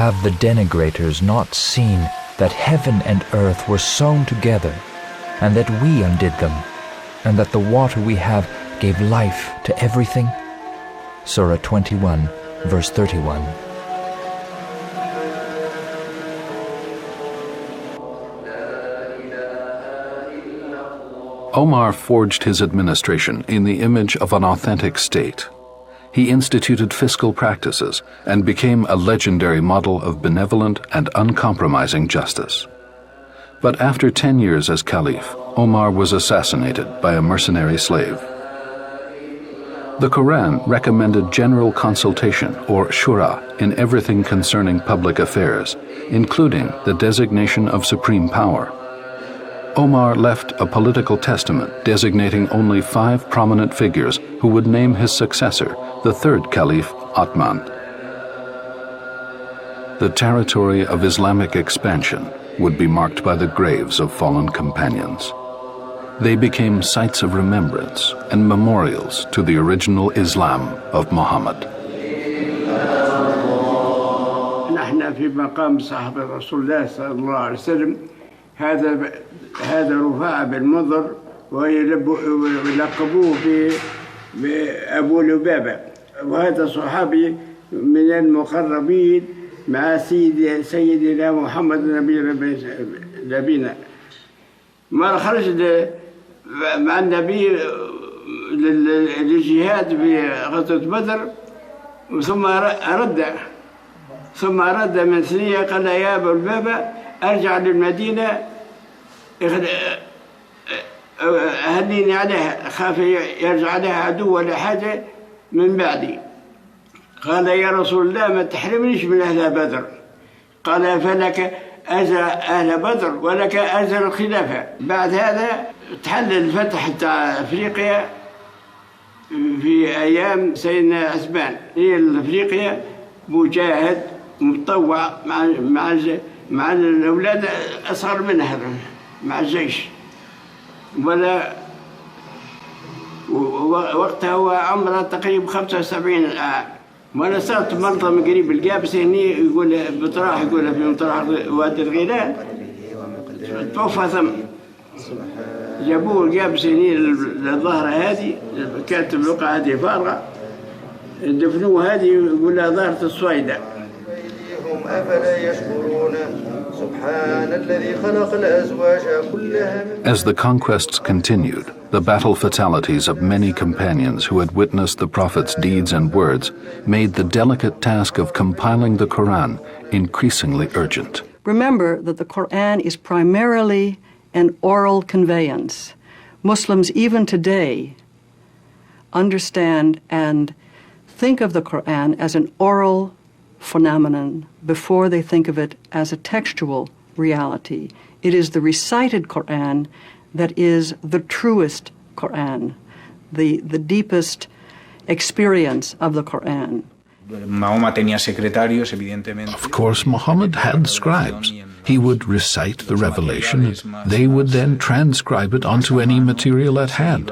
Have the denigrators not seen that heaven and earth were sewn together, and that we undid them, and that the water we have gave life to everything? Surah 21, verse 31. Omar forged his administration in the image of an authentic state. He instituted fiscal practices and became a legendary model of benevolent and uncompromising justice. But after 10 years as caliph, Omar was assassinated by a mercenary slave. The Quran recommended general consultation, or shura, in everything concerning public affairs, including the designation of supreme power. Omar left a political testament designating only 5 prominent figures who would name his successor, the third caliph, Uthman. The territory of Islamic expansion would be marked by the graves of fallen companions. They became sites of remembrance and memorials to the original Islam of Muhammad. في مقام صحابة رسول الله صلى الله عليه وسلم هذا رفاعة بن منذر ويلقبوه بأبو لبابة، وهذا صحابي من المقربين مع سيدنا محمد نبينا. ما خرج مع النبي للجهاد في غزوة بدر، ثم رد من ثنية قال يا أبو لبابة أرجع للمدينة أهنيني عليها، خاف يرجع عليها عدو ولا حاجة من بعدي. قال يا رسول الله ما تحرمنيش من أهل بدر. قال فلك أجر أهل بدر ولك أجر الخلافة. بعد هذا تحل الفتح تاع أفريقيا في أيام سيدنا عثمان. هي أفريقيا مجاهد متطوع مع الأولاد أصغر منها مع الجيش، وقتها هو عمره تقريبا 75 عام. وانا صرت مرضى من قريب القابس هني يقول بطراح، يقول في مطرح وادي الغيلان توفى ثم جابوه القابس هني للظهره هذه، كانت البقعه هذه فارغه دفنوه هذه يقول لها ظهره الصويده. أفلا يشكرون سبحان الذي خلق الأزواج كلها. As the conquests continued, the battle fatalities of many companions who had witnessed the Prophet's deeds and words made the delicate task of compiling the Quran increasingly urgent. Remember that the Quran is primarily an oral conveyance. Muslims even today understand and think of the Quran as an oral phenomenon before they think of it as a textual reality. It is the recited Quran that is the truest Quran, the deepest experience of the Quran. Of course, Muhammad had scribes. He would recite the revelation. They would then transcribe it onto any material at hand.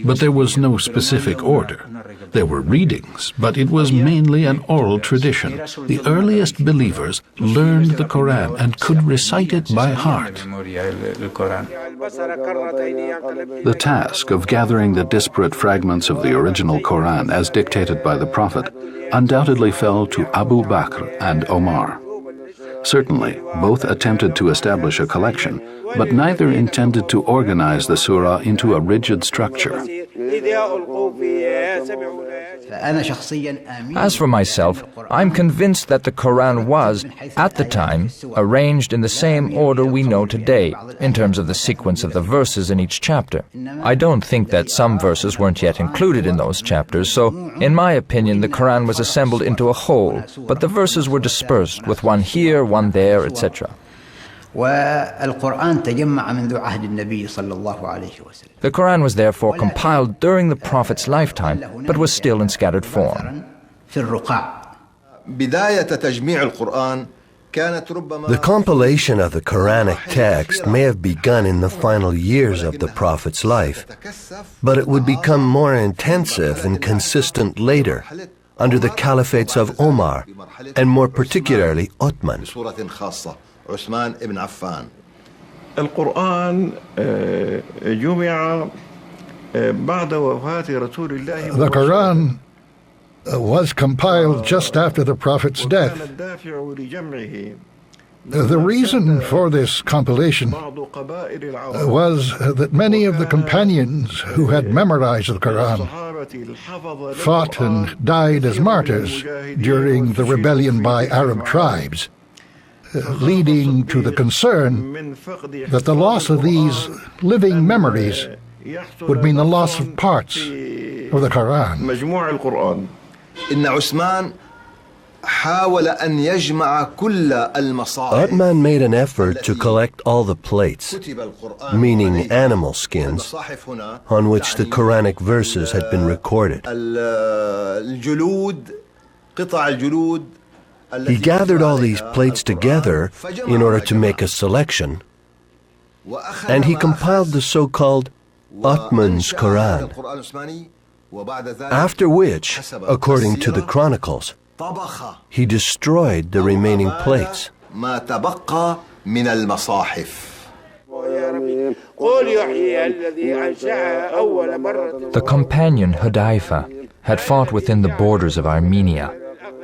But there was no specific order. There were readings, but it was mainly an oral tradition. The earliest believers learned the Quran and could recite it by heart. The task of gathering the disparate fragments of the original Quran as dictated by the Prophet undoubtedly fell to Abu Bakr and Omar. Certainly, both attempted to establish a collection, but neither intended to organize the surah into a rigid structure. As for myself, I'm convinced that the Quran was, at the time, arranged in the same order we know today, in terms of the sequence of the verses in each chapter. I don't think that some verses weren't yet included in those chapters, so, in my opinion, the Quran was assembled into a whole, but the verses were dispersed, with one here, one there, etc. والقرآن تجمع منذ عهد النبي صلى الله عليه وسلم. The Quran was therefore compiled during the Prophet's lifetime, but was still in scattered form. في الرقاع. بداية تجميع القرآن كانت ربما. The compilation of the Quranic text may have begun in the final years of the Prophet's life, but it would become more intensive and consistent later, under the caliphates of Omar, and more particularly Uthman. عثمان ابن عفان. القرآن جمع بعد وفاة رسول الله. The Quran was compiled just after the Prophet's death. The reason for this compilation was that many of the companions who had memorized the Quran fought and died as martyrs during the rebellion by Arab tribes, leading to the concern that the loss of these living memories would mean the loss of parts of the Quran. Uthman made an effort to collect all the plates, meaning animal skins, on which the Quranic verses had been recorded. He gathered all these plates together in order to make a selection, and he compiled the so-called Uthman's Quran, after which, according to the chronicles, He destroyed the remaining plates. ما تبقى من المصاحف. The companion Hudayfa had fought within the borders of Armenia.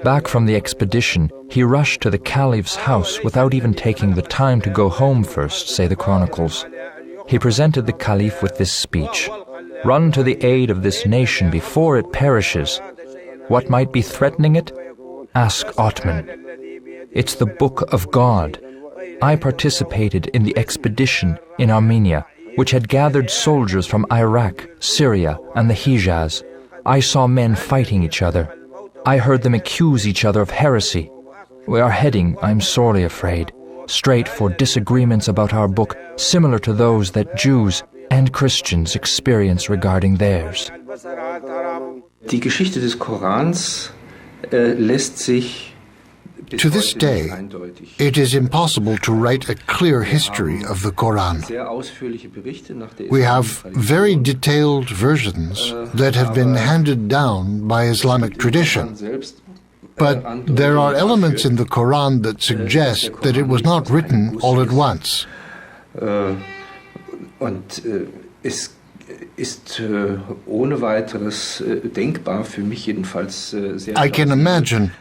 Back from the expedition, he rushed to the caliph's house without even taking the time to go home first, say the chronicles. He presented the caliph with this speech: "Run to the aid of this nation before it perishes. What might be threatening it? Ask Otman. It's the Book of God. I participated in the expedition in Armenia, which had gathered soldiers from Iraq, Syria, and the Hijaz. I saw men fighting each other. I heard them accuse each other of heresy. We are heading, I'm sorely afraid, straight for disagreements about our book similar to those that Jews and Christians experience regarding theirs." Die Geschichte des Korans lässt sich To this day, it is impossible to write a clear history of the Quran. We have very detailed versions that have been handed down by Islamic tradition. But there are elements in the Quran that suggest that it was not written all at once. Ist ohne weiteres denkbar, für mich jedenfalls sehr I can imagine,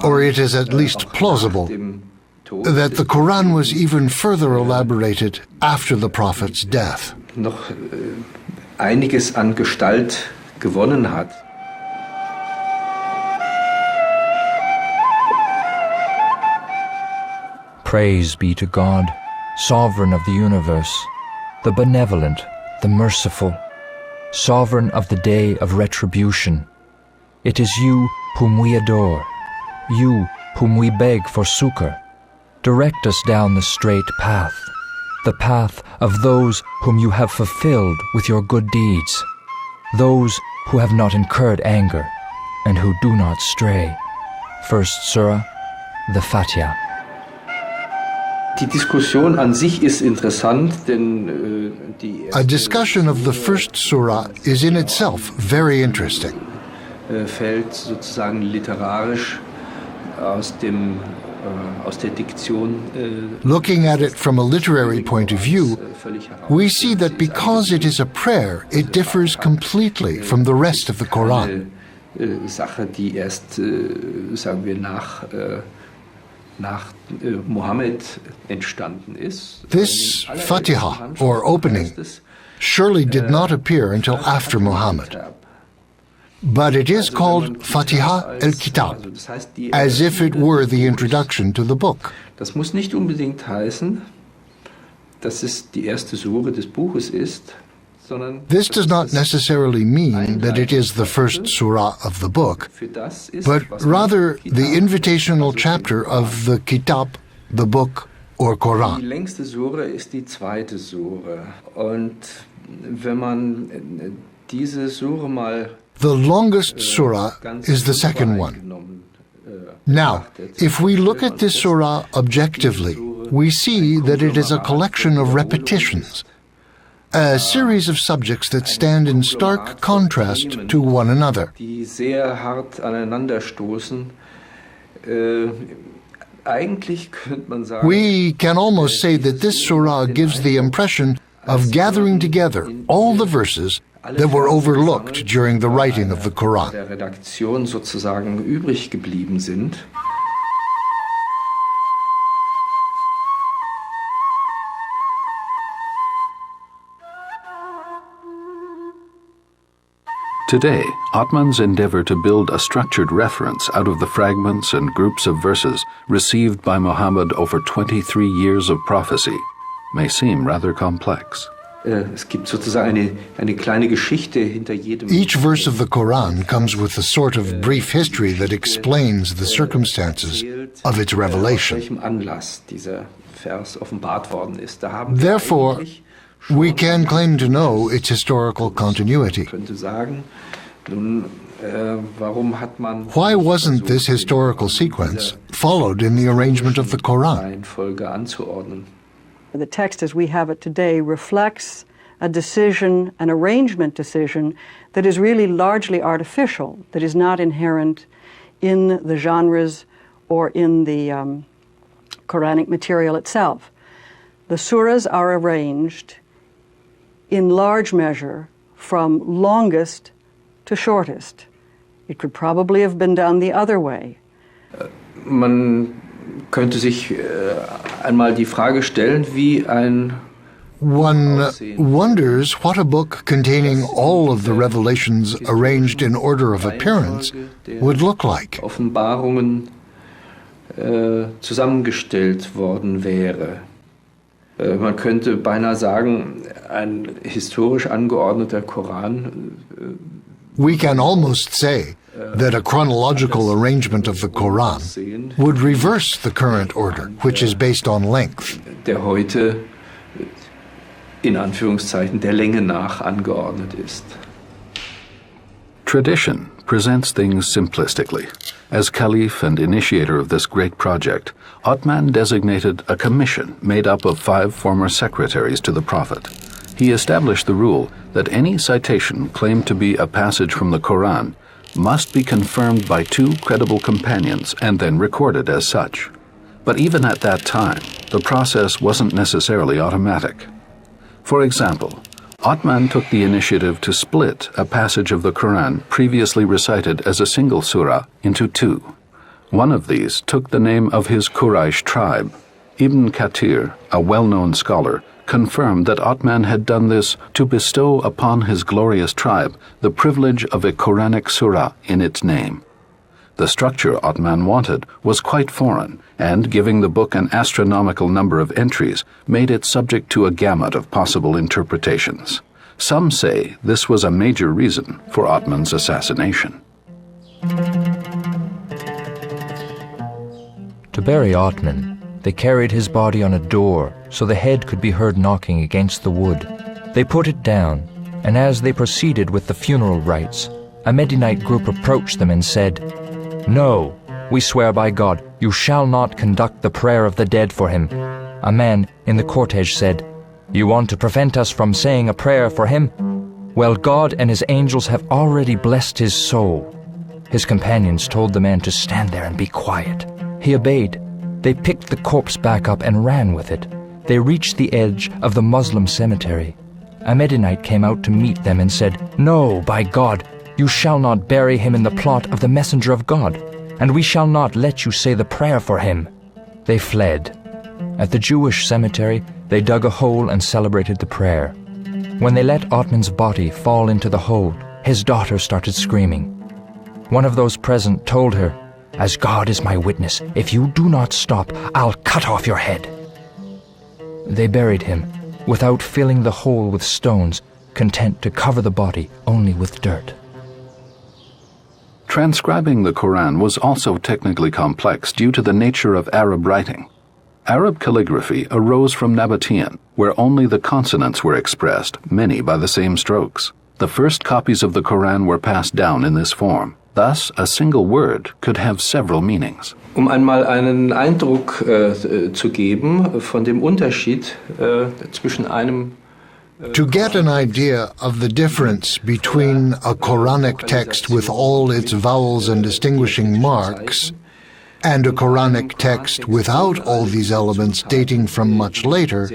or it is at least plausible, that the Quran was even further elaborated after the Prophet's death. Noch einiges an Gestalt gewonnen hat. Praise be to God, Sovereign of the universe, the benevolent, the merciful, Sovereign of the day of retribution. It is you whom we adore, you whom we beg for succor. Direct us down the straight path, the path of those whom you have fulfilled with your good deeds, those who have not incurred anger and who do not stray. First Surah, the Fatiha. Die Diskussion an sich ist interessant, denn A discussion of the first surah is in itself very interesting. Fällt sozusagen literarisch aus der Diktion. Looking at it from a literary point of view, we see that because it is a prayer, it differs completely from the rest of the Quran. Sache, die erst, sagen wir, nach Mohammed entstanden ist. This Fatiha, or opening, surely did not appear until after Muhammad. But it is called Fatiha al-Kitab, as if it were the introduction to the book. Das muss nicht unbedingt heißen, dass es die erste Sure des Buches ist. This does not necessarily mean that it is the first surah of the book, but rather the invitational chapter of the Kitab, the book, or Die Quran. längste Sure ist die zweite Sure. Und wenn man diese Sure mal The longest surah is the second one. Now, if we look at this surah objectively, we see that it is a collection of repetitions, a series of subjects that stand in stark contrast to one another. die sehr hart aneinanderstoßen. Eigentlich könnte man sagen, We can almost say that this surah gives the impression of gathering together all the verses that were overlooked during the writing of the Quran. der Redaktion sozusagen übrig geblieben sind. Today, Atman's endeavor to build a structured reference out of the fragments and groups of verses received by Muhammad over 23 years of prophecy may seem rather complex. Es gibt sozusagen eine kleine Geschichte hinter jedem. Each verse of the Quran comes with a sort of brief history that explains the circumstances of its revelation. Welchem Anlass dieser Vers offenbart worden ist. Da haben wir Therefore, we can claim to know its historical continuity. könnte sagen, nun, warum hat man Why wasn't this historical sequence followed in the arrangement of the Quran? Reihenfolge anzuordnen? The text as we have it today reflects a decision, an arrangement decision, that is really largely artificial, that is not inherent in the genres or in the Quranic material itself. The surahs are arranged in large measure from longest to shortest. It could probably have been done the other way. Man könnte sich einmal die Frage stellen, wie ein One wonders what a book containing all of the revelations arranged in order of appearance would look like. Offenbarungen zusammengestellt worden wäre. Man könnte beinahe sagen, ein historisch angeordneter Koran. We can almost say that a chronological arrangement of the Quran would reverse the current order, which is based on length. Der heute in Anführungszeichen der Länge nach angeordnet ist. Tradition presents things simplistically. As caliph and initiator of this great project, Othman designated a commission made up of 5 former secretaries to the Prophet. He established the rule that any citation claimed to be a passage from the Quran must be confirmed by 2 credible companions and then recorded as such. But even at that time, the process wasn't necessarily automatic. For example, Othman took the initiative to split a passage of the Quran previously recited as a single surah into 2. One of these took the name of his Quraysh tribe. Ibn Kathir, a well-known scholar, confirmed that Othman had done this to bestow upon his glorious tribe the privilege of a Quranic surah in its name. The structure Othman wanted was quite foreign, and giving the book an astronomical number of entries made it subject to a gamut of possible interpretations. Some say this was a major reason for Othman's assassination. To bury Othman, they carried his body on a door so the head could be heard knocking against the wood. They put it down, and as they proceeded with the funeral rites, a Medinite group approached them and said, "No, we swear by God, you shall not conduct the prayer of the dead for him." A man in the cortege said, "You want to prevent us from saying a prayer for him? Well, God and his angels have already blessed his soul." His companions told the man to stand there and be quiet. He obeyed. They picked the corpse back up and ran with it. They reached the edge of the Muslim cemetery. A Medinite came out to meet them and said, "No, by God, you shall not bury him in the plot of the messenger of God, and we shall not let you say the prayer for him." They fled. At the Jewish cemetery, they dug a hole and celebrated the prayer. When they let Othman's body fall into the hole, his daughter started screaming. One of those present told her, "As God is my witness, if you do not stop, I'll cut off your head." They buried him without filling the hole with stones, content to cover the body only with dirt. Transcribing the Quran was also technically complex due to the nature of Arab writing. Arab calligraphy arose from Nabatean, where only the consonants were expressed, many by the same strokes. The first copies of the Quran were passed down in this form. Thus, a single word could have several meanings. Einmal einen Eindruck zu geben von dem Unterschied zwischen einem To get an idea of the difference between a Quranic text with all its vowels and distinguishing marks and a Quranic text without all these elements dating from much later,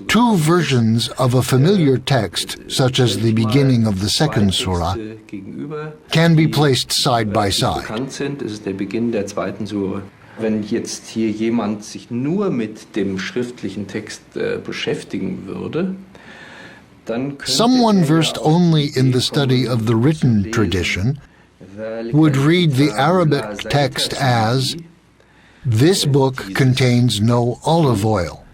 2 versions of a familiar text, such as the beginning of the second surah, can be placed side by side. Wenn jetzt hier jemand sich nur mit dem schriftlichen Text beschäftigen würde, dann könnte someone versed only in the study of the written tradition would read the Arabic text as, "This book contains no olive oil."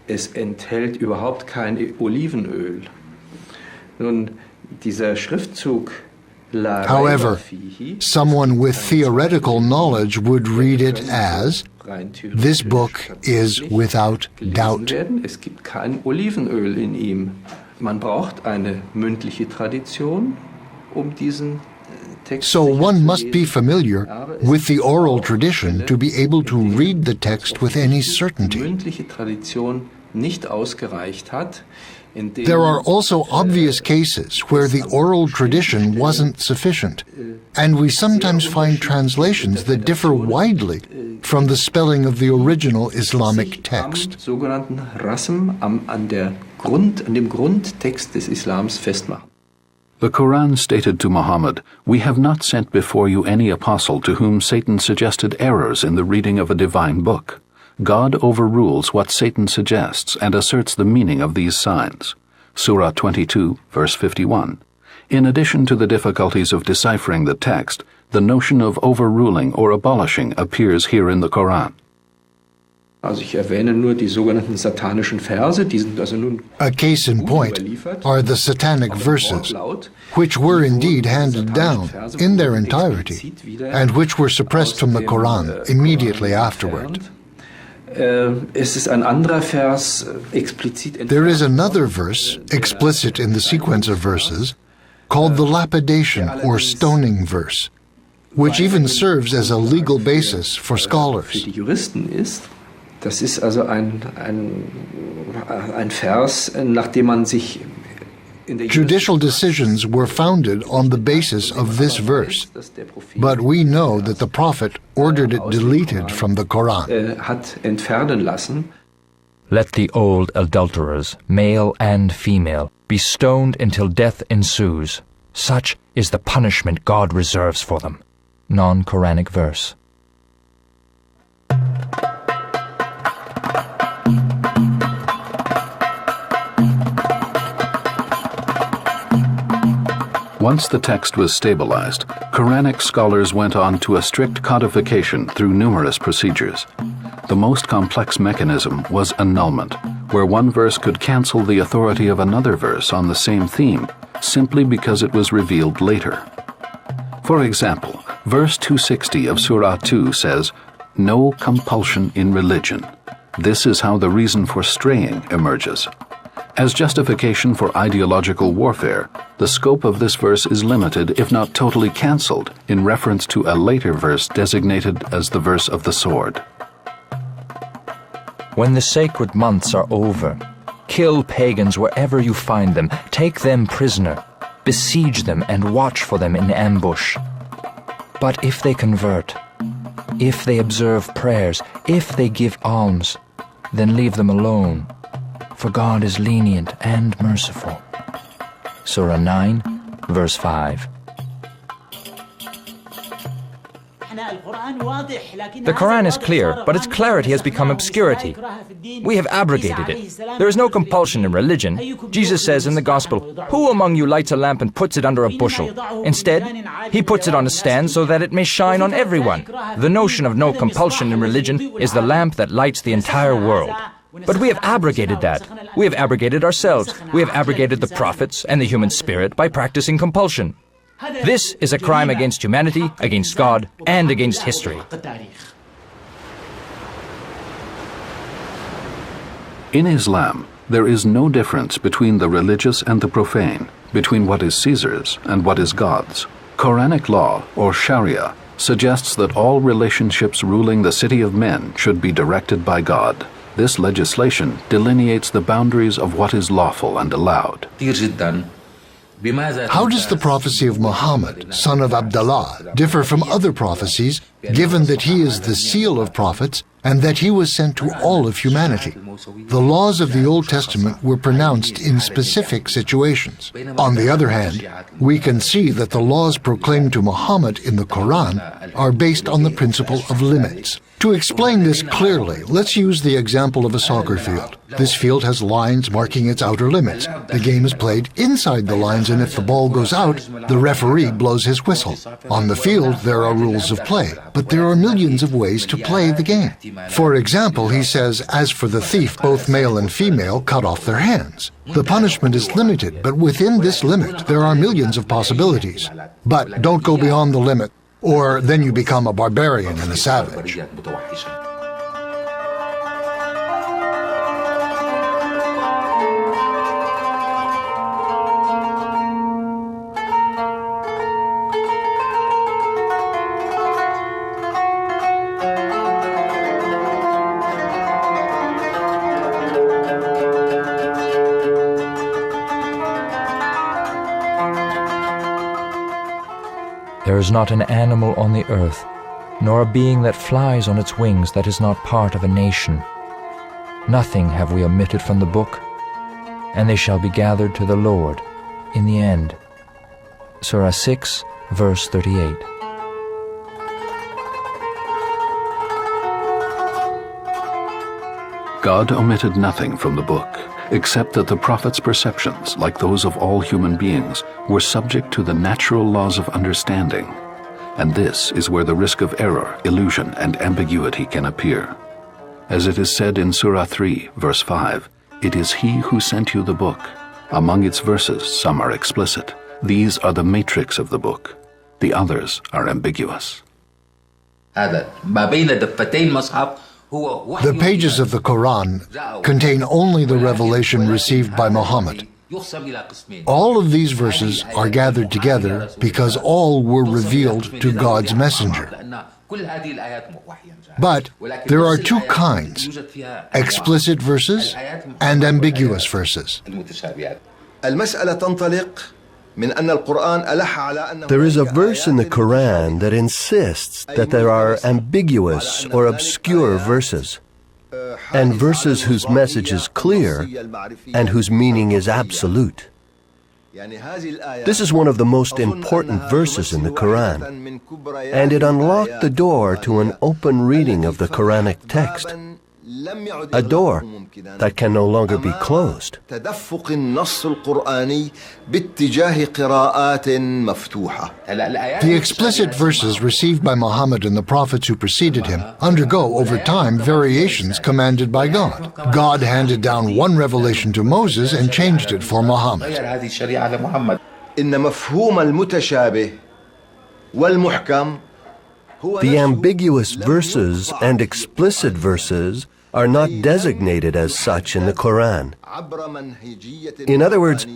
Es enthält überhaupt kein Olivenöl. Nun, dieser Schriftzug However, someone with theoretical knowledge would read it as, "This book is without doubt." Es gibt kein Olivenöl in ihm. Man braucht eine mündliche Tradition, diesen Text So one must be familiar with the oral tradition to be able to read the text with any certainty. Mündliche Tradition nicht ausgereicht hat. There are also obvious cases where the oral tradition wasn't sufficient, and we sometimes find translations that differ widely from the spelling of the original Islamic text. Sogenannten Rasm an dem Grundtext des Islams festmachen. The Quran stated to Muhammad, "We have not sent before you any apostle to whom Satan suggested errors in the reading of a divine book. God overrules what Satan suggests and asserts the meaning of these signs." Surah 22, verse 51. In addition to the difficulties of deciphering the text, the notion of overruling or abolishing appears here in the Quran. Also ich erwähne nur die sogenannten satanischen Verse, die sind also nun A case in point are the satanic verses, which were indeed handed down in their entirety, and which were suppressed from the Quran immediately afterward. Es ist ein anderer Vers explizit. There is another verse, explicit in the sequence of verses, called the lapidation or stoning verse, which even serves as a legal basis for scholars. Das ist also ein Vers, nach dem man sich Judicial decisions were founded on the basis of this verse, but we know that the Prophet ordered it deleted from the Quran. Hat entfernen lassen. Let the old adulterers, male and female, be stoned until death ensues. Such is the punishment God reserves for them. Non-Quranic verse. Once the text was stabilized, Quranic scholars went on to a strict codification through numerous procedures. The most complex mechanism was annulment, where one verse could cancel the authority of another verse on the same theme, simply because it was revealed later. For example, verse 260 of Surah 2 says, "No compulsion in religion." This is how the reason for straying emerges. As justification for ideological warfare, the scope of this verse is limited, if not totally cancelled, in reference to a later verse designated as the verse of the sword. When the sacred months are over, kill pagans wherever you find them, take them prisoner, besiege them and watch for them in ambush. But if they convert, if they observe prayers, if they give alms, then leave them alone. For God is lenient and merciful. Surah 9, verse 5. The Quran is clear, but its clarity has become obscurity. We have abrogated it. There is no compulsion in religion. Jesus says in the Gospel, "Who among you lights a lamp and puts it under a bushel? Instead, he puts it on a stand so that it may shine on everyone." The notion of no compulsion in religion is the lamp that lights the entire world. But we have abrogated that. We have abrogated ourselves. We have abrogated the prophets and the human spirit by practicing compulsion. This is a crime against humanity, against God, and against history. In Islam, there is no difference between the religious and the profane, between what is Caesar's and what is God's. Quranic law, or Sharia, suggests that all relationships ruling the city of men should be directed by God. This legislation delineates the boundaries of what is lawful and allowed. How does the prophecy of Muhammad, son of Abdullah, differ from other prophecies, given that he is the seal of prophets and that he was sent to all of humanity? The laws of the Old Testament were pronounced in specific situations. On the other hand, we can see that the laws proclaimed to Muhammad in the Quran are based on the principle of limits. To explain this clearly, let's use the example of a soccer field. This field has lines marking its outer limits. The game is played inside the lines, and if the ball goes out, the referee blows his whistle. On the field, there are rules of play, but there are millions of ways to play the game. For example, he says, "As for the thief, both male and female cut off their hands." The punishment is limited, but within this limit, there are millions of possibilities. But don't go beyond the limit, or then you become a barbarian and a savage. There is not an animal on the earth, nor a being that flies on its wings that is not part of a nation. Nothing have we omitted from the book, and they shall be gathered to the Lord in the end. Surah 6, verse 38. God omitted nothing from the book, except that the prophet's perceptions, like those of all human beings, were subject to the natural laws of understanding. And this is where the risk of error, illusion, and ambiguity can appear. As it is said in Surah 3, verse 5, "It is He who sent you the book." Among its verses, some are explicit. These are the matrix of the book. The others are ambiguous. The pages of the Quran contain only the revelation received by Muhammad. All of these verses are gathered together because all were revealed to God's messenger. But there are two kinds: explicit verses and ambiguous verses. There is a verse in the Quran that insists that there are ambiguous or obscure verses, and verses whose message is clear and whose meaning is absolute. This is one of the most important verses in the Quran, and it unlocked the door to an open reading of the Quranic text, a door that can no longer be closed. The explicit verses received by Muhammad and the prophets who preceded him undergo over time variations commanded by God. God handed down one revelation to Moses and changed it for Muhammad. The ambiguous verses and explicit verses are not designated as such in the Quran. In other words,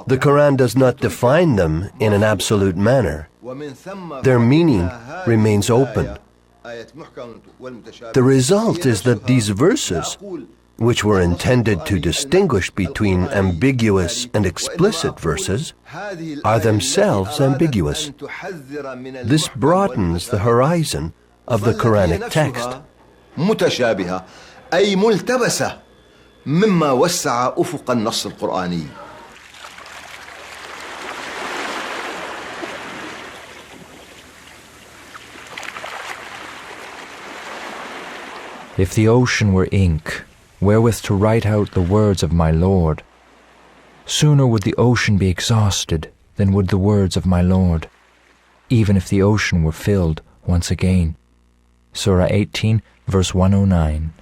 the Quran does not define them in an absolute manner. Their meaning remains open. The result is that these verses, which were intended to distinguish between ambiguous and explicit verses, are themselves ambiguous. This broadens the horizon of the Quranic text. أي ملتبسة مما وسع أفق النص القرآني. If the ocean were ink, wherewith to write out the words of my Lord, sooner would the ocean be exhausted than would the words of my Lord, even if the ocean were filled once again. Surah 18, verse 109.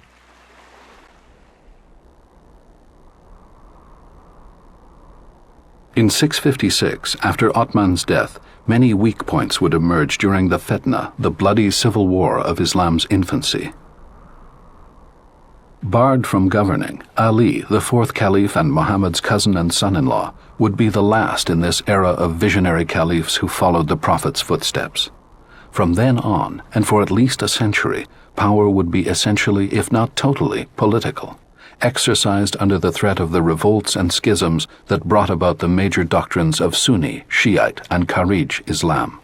In 656, after Othman's death, many weak points would emerge during the Fitna, the bloody civil war of Islam's infancy. Barred from governing, Ali, the fourth caliph and Muhammad's cousin and son-in-law, would be the last in this era of visionary caliphs who followed the Prophet's footsteps. From then on, and for at least a century, power would be essentially, if not totally, political, exercised under the threat of the revolts and schisms that brought about the major doctrines of Sunni, Shiite, and Kharij Islam.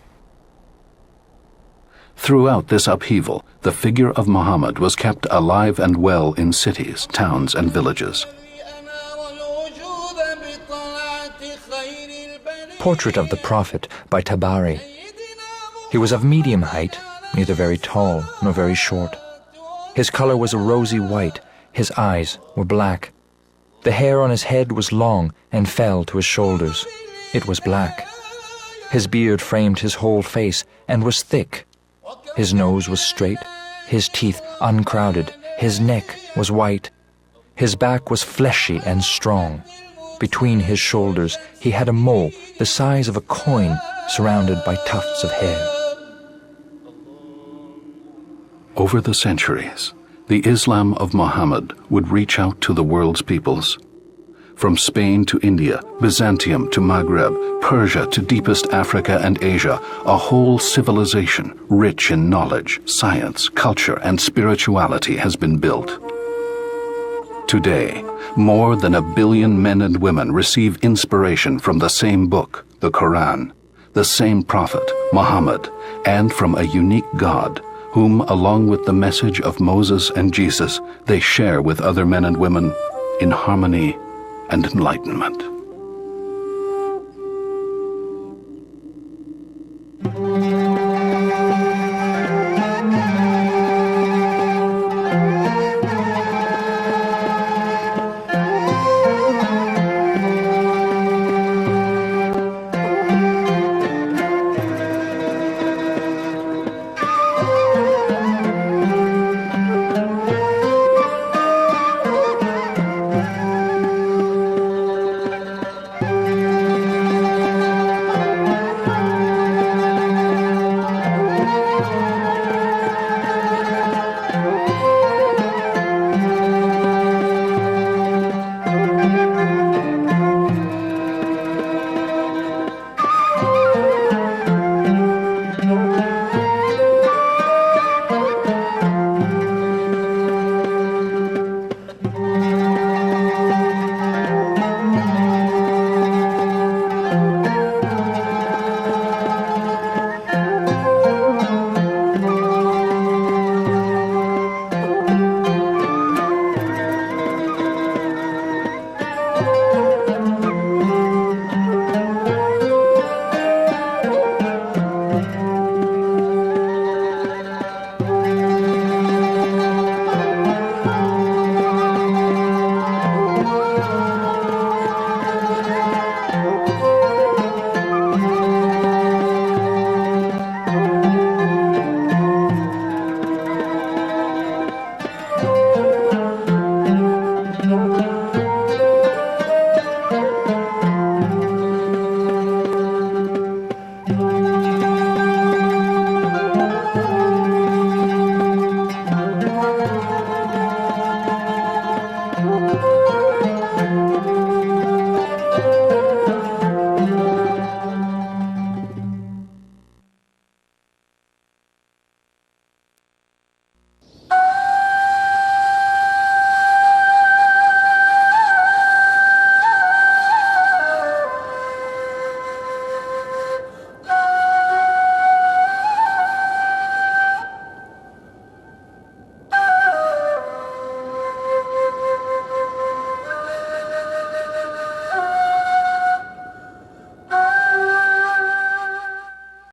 Throughout this upheaval, the figure of Muhammad was kept alive and well in cities, towns, and villages. Portrait of the Prophet by Tabari. He was of medium height, neither very tall nor very short. His color was a rosy white. His eyes were black. The hair on his head was long and fell to his shoulders. It was black. His beard framed his whole face and was thick. His nose was straight, his teeth uncrowded, his neck was white. His back was fleshy and strong. Between his shoulders he had a mole the size of a coin surrounded by tufts of hair. Over the centuries, the Islam of Muhammad would reach out to the world's peoples. From Spain to India, Byzantium to Maghreb, Persia to deepest Africa and Asia, a whole civilization rich in knowledge, science, culture, and spirituality has been built. Today, more than 1 billion men and women receive inspiration from the same book, the Quran. the same prophet, Muhammad, and from a unique God, whom, along with the message of Moses and Jesus, they share with other men and women in harmony and enlightenment.